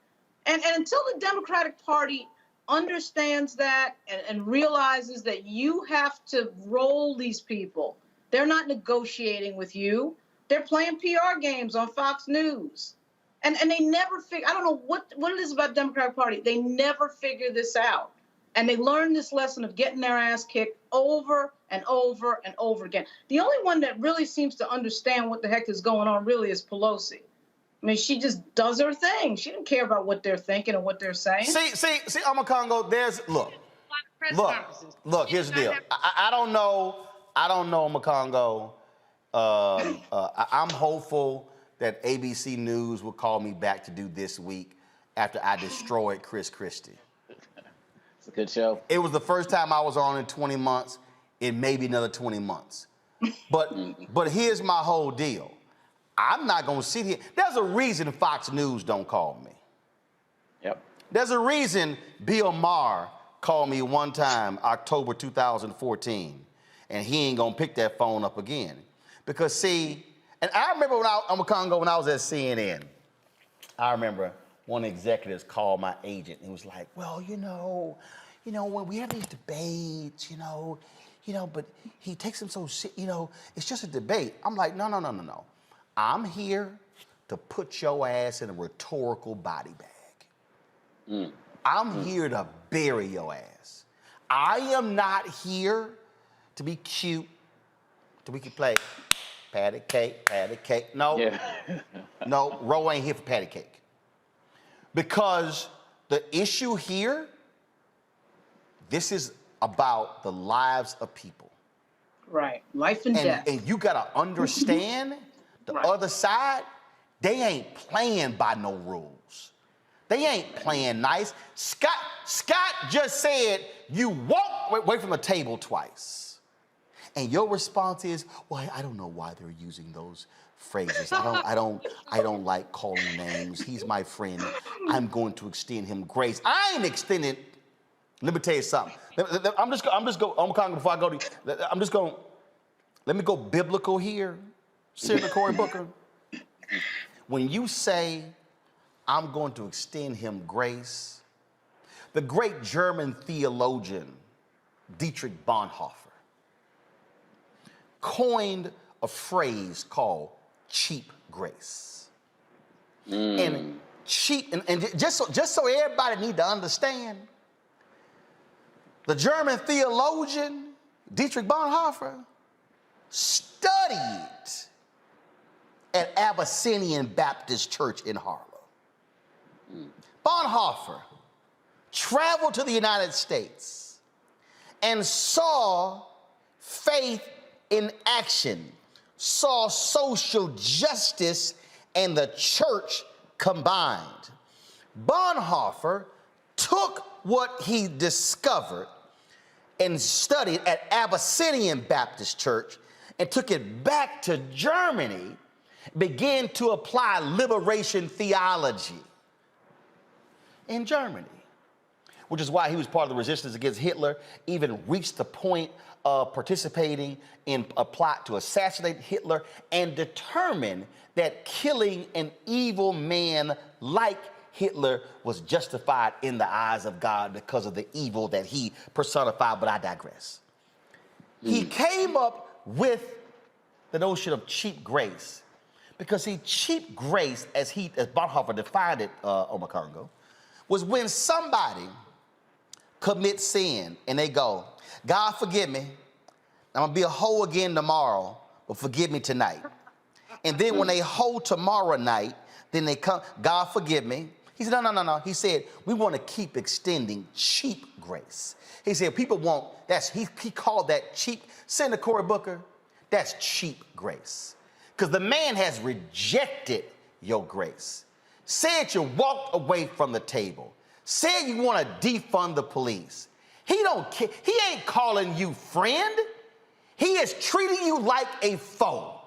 And until the Democratic Party understands that and realizes that you have to roll these people, they're not negotiating with you. They're playing PR games on Fox News. And they never figure, I don't know what it is about the Democratic Party. They never figure this out. And they learn this lesson of getting their ass kicked over and over and over again. The only one that really seems to understand what the heck is going on really is Pelosi. I mean, she just does her thing. She didn't care about what they're thinking and what they're saying. See, Omakongo, look, here's the deal. I don't know, Omakongo. I'm hopeful that ABC News will call me back to do This Week after I destroyed Chris Christie. It's a good show. It was the first time I was on in 20 months. It may be another 20 months. But here's my whole deal. I'm not going to sit here. There's a reason Fox News don't call me. Yep. There's a reason Bill Maher called me one time, October 2014, and he ain't going to pick that phone up again. Because, see, and I remember when when I was at CNN, I remember one of the executives called my agent and was like, well, when we have these debates, but he takes them so, it's just a debate. I'm like, no. I'm here to put your ass in a rhetorical body bag. I'm here to bury your ass. I am not here to be cute, so we can play patty cake. No, no, Ro ain't here for patty cake. Because the issue here, this is about the lives of people. Right, life and death. And you gotta understand the other side, they ain't playing by no rules. They ain't playing nice. Scott just said you walk away from the table twice. And your response is, well, I don't know why they're using those phrases. I don't like calling names. He's my friend. I'm going to extend him grace. I ain't extending. Let me tell you something. I'm just going before I go to. Let me go biblical here, Senator Cory Booker. When you say, I'm going to extend him grace, the great German theologian Dietrich Bonhoeffer coined a phrase called cheap grace. And cheap, and just so everybody need to understand, the German theologian Dietrich Bonhoeffer studied at Abyssinian Baptist Church in Harlem. Bonhoeffer traveled to the United States and saw faith in action, saw social justice and the church combined. Bonhoeffer took what he discovered and studied at Abyssinian Baptist Church and took it back to Germany, began to apply liberation theology in Germany, which is why he was part of the resistance against Hitler, even reached the point of participating in a plot to assassinate Hitler, and determined that killing an evil man like Hitler was justified in the eyes of God because of the evil that he personified, but I digress. He came up with the notion of cheap grace because cheap grace, as Bonhoeffer defined it, Omakongo, was when somebody commits sin and they go, God forgive me, I'm gonna be a hoe again tomorrow, but forgive me tonight. And then when they hold tomorrow night, then they come, God forgive me. He said, no. He said, we want to keep extending cheap grace. He said, people want, he called that cheap, Senator Cory Booker, that's cheap grace. Because the man has rejected your grace. Said you walked away from the table. Said you want to defund the police. He don't care. He ain't calling you friend. He is treating you like a foe.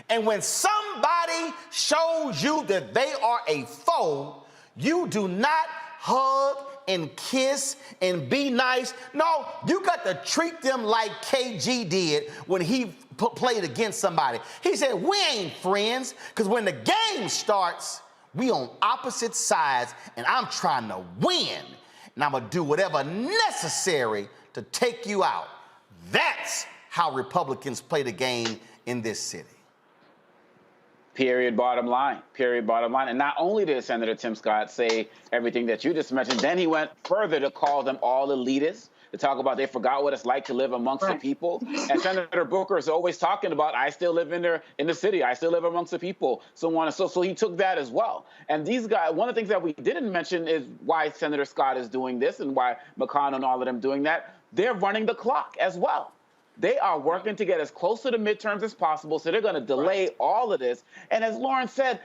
And when somebody shows you that they are a foe, you do not hug and kiss and be nice. No, you got to treat them like KG did when he played against somebody. He said, we ain't friends, because when the game starts, we on opposite sides, and I'm trying to win, and I'm going to do whatever necessary to take you out. That's how Republicans play the game in this city. Period, bottom line. Period, bottom line. And not only did Senator Tim Scott say everything that you just mentioned, then he went further to call them all elitists, to talk about they forgot what it's like to live amongst the people. And Senator Booker is always talking about, I still live in the city. I still live amongst the people, so on and so he took that as well. And these guys, one of the things that we didn't mention is why Senator Scott is doing this and why McConnell and all of them doing that. They're running the clock as well. They are working to get as close to the midterms as possible, so they're going to delay all of this. And as Lauren said,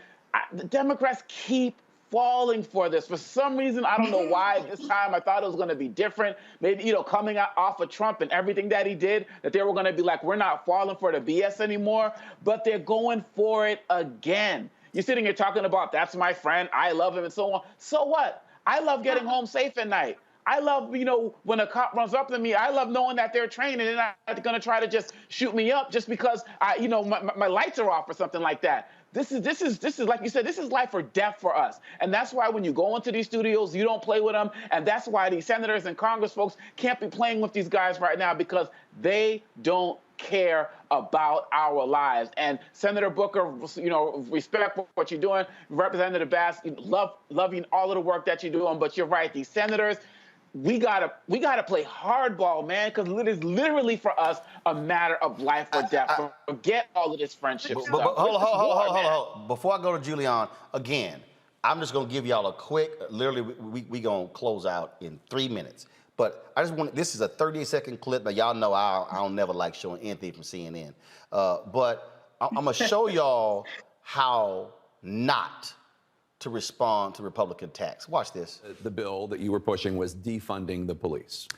the Democrats keep falling for this. For some reason, I don't know why this time I thought it was going to be different. Maybe, coming off of Trump and everything that he did, that they were going to be like, we're not falling for the BS anymore. But they're going for it again. You're sitting here talking about, that's my friend, I love him, and so on. So what? I love getting home safe at night. I love, when a cop runs up to me, I love knowing that they're trained and they're not going to try to just shoot me up just because my lights are off or something like that. This is like you said, this is life or death for us. And that's why when you go into these studios, you don't play with them. And that's why these senators and Congress folks can't be playing with these guys right now, because they don't care about our lives. And Senator Booker, respect what you're doing. Representative Bass, loving all of the work that you're doing. But you're right, these senators, we gotta play hardball, man, because it is literally for us a matter of life or death. Forget all of this friendship stuff. Hold on. Before I go to Julian, again, I'm just gonna give y'all a quick, literally, we gonna close out in 3 minutes. But I just want, this is a 38-second clip. Now, y'all know I don't never like showing anything from CNN. But I'm gonna show y'all how not to respond to Republican attacks. Watch this. The bill that you were pushing was defunding the police.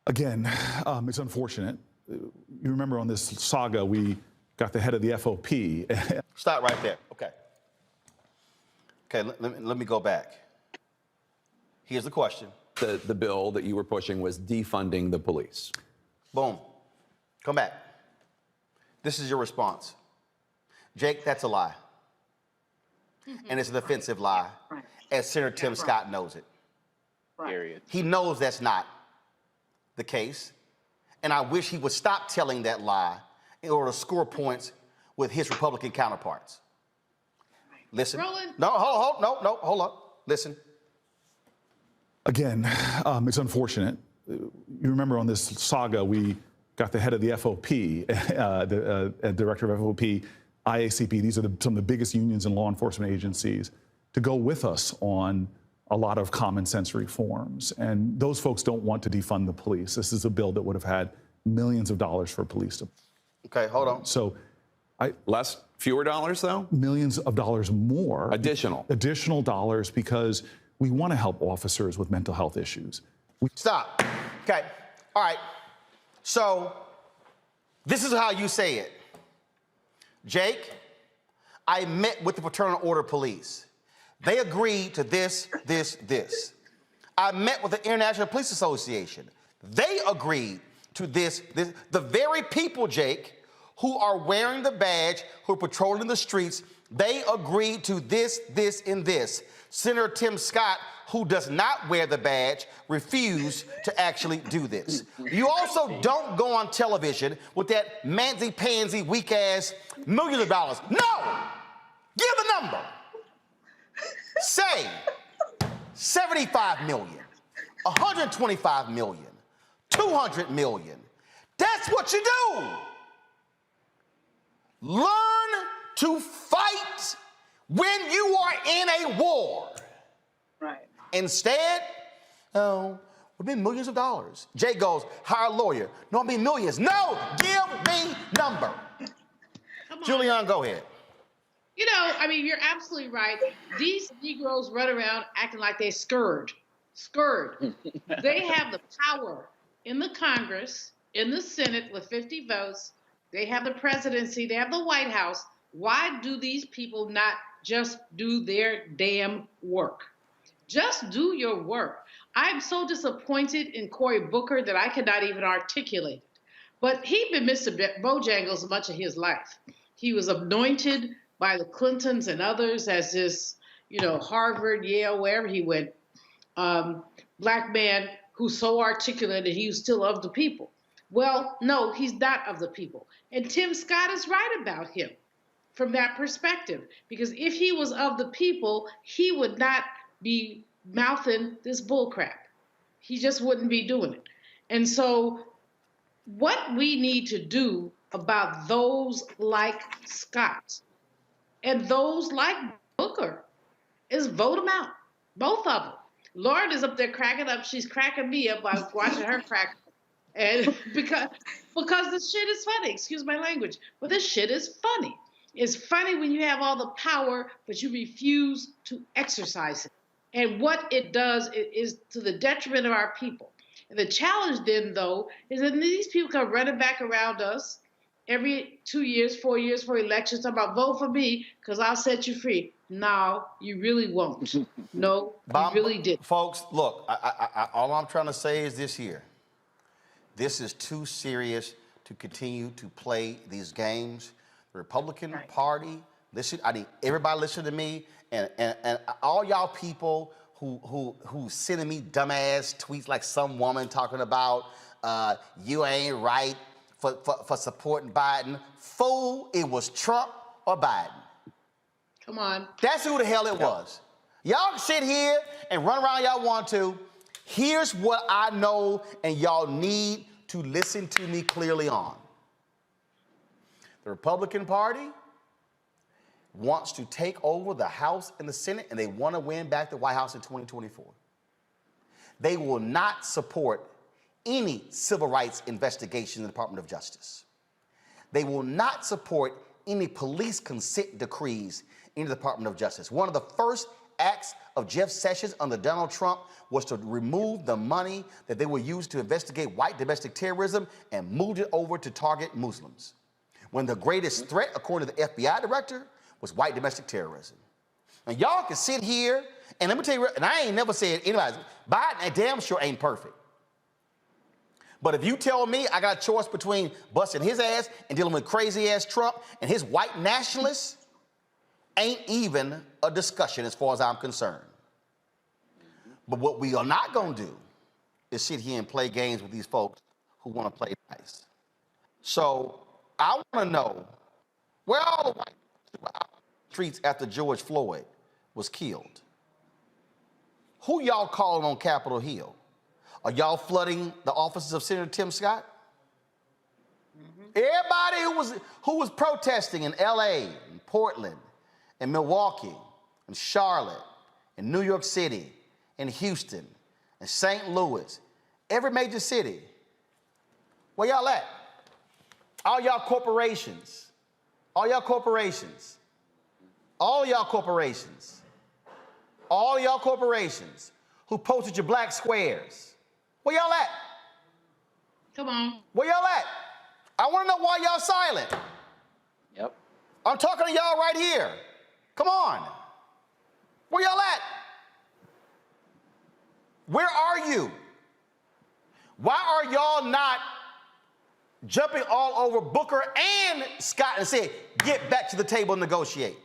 Again, it's unfortunate. You remember on this saga, we got the head of the FOP. Stop right there. Okay, let me go back. Here's the question. The bill that you were pushing was defunding the police. Boom. Come back. This is your response. Jake, that's a lie. And it's an offensive lie, as Senator Tim Scott knows it. Period. He knows that's not the case, and I wish he would stop telling that lie in order to score points with his Republican counterparts. Listen. No, hold on. Listen. Again, it's unfortunate. You remember on this saga, we got the head of the FOP, the director of FOP, IACP, these are some of the biggest unions and law enforcement agencies, to go with us on a lot of common sense reforms. And those folks don't want to defund the police. This is a bill that would have had millions of dollars for police to. Okay, hold on. So, fewer dollars though? Millions of dollars more. Additional dollars, because we want to help officers with mental health issues. Stop. Okay, all right. So, this is how you say it. Jake, I met with the Fraternal Order Police. They agreed to this. I met with the International Police Association. They agreed to this. The very people, Jake, who are wearing the badge, who are patrolling the streets, they agreed to this, and this. Senator Tim Scott, who does not wear the badge, refused to actually do this. You also don't go on television with that mansy-pansy, weak-ass millions of dollars. No! Give a number. Say 75 million, 125 million, 200 million. That's what you do. Learn to fight when you are in a war. Right. Instead, oh, we'll be millions of dollars. Jay goes, hire a lawyer. No, I mean millions. No, give me number. Julianne, go ahead. You know, I mean, you're absolutely right. These Negroes run around acting like they're scared. They have the power in the Congress, in the Senate with 50 votes. They have the presidency. They have the White House. Why do these people not just do their damn work? Just do your work. I'm so disappointed in Cory Booker that I cannot even articulate it. But he'd been Mr. Bojangles much of his life. He was anointed by the Clintons and others as this, you know, Harvard, Yale, wherever he went, black man who's so articulate and he was still of the people. Well, no, he's not of the people. And Tim Scott is right about him from that perspective. Because if he was of the people, he would not be mouthing this bullcrap. He just wouldn't be doing it. And so what we need to do about those like Scott and those like Booker is vote them out, both of them. Lauren is up there cracking up. She's cracking me up by watching her crack. And because this shit is funny, excuse my language, but this shit is funny. It's funny when you have all the power, but you refuse to exercise it. And what it does is to the detriment of our people. And the challenge then, though, is that these people come running back around us every 2 years, 4 years for elections, talking about vote for me because I'll set you free. No, you really won't. No, you really didn't. Folks, look, all I'm trying to say is this here. This is too serious to continue to play these games. The Republican Party, listen, I need everybody listen to me, and all y'all people who sending me dumbass tweets like some woman talking about you ain't right for supporting Biden. Fool, it was Trump or Biden. Come on. That's who the hell it was. Y'all can sit here and run around y'all want to. Here's what I know, and y'all need to listen to me clearly on. The Republican Party wants to take over the House and the Senate, and they want to win back the White House in 2024. They will not support any civil rights investigation in the Department of Justice. They will not support any police consent decrees in the Department of Justice. One of the first acts of Jeff Sessions under Donald Trump was to remove the money that they were used to investigate white domestic terrorism and moved it over to target Muslims, when the greatest threat, according to the FBI director, was white domestic terrorism. And y'all can sit here, and let me tell you, and I ain't never said anybody, Biden damn sure ain't perfect. But if you tell me I got a choice between busting his ass and dealing with crazy-ass Trump and his white nationalists, ain't even a discussion as far as I'm concerned. But what we are not going to do is sit here and play games with these folks who want to play nice. So I want to know where all the white people out on the streets after George Floyd was killed. Who y'all calling on Capitol Hill? Are y'all flooding the offices of Senator Tim Scott? Everybody who was protesting in LA, and Portland, and Milwaukee, and Charlotte, and New York City, and Houston, and St. Louis, every major city, where y'all at? All y'all corporations, all y'all corporations, all y'all corporations, all y'all corporations who posted your black squares, where y'all at? Come on. Where y'all at? I want to know why y'all silent. Yep. I'm talking to y'all right here. Come on. Where y'all at? Where are you? Why are y'all not jumping all over Booker and Scott and saying, get back to the table and negotiate?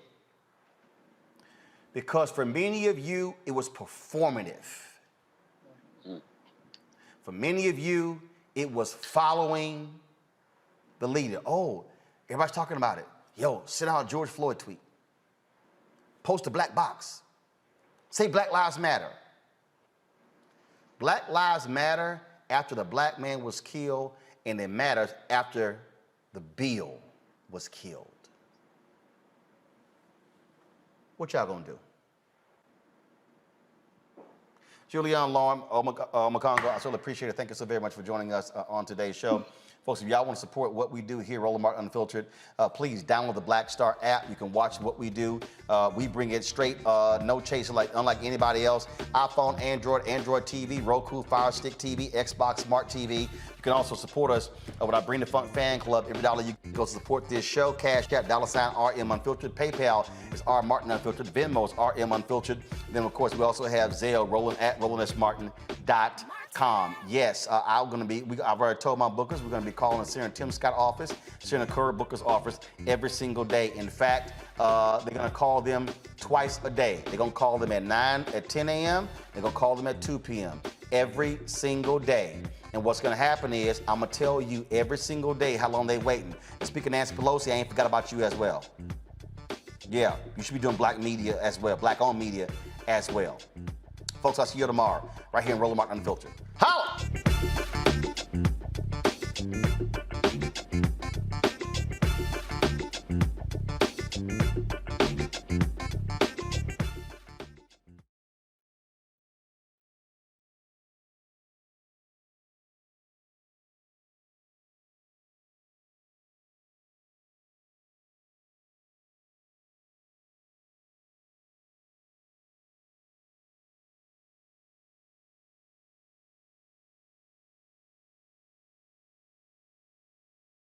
Because for many of you, it was performative. For many of you, it was following the leader. Oh, everybody's talking about it. Yo, send out a George Floyd tweet. Post a black box. Say Black Lives Matter. Black Lives Matter after the black man was killed, and it matters after the bill was killed. what y'all gonna do? Julianne Lauren, Makongo, I certainly appreciate it. Thank you so very much for joining us on today's show. Folks, if y'all want to support what we do here, Roland Martin Unfiltered, please download the Black Star app. You can watch what we do. We bring it straight, no chaser, unlike anybody else. iPhone, Android TV, Roku, Fire Stick TV, Xbox Smart TV. You can also support us with our Bring the Funk fan club. Every dollar you go to support this show, Cash App, $RM Unfiltered. PayPal is R Martin Unfiltered. Venmo is RM Unfiltered. Then, of course, we also have Zelle, Roland at RolandSMartin.com. Yes, I've already told my bookers we're going to be calling Senator Tim Scott office, Senator Kerr Booker's office every single day. In fact, they're going to call them twice a day. They're going to call them at 10 a.m. They're going to call them at 2 p.m. every single day. And what's going to happen is I'm going to tell you every single day how long they're waiting. And speaking of Nancy Pelosi, I ain't forgot about you as well. Yeah, you should be doing black media as well, black-owned media as well. Folks, I'll see you tomorrow right here in Roland Martin Unfiltered. Holla!